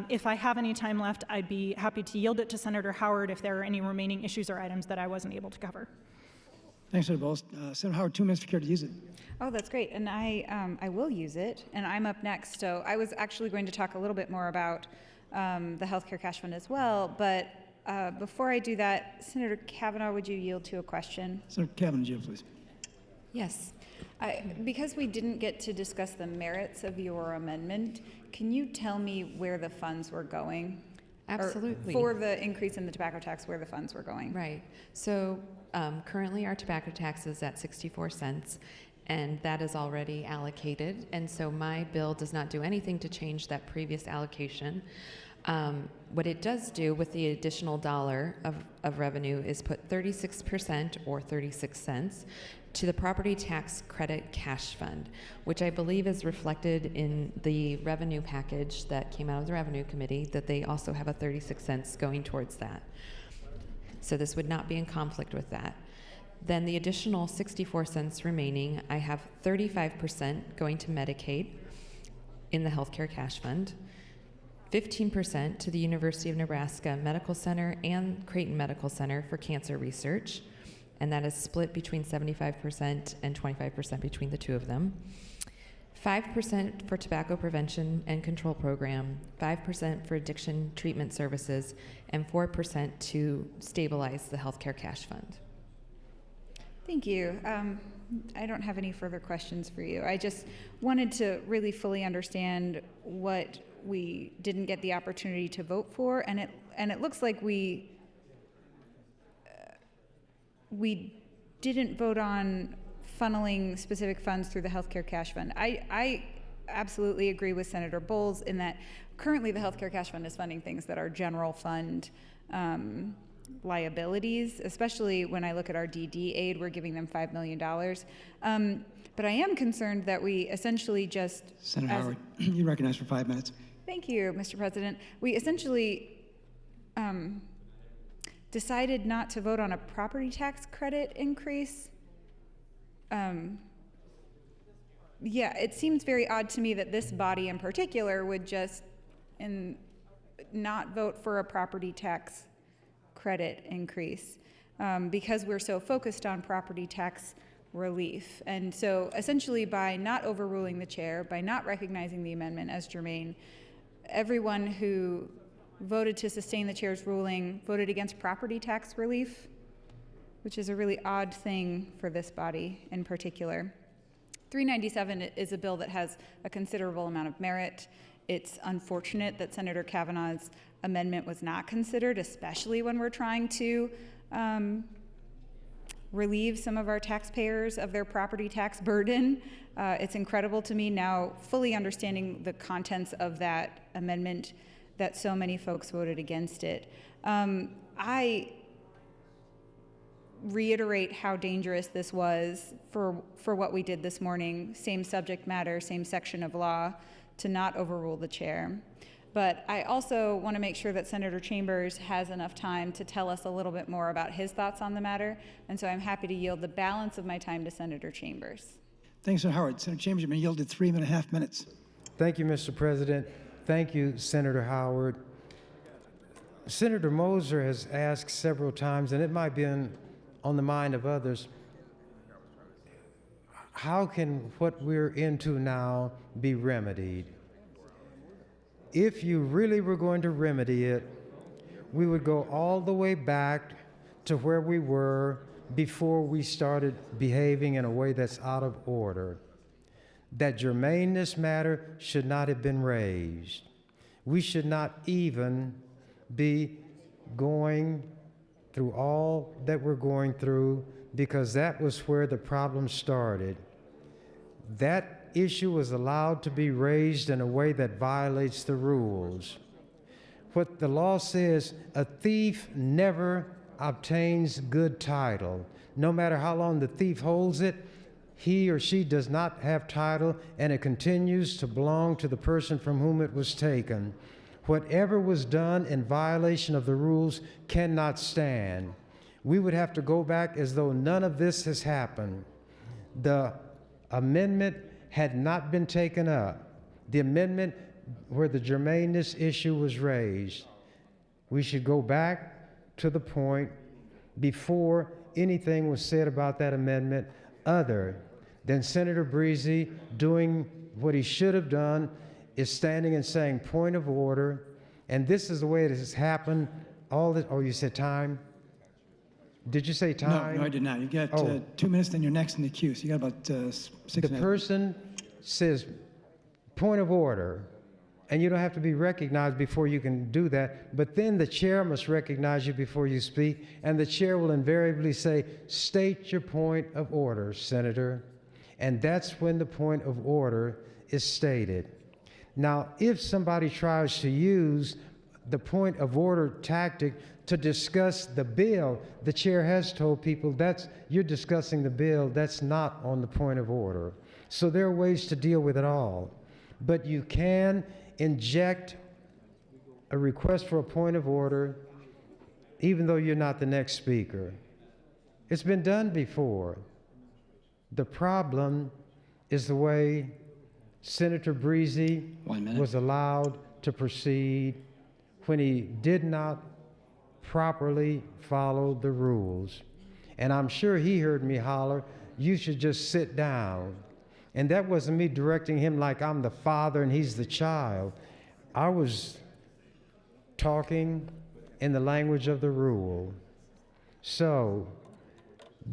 Speaker 9: If I have any time left, I'd be happy to yield it to Senator Howard if there are any remaining issues or items that I wasn't able to cover.
Speaker 2: Thanks, Senator Bowles. Senator Howard, 2 minutes if you care to use it.
Speaker 16: Oh, that's great, and I will use it, and I'm up next. So I was actually going to talk a little bit more about the healthcare cash fund as well, but before I do that, Senator Kavanaugh, would you yield to a question?
Speaker 2: Senator Kavanaugh, please.
Speaker 16: Yes. Because we didn't get to discuss the merits of your amendment, can you tell me where the funds were going?
Speaker 6: Absolutely.
Speaker 16: Or for the increase in the tobacco tax, where the funds were going?
Speaker 6: Right. So currently our tobacco tax is at 64 cents, and that is already allocated. And so my bill does not do anything to change that previous allocation. What it does do with the additional dollar of revenue is put 36% or 36 cents to the property tax credit cash fund, which I believe is reflected in the revenue package that came out of the Revenue Committee, that they also have a 36 cents going towards that. So this would not be in conflict with that. Then the additional 64 cents remaining, I have 35% going to Medicaid in the healthcare cash fund, 15% to the University of Nebraska Medical Center and Creighton Medical Center for cancer research, and that is split between 75% and 25% between the two of them. 5% for tobacco prevention and control program, 5% for addiction treatment services, and 4% to stabilize the healthcare cash fund.
Speaker 16: Thank you. I don't have any further questions for you. I just wanted to really fully understand what we didn't get the opportunity to vote for, and it looks like we didn't vote on funneling specific funds through the healthcare cash fund. I absolutely agree with Senator Bowles in that currently the healthcare cash fund is funding things that are general fund liabilities, especially when I look at our DD aid, we're giving them $5 million. But I am concerned that we essentially just—
Speaker 2: Senator Howard, you recognize for 5 minutes.
Speaker 16: Thank you, Mr. President. We essentially decided not to vote on a property tax credit increase. Yeah, it seems very odd to me that this body in particular would just not vote for a property tax credit increase because we're so focused on property tax relief. And so essentially by not overruling the chair, by not recognizing the amendment as germane, everyone who voted to sustain the chair's ruling voted against property tax relief, which is a really odd thing for this body in particular. 397 is a bill that has a considerable amount of merit. It's unfortunate that Senator Kavanaugh's amendment was not considered, especially when we're trying to relieve some of our taxpayers of their property tax burden. It's incredible to me now, fully understanding the contents of that amendment, that so many folks voted against it. I reiterate how dangerous this was for what we did this morning, same subject matter, same section of law, to not overrule the chair. But I also want to make sure that Senator Chambers has enough time to tell us a little bit more about his thoughts on the matter, and so I'm happy to yield the balance of my time to Senator Chambers.
Speaker 2: Thanks, Senator Howard. Senator Chambers, you've been yielded 3.5 minutes.
Speaker 7: Thank you, Mr. President. Thank you, Senator Howard. Senator Moser has asked several times, and it might be on the mind of others, how can what we're into now be remedied? If you really were going to remedy it, we would go all the way back to where we were before we started behaving in a way that's out of order. that germaneness matter should not have been raised. We should not even be going through all that we're going through, because that was where the problem started. That issue was allowed to be raised in a way that violates the rules. What the law says, a thief never obtains good title. No matter how long the thief holds it, he or she does not have title, and it continues to belong to the person from whom it was taken. Whatever was done in violation of the rules cannot stand. We would have to go back as though none of this has happened. The amendment had not been taken up. The amendment where the germaneness issue was raised. We should go back to the point before anything was said about that amendment other than Senator Breezy doing what he should have done, is standing and saying point of order. And this is the way it has happened all this. Oh, you said time? Did you say time?
Speaker 2: No, I did not. You got 2 minutes, then you're next in the queue. So you got about 6
Speaker 7: The
Speaker 2: minutes.
Speaker 7: person says point of order, and you don't have to be recognized before you can do that, but then the chair must recognize you before you speak, and the chair will invariably say, state your point of order, Senator. And that's when the point of order is stated. Now, if somebody tries to use the point of order tactic to discuss the bill, the chair has told people you're discussing the bill, that's not on the point of order. So there are ways to deal with it all. But you can inject a request for a point of order even though you're not the next speaker. It's been done before. The problem is the way Senator Breezy was allowed to proceed when he did not properly follow the rules. And I'm sure he heard me holler, you should just sit down. And that wasn't me directing him like I'm the father and he's the child. I was talking in the language of the rule. So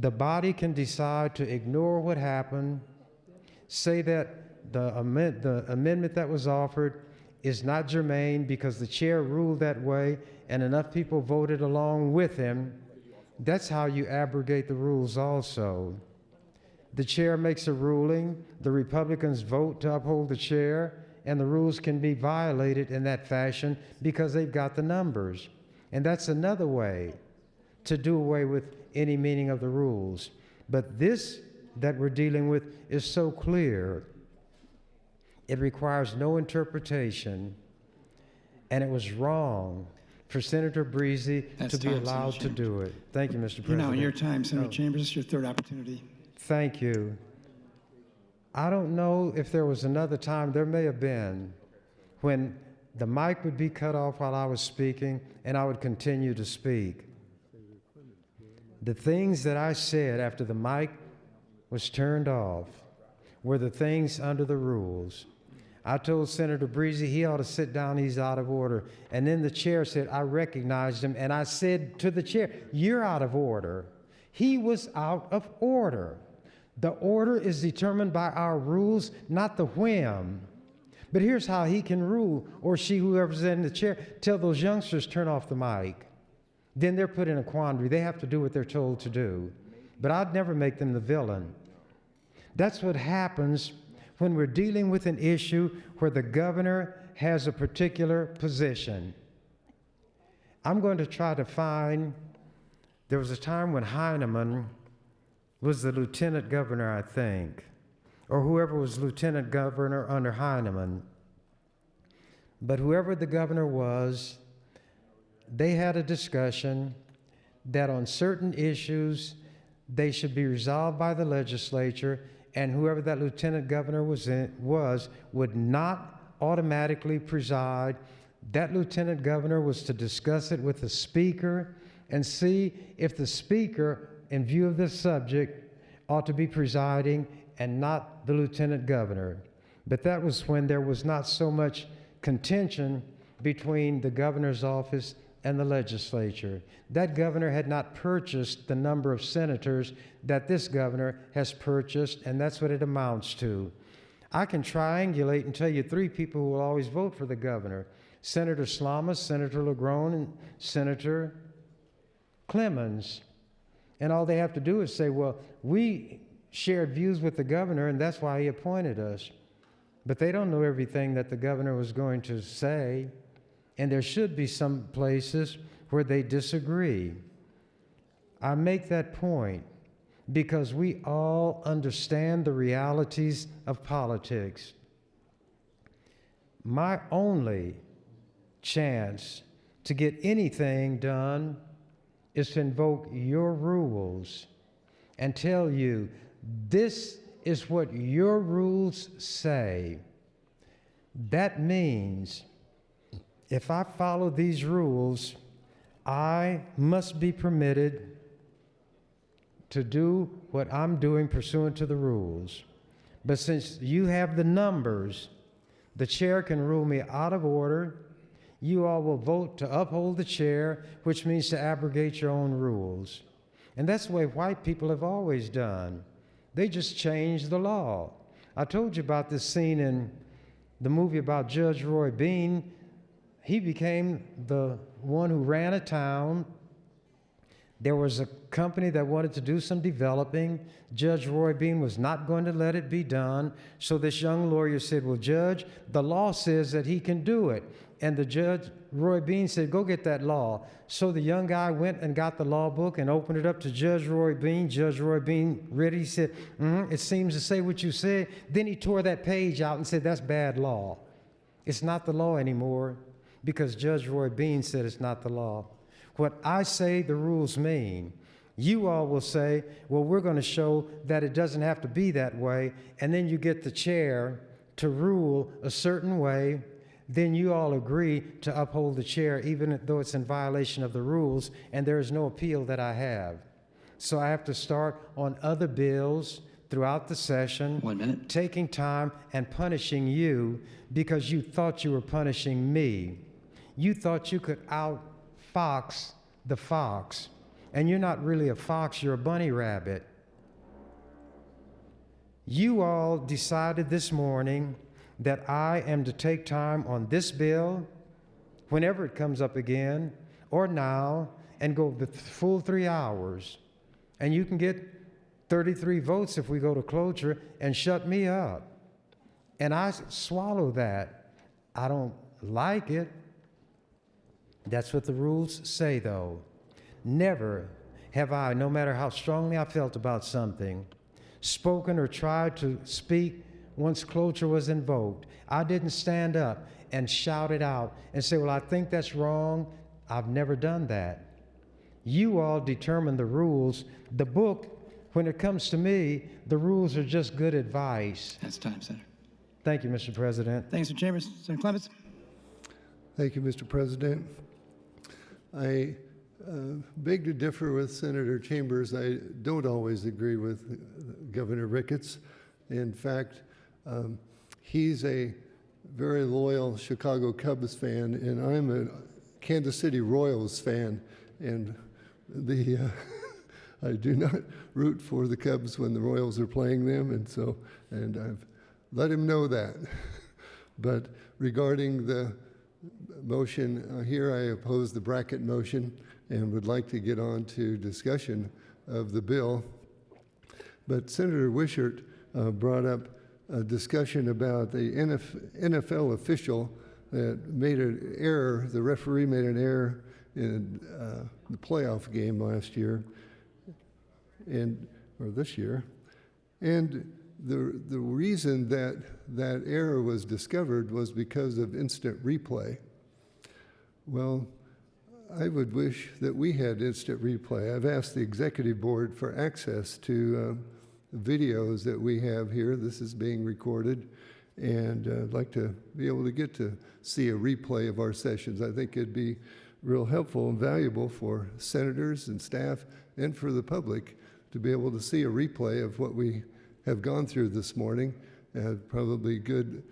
Speaker 7: the body can decide to ignore what happened, say that the amendment that was offered is not germane because the chair ruled that way and enough people voted along with him. That's how you abrogate the rules also. The chair makes a ruling, the Republicans vote to uphold the chair, and the rules can be violated in that fashion because they've got the numbers. And that's another way to do away with any meaning of the rules. But this that we're dealing with is so clear. It requires no interpretation, and it was wrong for Senator Breezy to be allowed to do it. Thank you, Mr. President.
Speaker 2: You're now in your time, Senator Chambers. This is your third opportunity.
Speaker 7: Thank you. I don't know if there was another time, there may have been, when the mic would be cut off while I was speaking and I would continue to speak. The things that I said after the mic was turned off were the things under the rules. I told Senator Breezy he ought to sit down, he's out of order. And then the chair said, I recognized him, and I said to the chair, you're out of order. He was out of order. The order is determined by our rules, not the whim. But here's how he can rule, or she, whoever's in the chair, tell those youngsters, turn off the mic. Then they're put in a quandary. They have to do what they're told to do. But I'd never make them the villain. That's what happens when we're dealing with an issue where the governor has a particular position. I'm going to try to find, there was a time when Heinemann was the lieutenant governor, I think, or whoever was lieutenant governor under Heinemann. But whoever the governor was, they had a discussion that on certain issues, they should be resolved by the legislature, and whoever that lieutenant governor was would not automatically preside. That lieutenant governor was to discuss it with the speaker and see if the speaker, in view of this subject, ought to be presiding and not the lieutenant governor. But that was when there was not so much contention between the governor's office and the legislature. That governor had not purchased the number of senators that this governor has purchased, and that's what it amounts to. I can triangulate and tell you 3 people who will always vote for the governor: Senator Slamas, Senator LaGrone, and Senator Clemens. And all they have to do is say, well, we shared views with the governor, and that's why he appointed us. But they don't know everything that the governor was going to say, and there should be some places where they disagree. I make that point because we all understand the realities of politics. My only chance to get anything done is to invoke your rules and tell you, this is what your rules say. That means if I follow these rules, I must be permitted to do what I'm doing pursuant to the rules. But since you have the numbers, the chair can rule me out of order. You all will vote to uphold the chair, which means to abrogate your own rules. And that's the way white people have always done. They just changed the law. I told you about this scene in the movie about Judge Roy Bean. He became the one who ran a town. There was a company that wanted to do some developing. Judge Roy Bean was not going to let it be done. So this young lawyer said, well, Judge, the law says that he can do it. And the judge, Roy Bean, said, go get that law. So the young guy went and got the law book and opened it up to Judge Roy Bean. Judge Roy Bean read it. He said, it seems to say what you said. Then he tore that page out and said, that's bad law. It's not the law anymore because Judge Roy Bean said it's not the law. What I say the rules mean, you all will say, well, we're going to show that it doesn't have to be that way. And then you get the chair to rule a certain way. Then you all agree to uphold the chair, even though it's in violation of the rules, and there is no appeal that I have. So I have to start on other bills throughout the session,
Speaker 2: 1 minute,
Speaker 7: taking time and punishing you because you thought you were punishing me. You thought you could outfox the fox, and you're not really a fox, you're a bunny rabbit. You all decided this morning that I am to take time on this bill, whenever it comes up again, or now, and go the full 3 hours. And you can get 33 votes if we go to cloture and shut me up. And I swallow that. I don't like it. That's what the rules say, though. Never have I, no matter how strongly I felt about something, spoken or tried to speak once cloture was invoked. I didn't stand up and shout it out and say, well, I think that's wrong. I've never done that. You all determine the rules. The book, when it comes to me, the rules are just good advice.
Speaker 2: That's time, Senator.
Speaker 7: Thank you, Mr. President.
Speaker 2: Thanks, Mr. Chambers. Senator Clemens.
Speaker 18: Thank you, Mr. President. I beg to differ with Senator Chambers. I don't always agree with Governor Ricketts. In fact, he's a very loyal Chicago Cubs fan, and I'm a Kansas City Royals fan, and I do not root for the Cubs when the Royals are playing them, and I've let him know that. But regarding the motion here, I oppose the bracket motion and would like to get on to discussion of the bill. But Senator Wishart brought up a discussion about the NFL official that made an error. The referee made an error in the playoff game last year, or this year. And the reason that error was discovered was because of instant replay. Well, I would wish that we had instant replay. I've asked the executive board for access to videos that we have here. This is being recorded, and I'd like to be able to get to see a replay of our sessions. I think it'd be real helpful and valuable for senators and staff and for the public to be able to see a replay of what we have gone through this morning. Probably good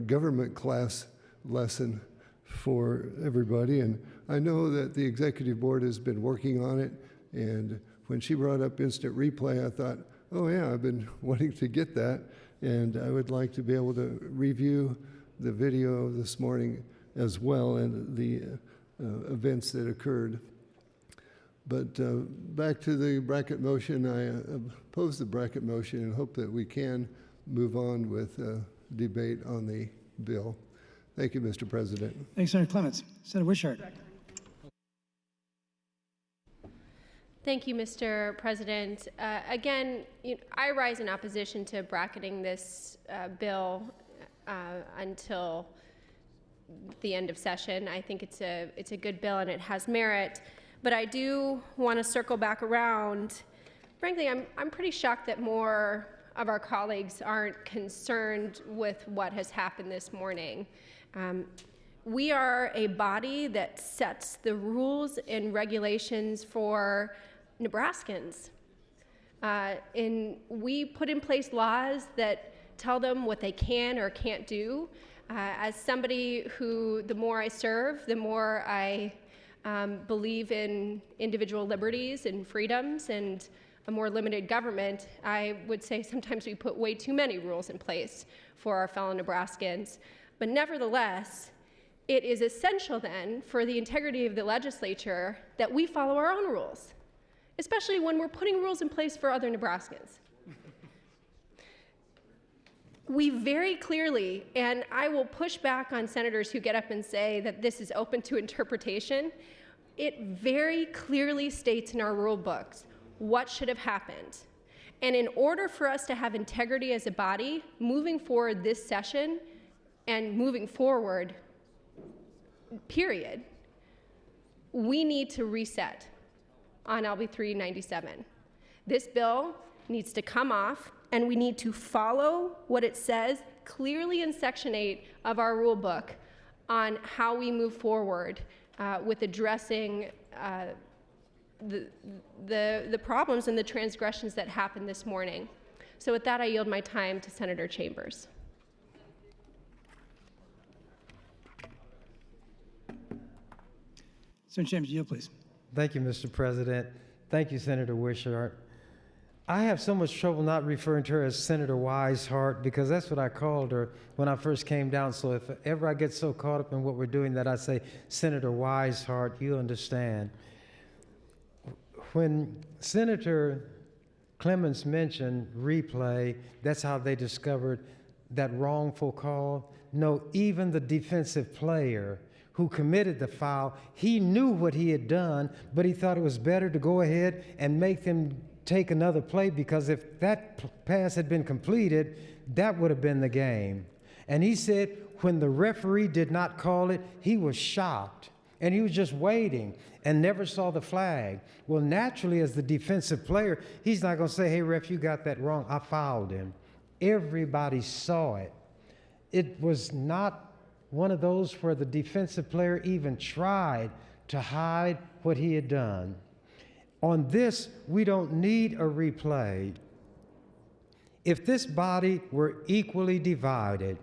Speaker 18: government class lesson for everybody. And I know that the executive board has been working on it, and when she brought up instant replay, I thought, oh yeah, I've been wanting to get that. and I would like to be able to review the video this morning as well and the events that occurred. But back to the bracket motion, I oppose the bracket motion and hope that we can move on with debate on the bill. Thank you, Mr. President.
Speaker 2: Thanks, Senator Clements. Senator Wishart.
Speaker 15: Thank you, Mr. President. Again, I rise in opposition to bracketing this bill until the end of session. I think it's a good bill and it has merit, but I do want to circle back around. Frankly, I'm pretty shocked that more of our colleagues aren't concerned with what has happened this morning. We are a body that sets the rules and regulations for Nebraskans. We put in place laws that tell them what they can or can't do. As somebody who, the more I serve, the more I believe in individual liberties and freedoms and a more limited government, I would say sometimes we put way too many rules in place for our fellow Nebraskans. But nevertheless, it is essential then for the integrity of the legislature that we follow our own rules, especially when we're putting rules in place for other Nebraskans. We very clearly, and I will push back on senators who get up and say that this is open to interpretation, it very clearly states in our rule books what should have happened. And in order for us to have integrity as a body, moving forward this session and moving forward, period, we need to reset on LB 397. This bill needs to come off, and we need to follow what it says clearly in Section 8 of our rule book on how we move forward with addressing the problems and the transgressions that happened this morning. So with that, I yield my time to Senator Chambers.
Speaker 2: Senator Chambers, yield, please.
Speaker 7: Thank you, Mr. President. Thank you, Senator Wishart. I have so much trouble not referring to her as Senator Wiseheart because that's what I called her when I first came down. So if ever I get so caught up in what we're doing that I say Senator Wiseheart, you understand. When Senator Clements mentioned replay, that's how they discovered that wrongful call. No, even the defensive player who committed the foul, he knew what he had done, but he thought it was better to go ahead and make them take another play because if that pass had been completed, that would have been the game. And he said when the referee did not call it, he was shocked and he was just waiting and never saw the flag. Well, naturally, as the defensive player, he's not going to say, hey, ref, you got that wrong. I fouled him. Everybody saw it. It was not one of those where the defensive player even tried to hide what he had done. On this, we don't need a replay. If this body were equally divided,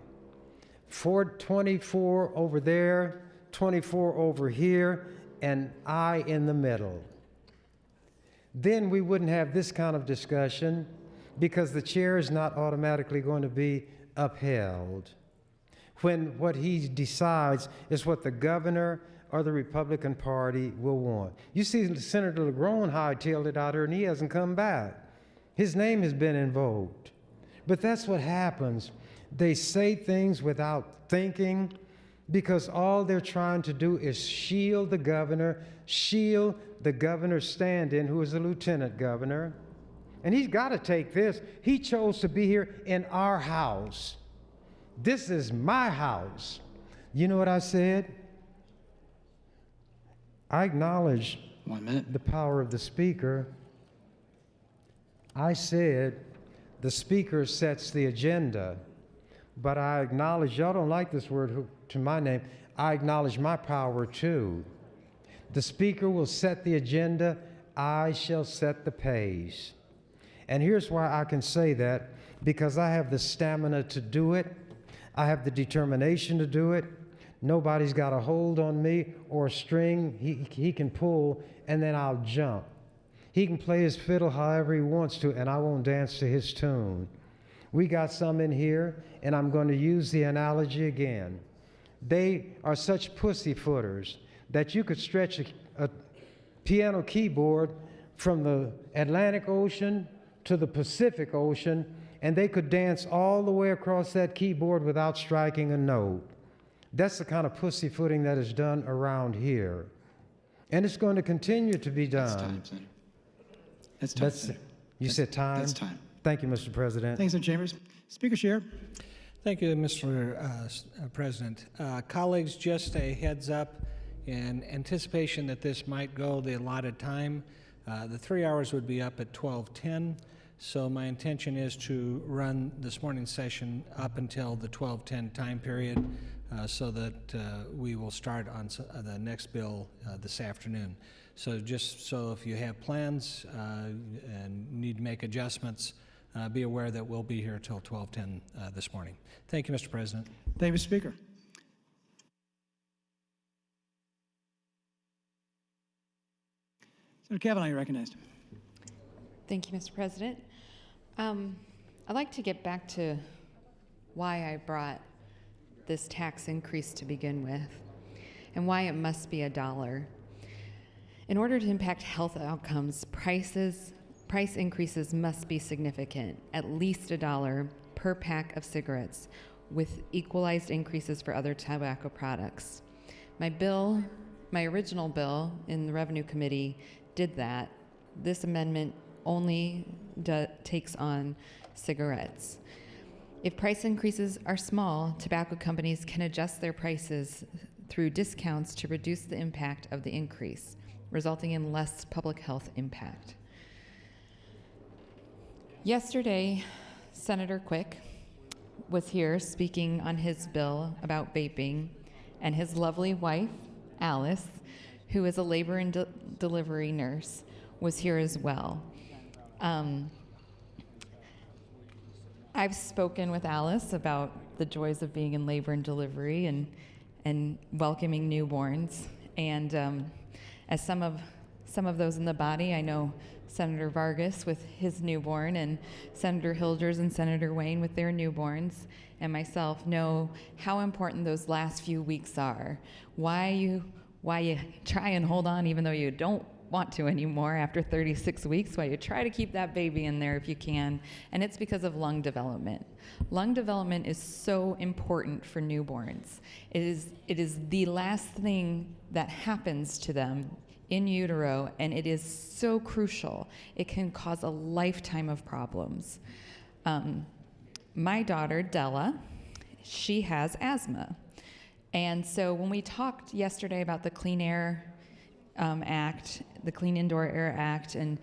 Speaker 7: 24 over there, 24 over here, and I in the middle, then we wouldn't have this kind of discussion because the chair is not automatically going to be upheld when what he decides is what the governor or the Republican Party will want. You see Senator LeGrone hightailed it out here and he hasn't come back. His name has been invoked. But that's what happens. They say things without thinking because all they're trying to do is shield the governor's stand-in, who is the lieutenant governor. And he's got to take this. He chose to be here in our house. This is my house. You know what I said? I acknowledge
Speaker 2: 1 minute.
Speaker 7: The power of the speaker. I said the speaker sets the agenda, but I acknowledge, y'all don't like this word to my name, I acknowledge my power too. The speaker will set the agenda, I shall set the pace. And here's why I can say that, because I have the stamina to do it, I have the determination to do it. Nobody's got a hold on me or a string he can pull, and then I'll jump. He can play his fiddle however he wants to, and I won't dance to his tune. We got some in here, and I'm going to use the analogy again. They are such pussyfooters that you could stretch a piano keyboard from the Atlantic Ocean to the Pacific Ocean, and they could dance all the way across that keyboard without striking a note. That's the kind of pussyfooting that is done around here. And it's going to continue to be done.
Speaker 2: That's time, Senator. That's time, Senator.
Speaker 7: You said time?
Speaker 2: That's time.
Speaker 7: Thank you, Mr. President.
Speaker 2: Thanks, Senator Chambers. Speaker Scheer.
Speaker 19: Thank you, Mr. President. Colleagues, just a heads up, in anticipation that this might go the allotted time, the 3 hours would be up at 12:10, so my intention is to run this morning's session up until the 12:10 time period so that we will start on the next bill this afternoon. So just so if you have plans and need to make adjustments, be aware that we'll be here till 12:10 this morning. Thank you, Mr. President.
Speaker 2: Thank you, Mr. Speaker. Senator Kavanaugh, you're recognized.
Speaker 6: Thank you, Mr. President. I'd like to get back to why I brought this tax increase to begin with and why it must be $1. In order to impact health outcomes, price increases must be significant, at least $1 per pack of cigarettes, with equalized increases for other tobacco products. My original bill in the Revenue Committee did that. This amendment only takes on cigarettes. If price increases are small, tobacco companies can adjust their prices through discounts to reduce the impact of the increase, resulting in less public health impact. Yesterday, Senator Quick was here speaking on his bill about vaping, and his lovely wife, Alice, who is a labor and delivery nurse, was here as well. I've spoken with Alice about the joys of being in labor and delivery and welcoming newborns. And as some of those in the body, I know Senator Vargas with his newborn, and Senator Hilders and Senator Wayne with their newborns, and myself know how important those last few weeks are. Why you try and hold on even though you don't want to anymore after 36 weeks, why you try to keep that baby in there if you can, and it's because of lung development. Lung development is so important for newborns. It is the last thing that happens to them in utero, and it is so crucial. It can cause a lifetime of problems. My daughter, Della, she has asthma. And so when we talked yesterday about the Clean Air Act, the Clean Indoor Air Act, and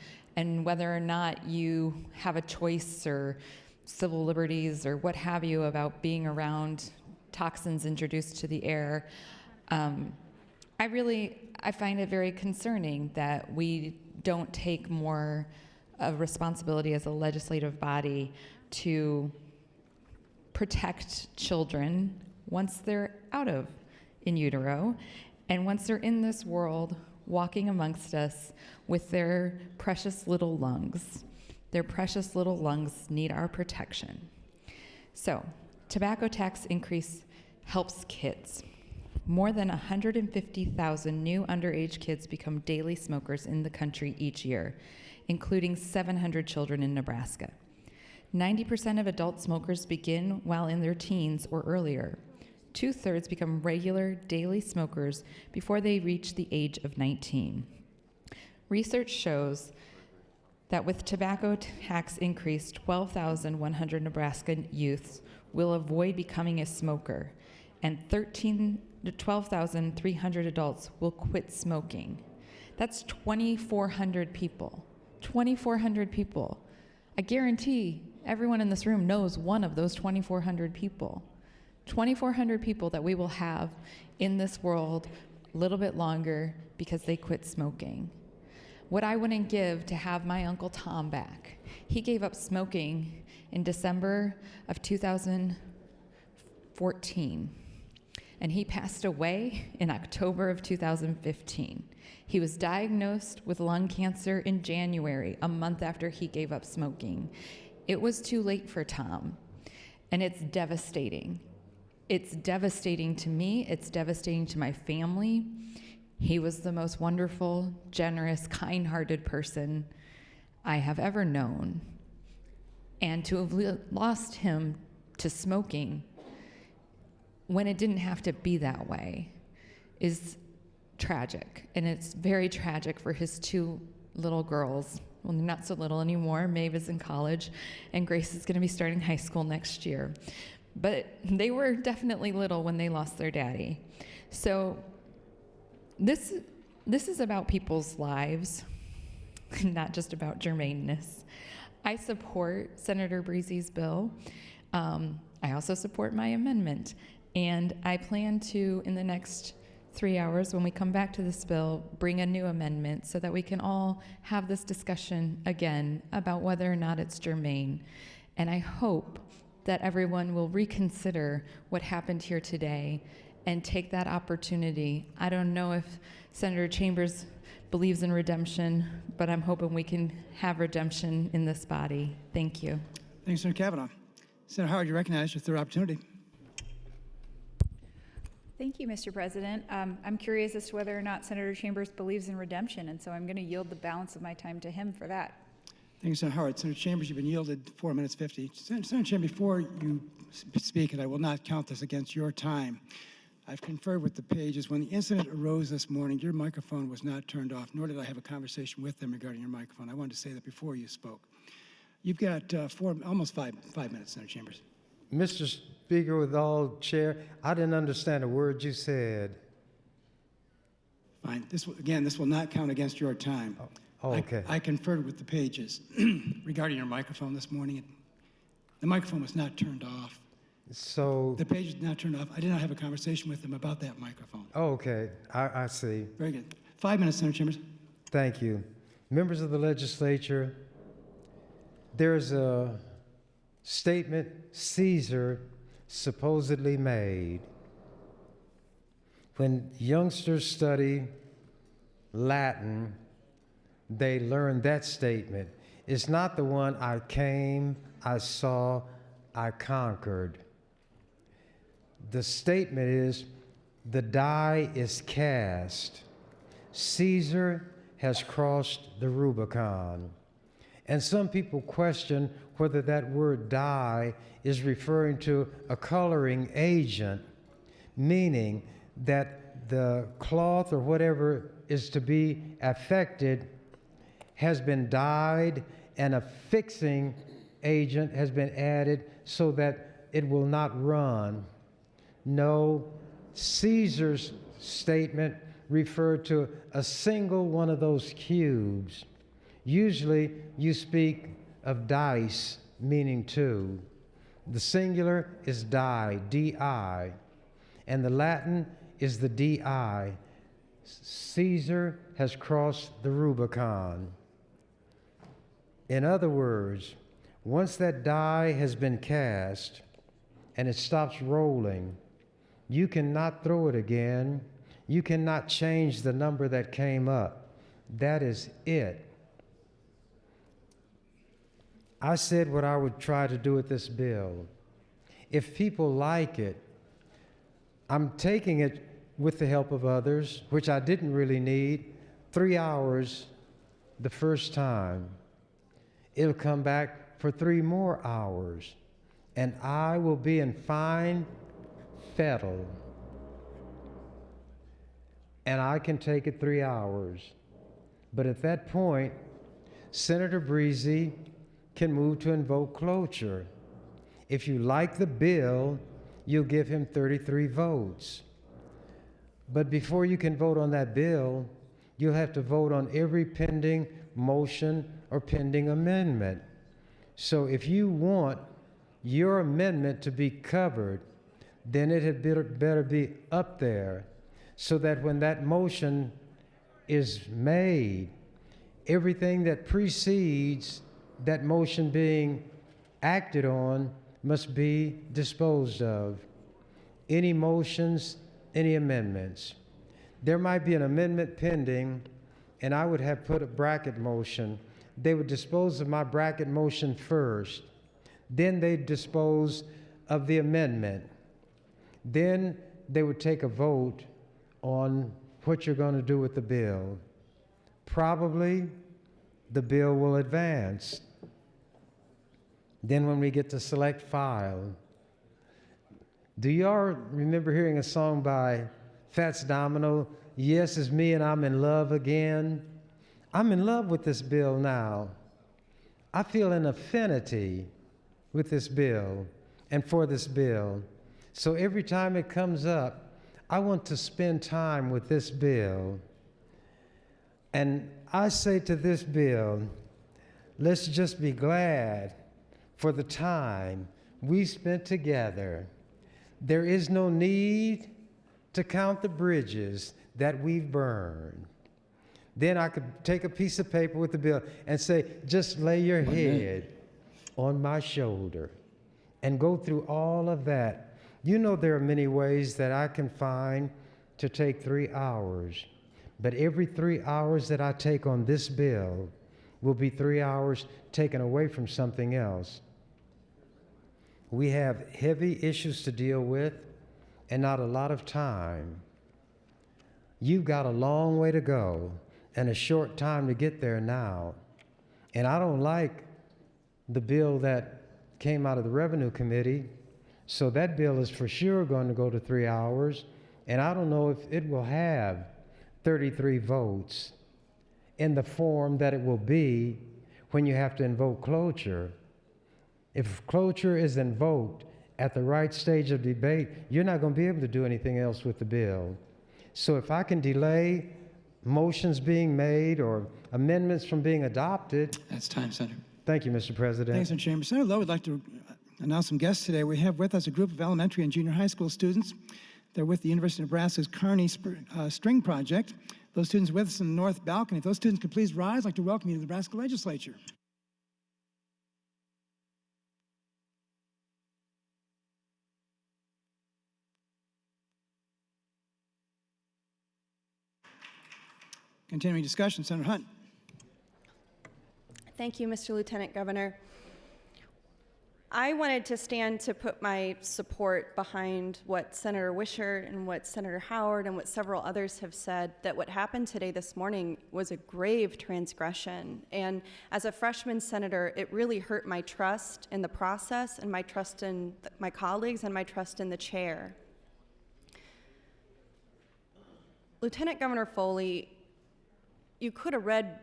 Speaker 6: whether or not you have a choice or civil liberties or what have you about being around toxins introduced to the air, I find it very concerning that we don't take more of responsibility as a legislative body to protect children once they're out of in utero and once they're in this world walking amongst us with their precious little lungs. Their precious little lungs need our protection. So, tobacco tax increase helps kids. More than 150,000 new underage kids become daily smokers in the country each year, including 700 children in Nebraska. 90% of adult smokers begin while in their teens or earlier. 2/3 become regular daily smokers before they reach the age of 19. Research shows that with tobacco tax increase, 12,100 Nebraska youths will avoid becoming a smoker, and 12,300 adults will quit smoking. That's 2,400 people. 2,400 people. I guarantee everyone in this room knows one of those 2,400 people. 2,400 people that we will have in this world a little bit longer because they quit smoking. What I wouldn't give to have my Uncle Tom back. He gave up smoking in December of 2014, and he passed away in October of 2015. He was diagnosed with lung cancer in January, a month after he gave up smoking. It was too late for Tom, and it's devastating. It's devastating to me. It's devastating to my family. He was the most wonderful, generous, kind-hearted person I have ever known. And to have lost him to smoking when it didn't have to be that way is tragic. And it's very tragic for his two little girls. Well, they're not so little anymore. Maeve is in college, and Grace is going to be starting high school next year. But they were definitely little when they lost their daddy. So this is about people's lives, not just about germaneness. I support Senator Breezy's bill. I also support my amendment. And I plan to, in the next 3 hours, when we come back to this bill, bring a new amendment so that we can all have this discussion again about whether or not it's germane. And I hope that everyone will reconsider what happened here today and take that opportunity. I don't know if Senator Chambers believes in redemption, but I'm hoping we can have redemption in this body. Thank you.
Speaker 2: Thanks, Senator Kavanaugh. Senator Howard, you recognize your third opportunity.
Speaker 16: Thank you, Mr. President. I'm curious as to whether or not Senator Chambers believes in redemption, and so I'm going to yield the balance of my time to him for that.
Speaker 2: Thank you, Senator Howard. Senator Chambers, you've been yielded 4 minutes 50. Senator Chambers, before you speak, and I will not count this against your time, I've conferred with the Pages. When the incident arose this morning, your microphone was not turned off, nor did I have a conversation with them regarding your microphone. I wanted to say that before you spoke. You've got almost five minutes, Senator Chambers.
Speaker 7: Mr. Speaker, with all chair, I didn't understand a word you said.
Speaker 2: Fine. This will not count against your time.
Speaker 7: Oh, okay.
Speaker 2: I conferred with the Pages regarding your microphone this morning. The microphone was not turned off.
Speaker 7: So
Speaker 2: the Pages did not turn off. I did not have a conversation with them about that microphone.
Speaker 7: Oh, okay. I see.
Speaker 2: Very good. 5 minutes, Senator Chambers.
Speaker 7: Thank you. Members of the legislature, there's a statement Caesar supposedly made. When youngsters study Latin, they learn that statement. It's not the one, I came, I saw, I conquered. The statement is, the die is cast. Caesar has crossed the Rubicon. And some people question whether that word die is referring to a coloring agent, meaning that the cloth or whatever is to be affected has been dyed and a fixing agent has been added so that it will not run. No, Caesar's statement referred to a single one of those cubes. Usually you speak of dice, meaning two. The singular is die, D-I, and the Latin is the D-I. Caesar has crossed the Rubicon. In other words, once that die has been cast and it stops rolling, you cannot throw it again. You cannot change the number that came up. That is it. I said what I would try to do with this bill. If people like it, I'm taking it with the help of others, which I didn't really need, 3 hours the first time. It'll come back for 3 more hours, and I will be in fine fettle. And I can take it 3 hours. But at that point, Senator Breezy can move to invoke cloture. If you like the bill, you'll give him 33 votes. But before you can vote on that bill, you'll have to vote on every pending motion or pending amendment. So if you want your amendment to be covered, then it had better be up there so that when that motion is made, everything that precedes that motion being acted on must be disposed of. Any motions, any amendments. There might be an amendment pending, and I would have put a bracket motion. They would dispose of my bracket motion first, Then they'd dispose of the amendment. Then they would take a vote on what you're going to do with the bill. Probably the bill will advance. Then when we get to select file, do y'all remember hearing a song by Fats Domino, Yes, It's Me and I'm in Love Again? I'm in love with this bill now. I feel an affinity with this bill and for this bill. So every time it comes up, I want to spend time with this bill. And I say to this bill, let's just be glad for the time we spent together. There is no need to count the bridges that we've burned. Then I could take a piece of paper with the bill and say, just lay your head on my shoulder and go through all of that. You know, there are many ways that I can find to take 3 hours, but every 3 hours that I take on this bill will be 3 hours taken away from something else. We have heavy issues to deal with and not a lot of time. You've got a long way to go and a short time to get there now. And I don't like the bill that came out of the Revenue Committee, so that bill is for sure going to go to 3 hours, and I don't know if it will have 33 votes in the form that it will be when you have to invoke cloture. If cloture is invoked at the right stage of debate, you're not going to be able to do anything else with the bill. So if I can delay motions being made or amendments from being adopted.
Speaker 2: That's time, Senator. Thank
Speaker 7: you, Mr. President.
Speaker 2: Thanks, Mr. Chambers. Senator Lowe would like to announce some guests today. We have with us a group of elementary and junior high school students. They're with the University of Nebraska's Kearney String Project. Those students with us in the north balcony. If those students could please rise, I'd like to welcome you to the Nebraska Legislature. Continuing discussion, Senator Hunt.
Speaker 20: Thank you, Mr. Lieutenant Governor. I wanted to stand to put my support behind what Senator Wishart and what Senator Howard and what several others have said, that what happened today this morning was a grave transgression. And as a freshman senator, it really hurt my trust in the process and my trust in my colleagues and my trust in the chair. Lieutenant Governor Foley, you could have read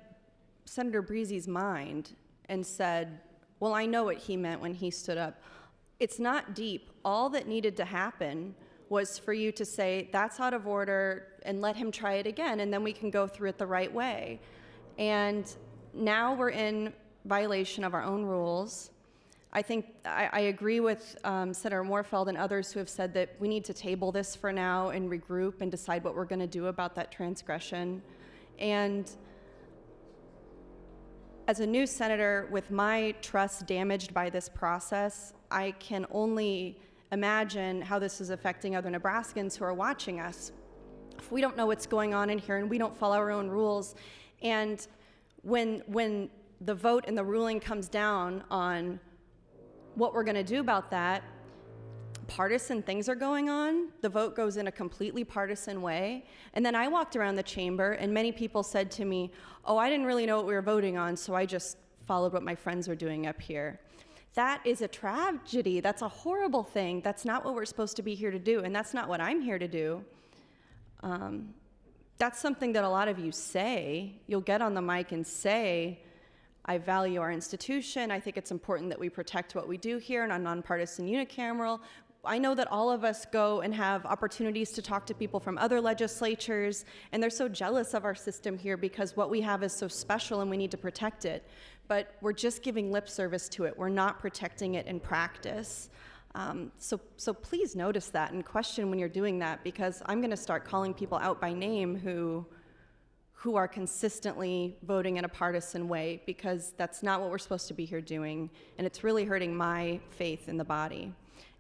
Speaker 20: Senator Breezy's mind and said, well, I know what he meant when he stood up. It's not deep. All that needed to happen was for you to say, that's out of order, and let him try it again, and then we can go through it the right way. And now we're in violation of our own rules. I think I agree with Senator Moorfeld and others who have said that we need to table this for now and regroup and decide what we're going to do about that transgression. And as a new senator with my trust damaged by this process, I can only imagine how this is affecting other Nebraskans who are watching us. If we don't know what's going on in here and we don't follow our own rules, and when the vote and the ruling comes down on what we're going to do about that, partisan things are going on. The vote goes in a completely partisan way. And then I walked around the chamber and many people said to me, oh, I didn't really know what we were voting on, so I just followed what my friends were doing up here. That is a tragedy. That's a horrible thing. That's not what we're supposed to be here to do, and that's not what I'm here to do. That's something that a lot of you say. You'll get on the mic and say, I value our institution. I think it's important that we protect what we do here in a nonpartisan unicameral. I know that all of us go and have opportunities to talk to people from other legislatures, and they're so jealous of our system here because what we have is so special and we need to protect it. But we're just giving lip service to it. We're not protecting it in practice. So please notice that and question when you're doing that, because I'm going to start calling people out by name who are consistently voting in a partisan way, because that's not what we're supposed to be here doing, and it's really hurting my faith in the body.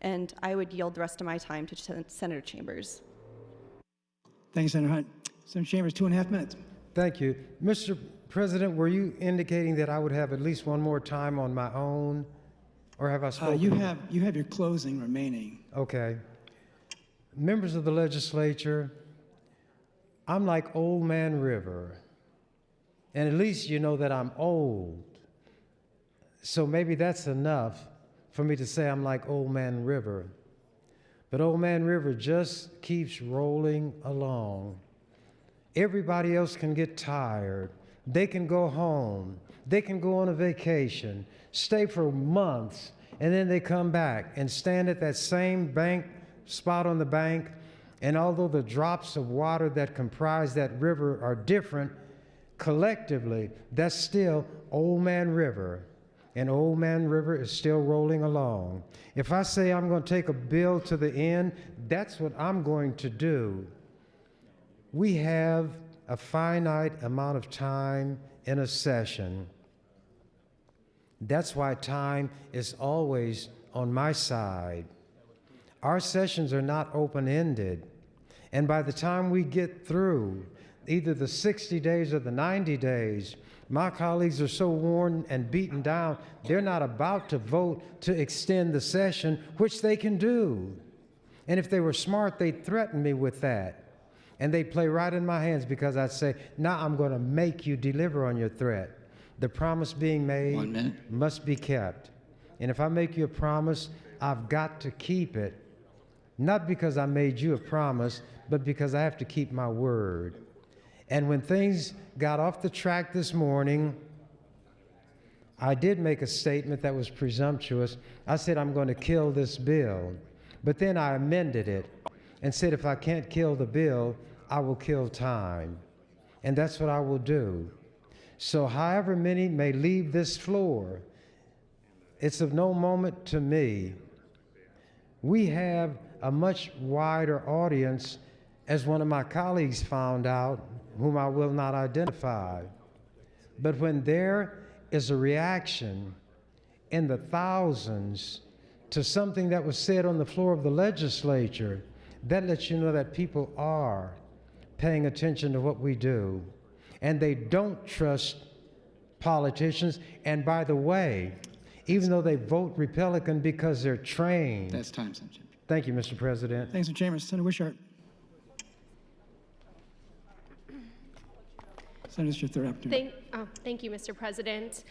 Speaker 20: And I would yield the rest of my time to Senator Chambers.
Speaker 2: Thank you, Senator Hunt. Senator Chambers, 2.5 minutes.
Speaker 7: Thank you. Mr. President, were you indicating that I would have at least one more time on my own? Or have I spoken?
Speaker 2: You have your closing remaining.
Speaker 7: Okay. Members of the legislature, I'm like Old Man River. And at least you know that I'm old. So maybe that's enough for me to say I'm like Old Man River. But Old Man River just keeps rolling along. Everybody else can get tired. They can go home. They can go on a vacation, stay for months, and then they come back and stand at that same bank spot on the bank. And although the drops of water that comprise that river are different, collectively, that's still Old Man River. And Old Man River is still rolling along. If I say I'm going to take a bill to the end, that's what I'm going to do. We have a finite amount of time in a session. That's why time is always on my side. Our sessions are not open-ended. And by the time we get through, either the 60 days or the 90 days, my colleagues are so worn and beaten down, they're not about to vote to extend the session, which they can do. And if they were smart, they'd threaten me with that. And they'd play right in my hands because I'd say, now I'm going to make you deliver on your threat. The promise being made must be kept. And if I make you a promise, I've got to keep it. Not because I made you a promise, but because I have to keep my word. And when things got off the track this morning, I did make a statement that was presumptuous. I said, I'm going to kill this bill. But then I amended it and said, if I can't kill the bill, I will kill time. And that's what I will do. So however many may leave this floor, it's of no moment to me. We have a much wider audience, as one of my colleagues found out, whom I will not identify. But when there is a reaction in the thousands to something that was said on the floor of the legislature, that lets you know that people are paying attention to what we do. And they don't trust politicians. And by the way, even though they vote Republican because they're trained.
Speaker 2: That's time, Senator.
Speaker 7: Thank you, Mr. President.
Speaker 2: Thanks, Mr. Chambers. Senator Wishart. Senator, it's your third opportunity.
Speaker 15: Thank you, Mr. President.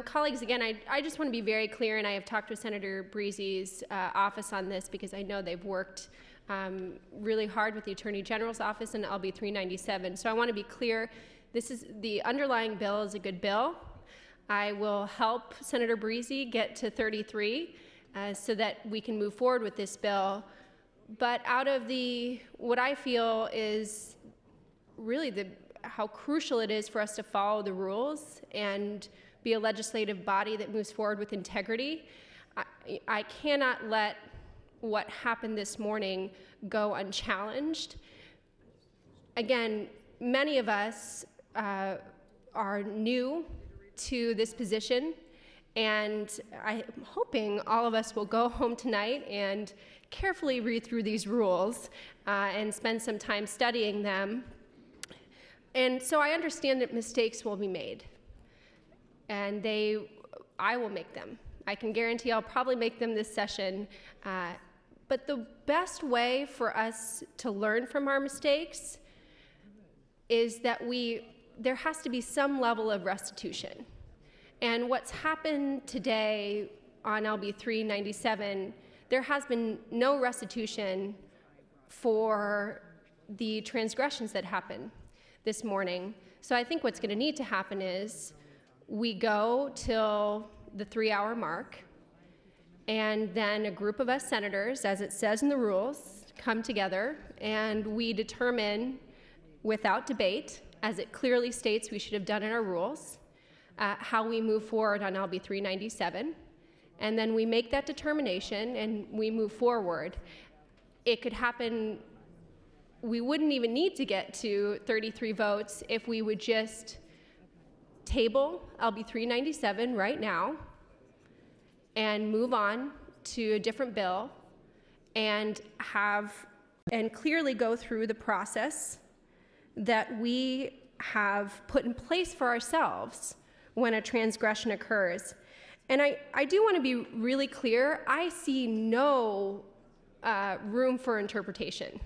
Speaker 15: Colleagues, again, I just want to be very clear, and I have talked with Senator Breezy's office on this because I know they've worked really hard with the Attorney General's office and LB 397. So I want to be clear, the underlying bill is a good bill. I will help Senator Breezy get to 33 so that we can move forward with this bill. But out of what I feel is really how crucial it is for us to follow the rules and be a legislative body that moves forward with integrity. I cannot let what happened this morning go unchallenged. Again, many of us are new to this position, and I'm hoping all of us will go home tonight and carefully read through these rules and spend some time studying them. And so I understand that mistakes will be made, and I will make them. I can guarantee I'll probably make them this session. But the best way for us to learn from our mistakes is that there has to be some level of restitution. And what's happened today on LB 397, there has been no restitution for the transgressions that happened this morning. So I think what's going to need to happen is we go till the 3-hour mark, and then a group of us senators, as it says in the rules, come together and we determine without debate, as it clearly states we should have done in our rules, how we move forward on LB 397. And then we make that determination and we move forward. It could happen. We wouldn't even need to get to 33 votes if we would just table LB 397 right now and move on to a different bill and clearly go through the process that we have put in place for ourselves when a transgression occurs. And I do want to be really clear. I see no room for interpretation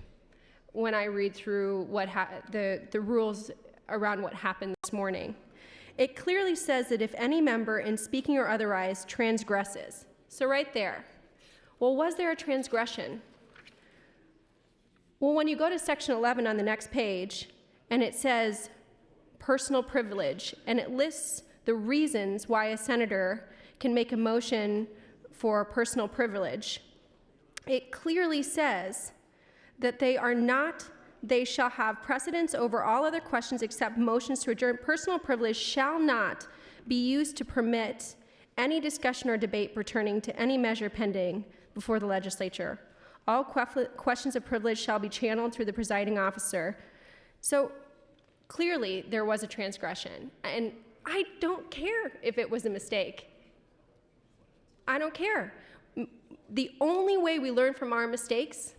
Speaker 15: when I read through the rules around what happened this morning. It clearly says that if any member in speaking or otherwise transgresses. So right there. Well, was there a transgression? Well, when you go to section 11 on the next page, and it says personal privilege, and it lists the reasons why a senator can make a motion for personal privilege, it clearly says that they shall have precedence over all other questions except motions to adjourn. Personal privilege shall not be used to permit any discussion or debate pertaining to any measure pending before the legislature. All questions of privilege shall be channeled through the presiding officer. So clearly there was a transgression, and I don't care if it was a mistake. I don't care. The only way we learn from our mistakes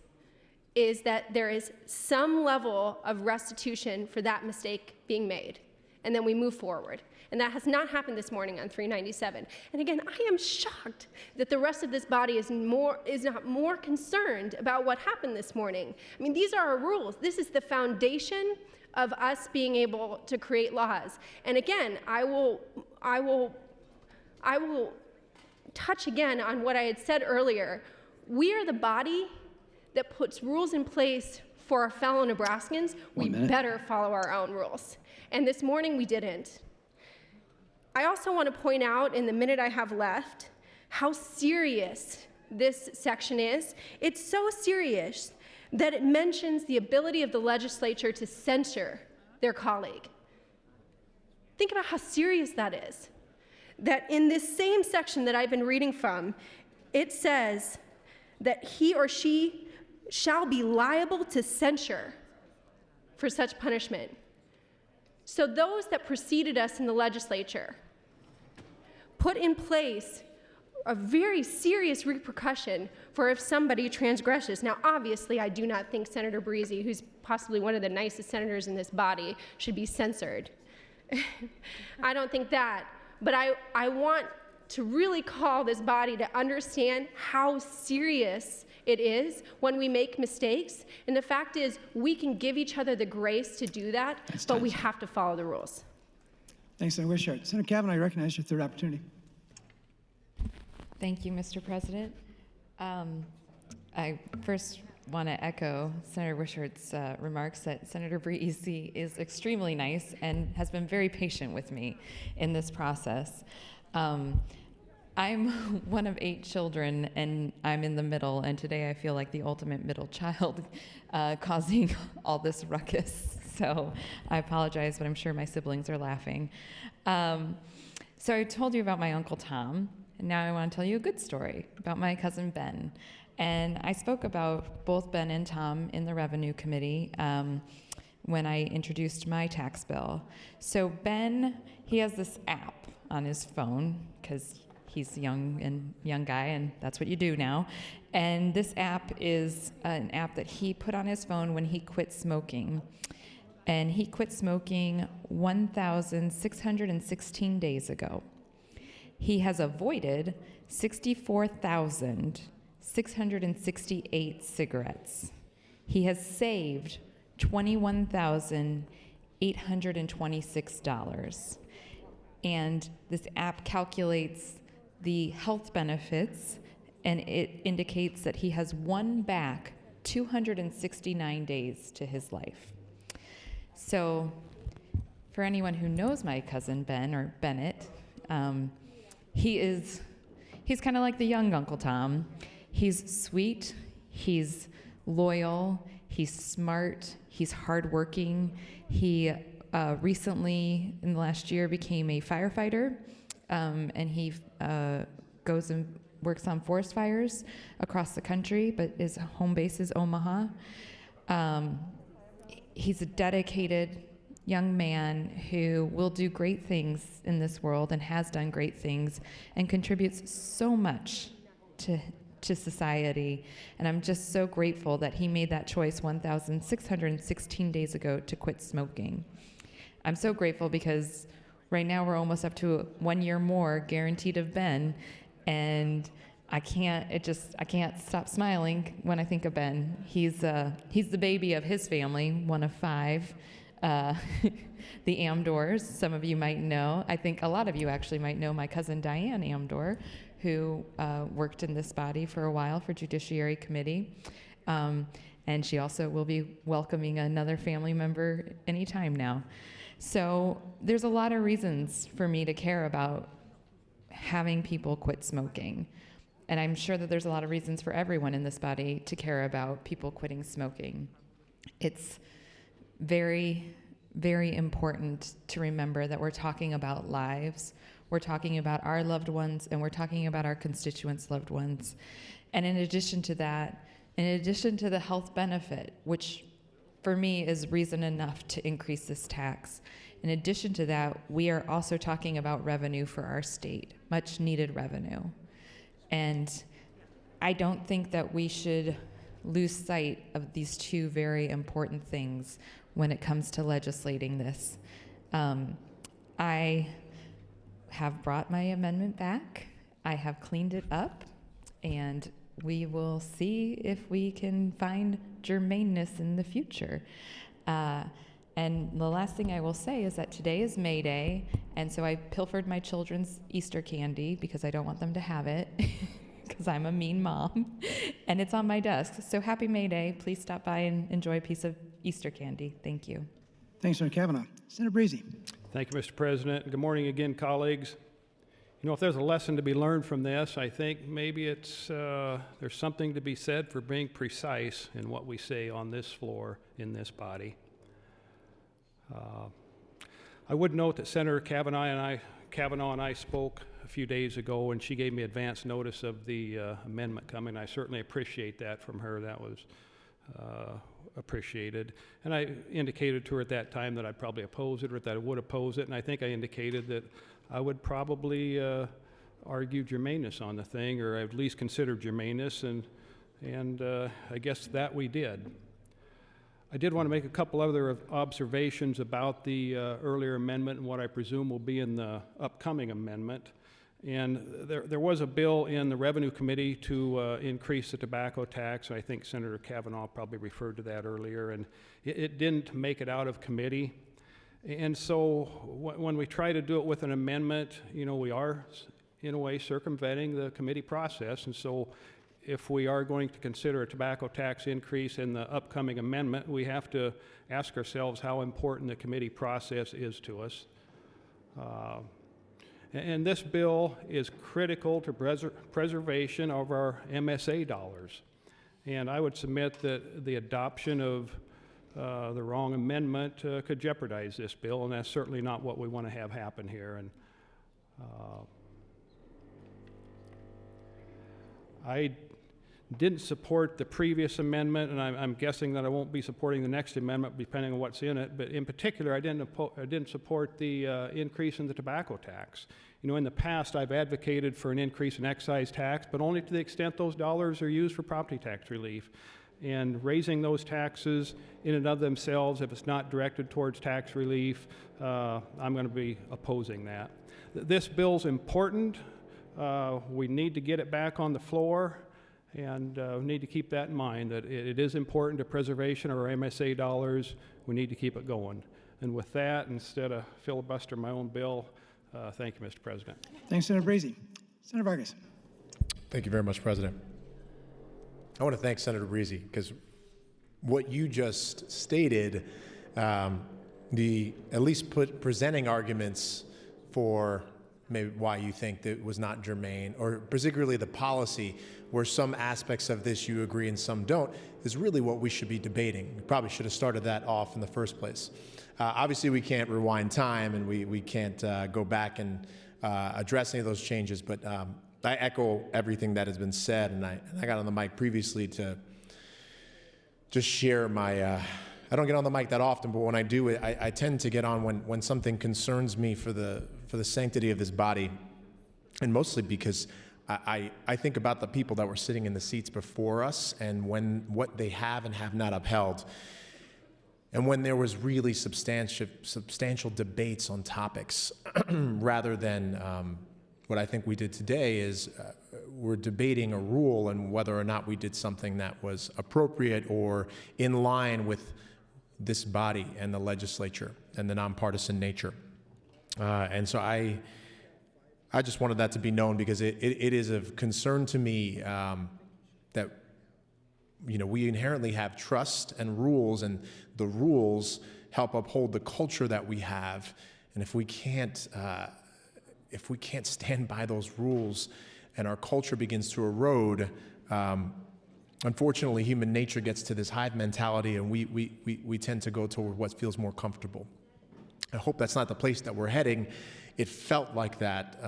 Speaker 15: is that there is some level of restitution for that mistake being made, and then we move forward. And that has not happened this morning on 397. And again, I am shocked that the rest of this body is not more concerned about what happened this morning. I mean, these are our rules. This is the foundation of us being able to create laws. And again, I will touch again on what I had said earlier. We are the body that puts rules in place for our fellow Nebraskans. We better follow our own rules. And this morning we didn't. I also want to point out, in the minute I have left, how serious this section is. It's so serious that it mentions the ability of the legislature to censure their colleague. Think about how serious that is. That in this same section that I've been reading from, it says that he or she shall be liable to censure for such punishment. So those that preceded us in the legislature put in place a very serious repercussion for if somebody transgresses. Now, obviously, I do not think Senator Breezy, who's possibly one of the nicest senators in this body, should be censored. I don't think that. But I want to really call this body to understand how serious it is when we make mistakes. And the fact is, we can give each other the grace to do that, but we have to follow the rules.
Speaker 2: Thanks, Senator Wishart. Senator Kavanaugh, I recognize your third opportunity.
Speaker 6: Thank you, Mr. President. I first want to echo Senator Wishart's remarks that Senator Breezy is extremely nice and has been very patient with me in this process. I'm one of 8 children, and I'm in the middle, and today I feel like the ultimate middle child causing all this ruckus. So I apologize, but I'm sure my siblings are laughing. So I told you about my Uncle Tom, and now I want to tell you a good story about my cousin Ben. And I spoke about both Ben and Tom in the Revenue Committee when I introduced my tax bill. So Ben, he has this app on his phone, because he's a young guy, and that's what you do now. And this app is an app that he put on his phone when he quit smoking. And he quit smoking 1,616 days ago. He has avoided 64,668 cigarettes. He has saved $21,826. And this app calculates the health benefits, and it indicates that he has won back 269 days to his life. So for anyone who knows my cousin Ben, or Bennett, he's kind of like the young Uncle Tom. He's sweet, he's loyal, he's smart, he's hardworking. He recently, in the last year, became a firefighter, and he goes and works on forest fires across the country, but his home base is Omaha. He's a dedicated young man who will do great things in this world and has done great things and contributes so much to society. And I'm just so grateful that he made that choice 1,616 days ago to quit smoking. I'm so grateful because Right now, we're almost up to 1 year more guaranteed of Ben, and I can't stop smiling when I think of Ben. He's the baby of his family, one of 5. The Amdors, some of you might know. I think a lot of you actually might know my cousin Diane Amdor, who worked in this body for a while for Judiciary Committee. And she also will be welcoming another family member anytime now. So there's a lot of reasons for me to care about having people quit smoking. And I'm sure that there's a lot of reasons for everyone in this body to care about people quitting smoking. It's very, very important to remember that we're talking about lives, we're talking about our loved ones, and we're talking about our constituents' loved ones. And in addition to that, in addition to the health benefit, which for me is reason enough to increase this tax, in addition to that, we are also talking about revenue for our state, much needed revenue. And I don't think that we should lose sight of these two very important things when it comes to legislating this. I have brought my amendment back. I have cleaned it up, and we will see if we can find germaneness in the future. And the last thing I will say is that today is May Day, and so I pilfered my children's Easter candy because I don't want them to have it, because I'm a mean mom, and it's on my desk. So happy May Day. Please stop by and enjoy a piece of Easter candy. Thank you.
Speaker 2: Thanks, Senator Kavanaugh. Senator Breezy.
Speaker 5: Thank you, Mr. President. Good morning again, colleagues. You know, if there's a lesson to be learned from this, I think maybe it's there's something to be said for being precise in what we say on this floor in this body. I would note that Senator Kavanaugh and I spoke a few days ago, and she gave me advance notice of the amendment coming. I certainly appreciate that from her. That was appreciated. And I indicated to her at that time that I'd probably oppose it, or that I would oppose it, and I think I indicated that I would probably argue germaneness on the thing, or at least consider germaneness, and I guess that we did. I did want to make a couple other observations about the earlier amendment and what I presume will be in the upcoming amendment. And there was a bill in the Revenue Committee to increase the tobacco tax. I think Senator Kavanaugh probably referred to that earlier, and it didn't make it out of committee. And so when we try to do it with an amendment, you know, we are in a way circumventing the committee process. And so if we are going to consider a tobacco tax increase in the upcoming amendment, we have to ask ourselves how important the committee process is to us. And this bill is critical to preservation of our MSA dollars. And I would submit that the adoption of the wrong amendment could jeopardize this bill, and that's certainly not what we want to have happen here. And I didn't support the previous amendment, and I'm guessing that I won't be supporting the next amendment depending on what's in it. But in particular, I didn't support the increase in the tobacco tax. You know, in the past, I've advocated for an increase in excise tax, but only to the extent those dollars are used for property tax relief. And raising those taxes in and of themselves, if it's not directed towards tax relief, I'm going to be opposing that. This bill's important. We need to get it back on the floor. And we need to keep that in mind, that it is important to preservation of our MSA dollars. We need to keep it going. And with that, instead of filibuster my own bill, thank you, Mr. President.
Speaker 2: Thanks, Senator Breezy. Senator Vargas.
Speaker 10: Thank you very much, President. I want to thank Senator Breezy, because what you just stated, at least presenting arguments for maybe why you think that it was not germane, or particularly the policy where some aspects of this you agree and some don't, is really what we should be debating. We probably should have started that off in the first place. Obviously, we can't rewind time, and we can't go back and address any of those changes, but I echo everything that has been said, and I got on the mic previously to just share my, I don't get on the mic that often, but when I do, I tend to get on when something concerns me for the sanctity of this body, and mostly because I think about the people that were sitting in the seats before us and what they have and have not upheld. and when there was really substantial debates on topics, rather than what I think we did today is we're debating a rule and whether or not we did something that was appropriate or in line with this body and the legislature and the nonpartisan nature. And so I just wanted that to be known, because it is of concern to me that we inherently have trust and rules, and the rules help uphold the culture that we have. And if we can't stand by those rules and our culture begins to erode, unfortunately, human nature gets to this hive mentality, and we tend to go toward what feels more comfortable. I hope that's not the place that we're heading. It felt like that,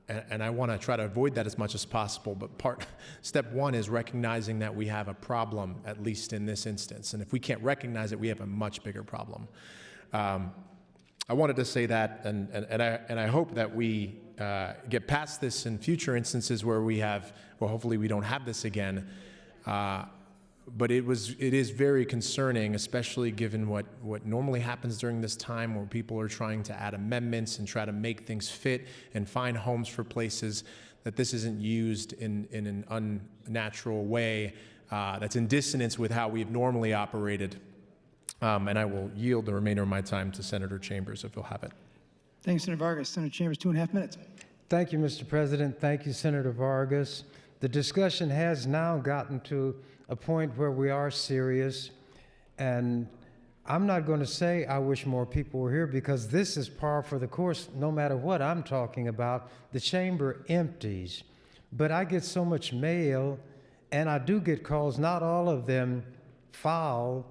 Speaker 10: and I want to try to avoid that as much as possible. But step one is recognizing that we have a problem, at least in this instance. And if we can't recognize it, we have a much bigger problem. I wanted to say that, and I hope that we get past this in future instances where hopefully we don't have this again. But it is very concerning, especially given what normally happens during this time, where people are trying to add amendments and try to make things fit and find homes for places, that this isn't used in an unnatural way that's in dissonance with how we've normally operated. And I will yield the remainder of my time to Senator Chambers, if he'll have it.
Speaker 2: Thanks, Senator Vargas. Senator Chambers, 2.5 minutes.
Speaker 7: Thank you, Mr. President. Thank you, Senator Vargas. The discussion has now gotten to a point where we are serious, and I'm not going to say I wish more people were here, because this is par for the course. No matter what I'm talking about, the chamber empties. But I get so much mail, and I do get calls, not all of them foul.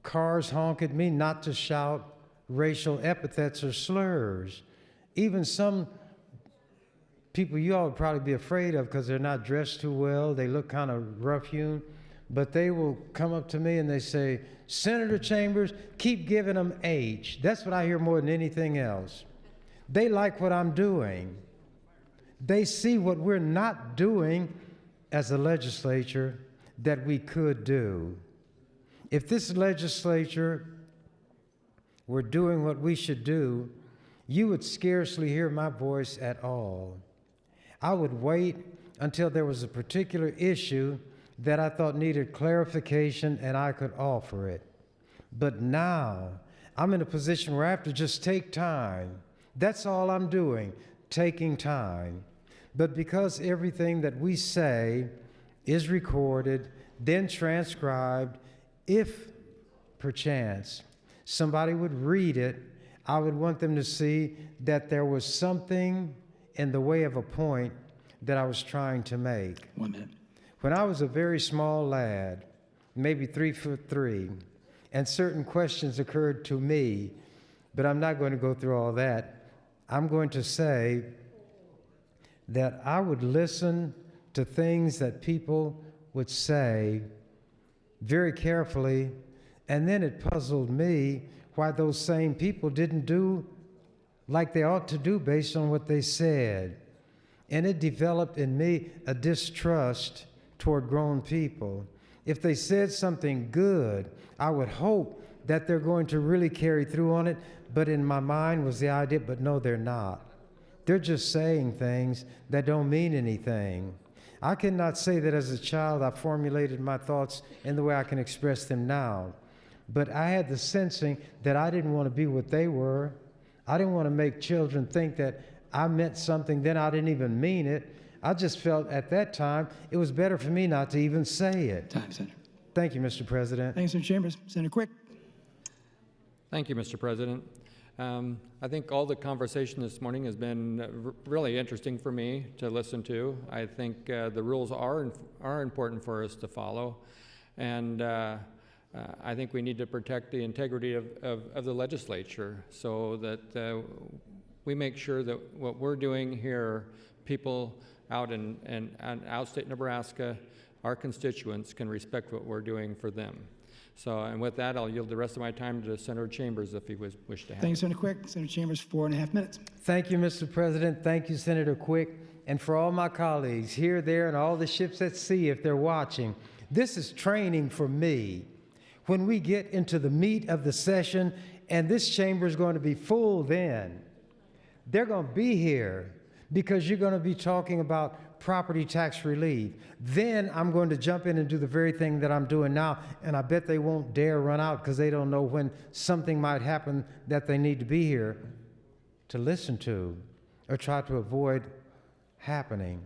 Speaker 7: Cars honk at me not to shout racial epithets or slurs. Even some people you all would probably be afraid of because they're not dressed too well, they look kind of rough-hewn, but they will come up to me and they say, Senator Chambers, keep giving them H. That's what I hear more than anything else. They like what I'm doing. They see what we're not doing as a legislature that we could do. If this legislature were doing what we should do, you would scarcely hear my voice at all. I would wait until there was a particular issue that I thought needed clarification and I could offer it. But now, I'm in a position where I have to just take time. That's all I'm doing, taking time. But because everything that we say is recorded, then transcribed, if perchance somebody would read it, I would want them to see that there was something in the way of a point that I was trying to make.
Speaker 2: 1 minute.
Speaker 7: When I was a very small lad, maybe 3'3", and certain questions occurred to me, but I'm not going to go through all that. I'm going to say that I would listen to things that people would say very carefully, and then it puzzled me why those same people didn't do like they ought to do based on what they said. And it developed in me a distrust toward grown people. If they said something good, I would hope that they're going to really carry through on it, but in my mind was the idea, but no, they're not. They're just saying things that don't mean anything. I cannot say that as a child I formulated my thoughts in the way I can express them now. But I had the sensing that I didn't want to be what they were. I didn't want to make children think that I meant something, then I didn't even mean it. I just felt at that time it was better for me not to even say it.
Speaker 2: Time, Senator.
Speaker 7: Thank you, Mr. President.
Speaker 2: Thanks, Senator Chambers. Senator Quick.
Speaker 21: Thank you, Mr. President. I think all the conversation this morning has been really interesting for me to listen to. I think the rules are important for us to follow, and I think we need to protect the integrity of the legislature so that we make sure that what we're doing here, people out in outstate Nebraska, our constituents, can respect what we're doing for them. So, and with that, I'll yield the rest of my time to Senator Chambers if he wish to have.
Speaker 2: Thanks, Senator Quick. Senator Chambers, 4.5 minutes.
Speaker 7: Thank you, Mr. President. Thank you, Senator Quick. And for all my colleagues here, there, and all the ships at sea, if they're watching, this is training for me. when we get into the meat of the session, and this chamber is going to be full then. They're going to be here because you're going to be talking about property tax relief. Then I'm going to jump in and do the very thing that I'm doing now, and I bet they won't dare run out because they don't know when something might happen that they need to be here to listen to or try to avoid happening.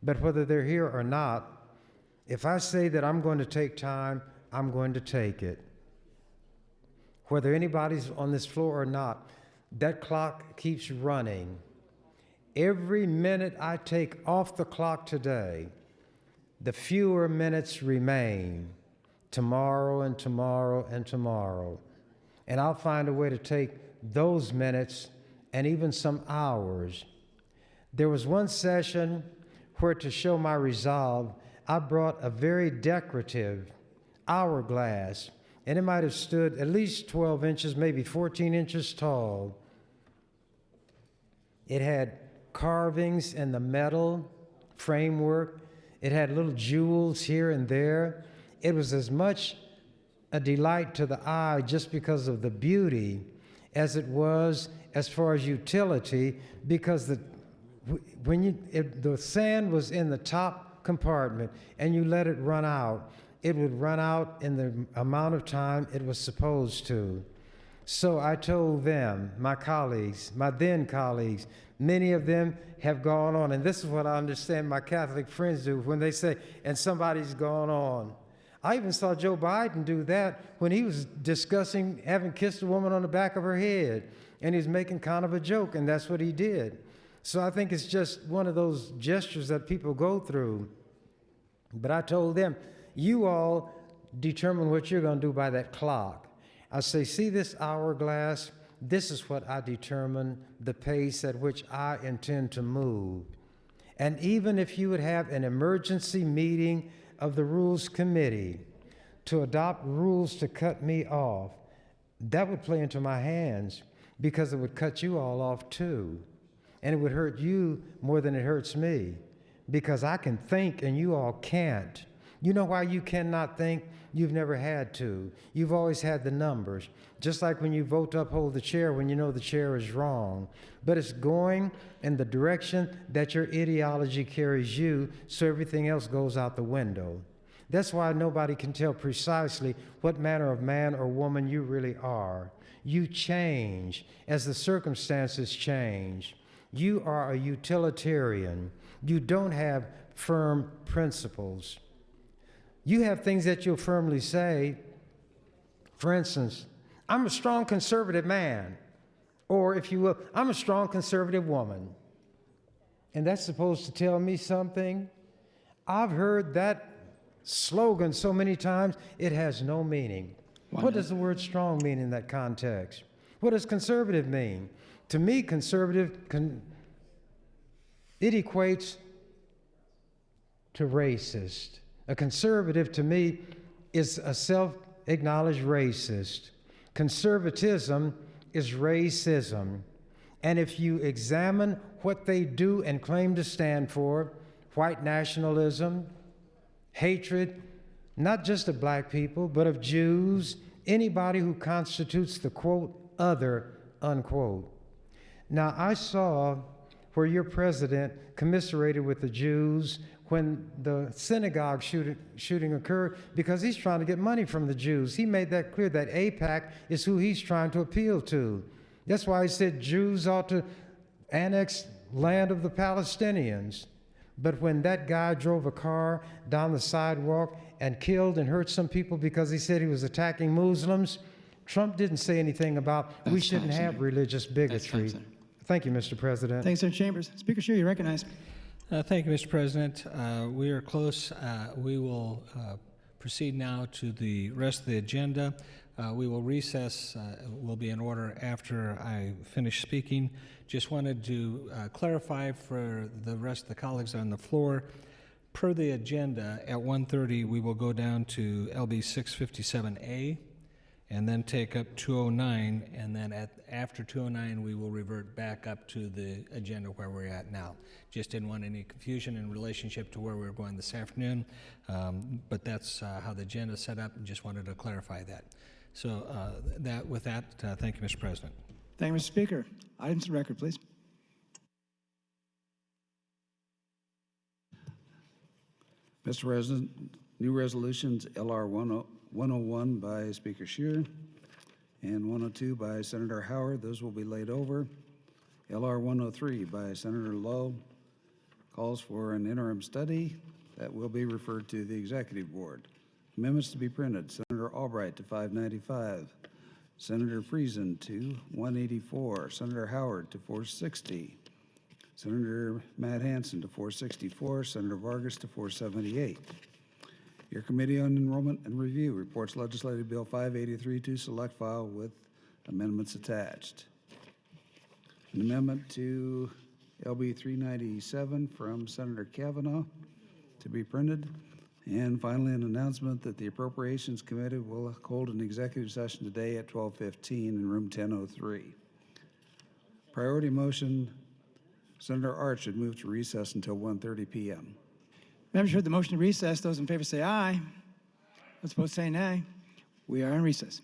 Speaker 7: But whether they're here or not, if I say that I'm going to take time, I'm going to take it. Whether anybody's on this floor or not, that clock keeps running. Every minute I take off the clock today, the fewer minutes remain tomorrow and tomorrow and tomorrow. And I'll find a way to take those minutes and even some hours. There was one session where, to show my resolve, I brought a very decorative hourglass, and it might have stood at least 12 inches, maybe 14 inches tall. It had carvings in the metal framework. It had little jewels here and there. It was as much a delight to the eye just because of the beauty as it was as far as utility, because the sand was in the top compartment and you let it run out, it would run out in the amount of time it was supposed to. So I told them, my colleagues, my then colleagues, many of them have gone on, and this is what I understand my Catholic friends do when they say, and somebody's gone on. I even saw Joe Biden do that when he was discussing having kissed a woman on the back of her head, and he's making kind of a joke, and that's what he did. So I think it's just one of those gestures that people go through. But I told them, you all determine what you're going to do by that clock. I say, see this hourglass? This is what I determine the pace at which I intend to move. And even if you would have an emergency meeting of the Rules Committee to adopt rules to cut me off, that would play into my hands because it would cut you all off too. And it would hurt you more than it hurts me because I can think and you all can't. You know why you cannot think? You've never had to. You've always had the numbers. Just like when you vote to uphold the chair when you know the chair is wrong. But it's going in the direction that your ideology carries you, so everything else goes out the window. That's why nobody can tell precisely what manner of man or woman you really are. You change as the circumstances change. You are a utilitarian. You don't have firm principles. You have things that you'll firmly say. For instance, I'm a strong conservative man. Or, if you will, I'm a strong conservative woman. And that's supposed to tell me something? I've heard that slogan so many times, it has no meaning. What does the word strong mean in that context? What does conservative mean? To me, conservative, it equates to racist. A conservative, to me, is a self-acknowledged racist. Conservatism is racism. And if you examine what they do and claim to stand for, white nationalism, hatred, not just of black people, but of Jews, anybody who constitutes the, quote, other, unquote. Now, I saw where your president commiserated with the Jews when the synagogue shooting occurred because he's trying to get money from the Jews. He made that clear that AIPAC is who he's trying to appeal to. That's why he said Jews ought to annex land of the Palestinians. But when that guy drove a car down the sidewalk and killed and hurt some people because he said he was attacking Muslims, Trump didn't say anything about we shouldn't have religious bigotry. Thank you, Mr. President.
Speaker 2: Thanks, Senator Chambers. Speaker Scheer, you recognize.
Speaker 19: Thank you, Mr. President. We are close. We will proceed now to the rest of the agenda. We will recess. Will be in order after I finish speaking. Just wanted to clarify for the rest of the colleagues on the floor. Per the agenda, at 1:30, we will go down to LB 657A. and then take up 209, and then after 209, we will revert back up to the agenda where we're at now. Just didn't want any confusion in relationship to where we were going this afternoon, but that's how the agenda is set up, and just wanted to clarify that. So with that, thank you, Mr. President.
Speaker 2: Thank you, Mr. Speaker. Items to the record, please.
Speaker 4: Mr. President, new resolutions LR 101 by Speaker Scheer and 102 by Senator Howard. Those will be laid over. LR 103 by Senator Lowe calls for an interim study that will be referred to the Executive Board. Amendments to be printed. Senator Albright to 595. Senator Friesen to 184. Senator Howard to 460. Senator Matt Hansen to 464. Senator Vargas to 478. Your Committee on Enrollment and Review reports Legislative Bill 583 to select file with amendments attached. An amendment to LB 397 from Senator Kavanaugh to be printed. And finally, an announcement that the Appropriations Committee will hold an executive session today at 12:15 in room 1003. Priority motion, Senator Art should move to recess until 1:30 p.m.
Speaker 2: Members heard the motion to recess. Those in favor say aye. Those opposed say nay. We are in recess.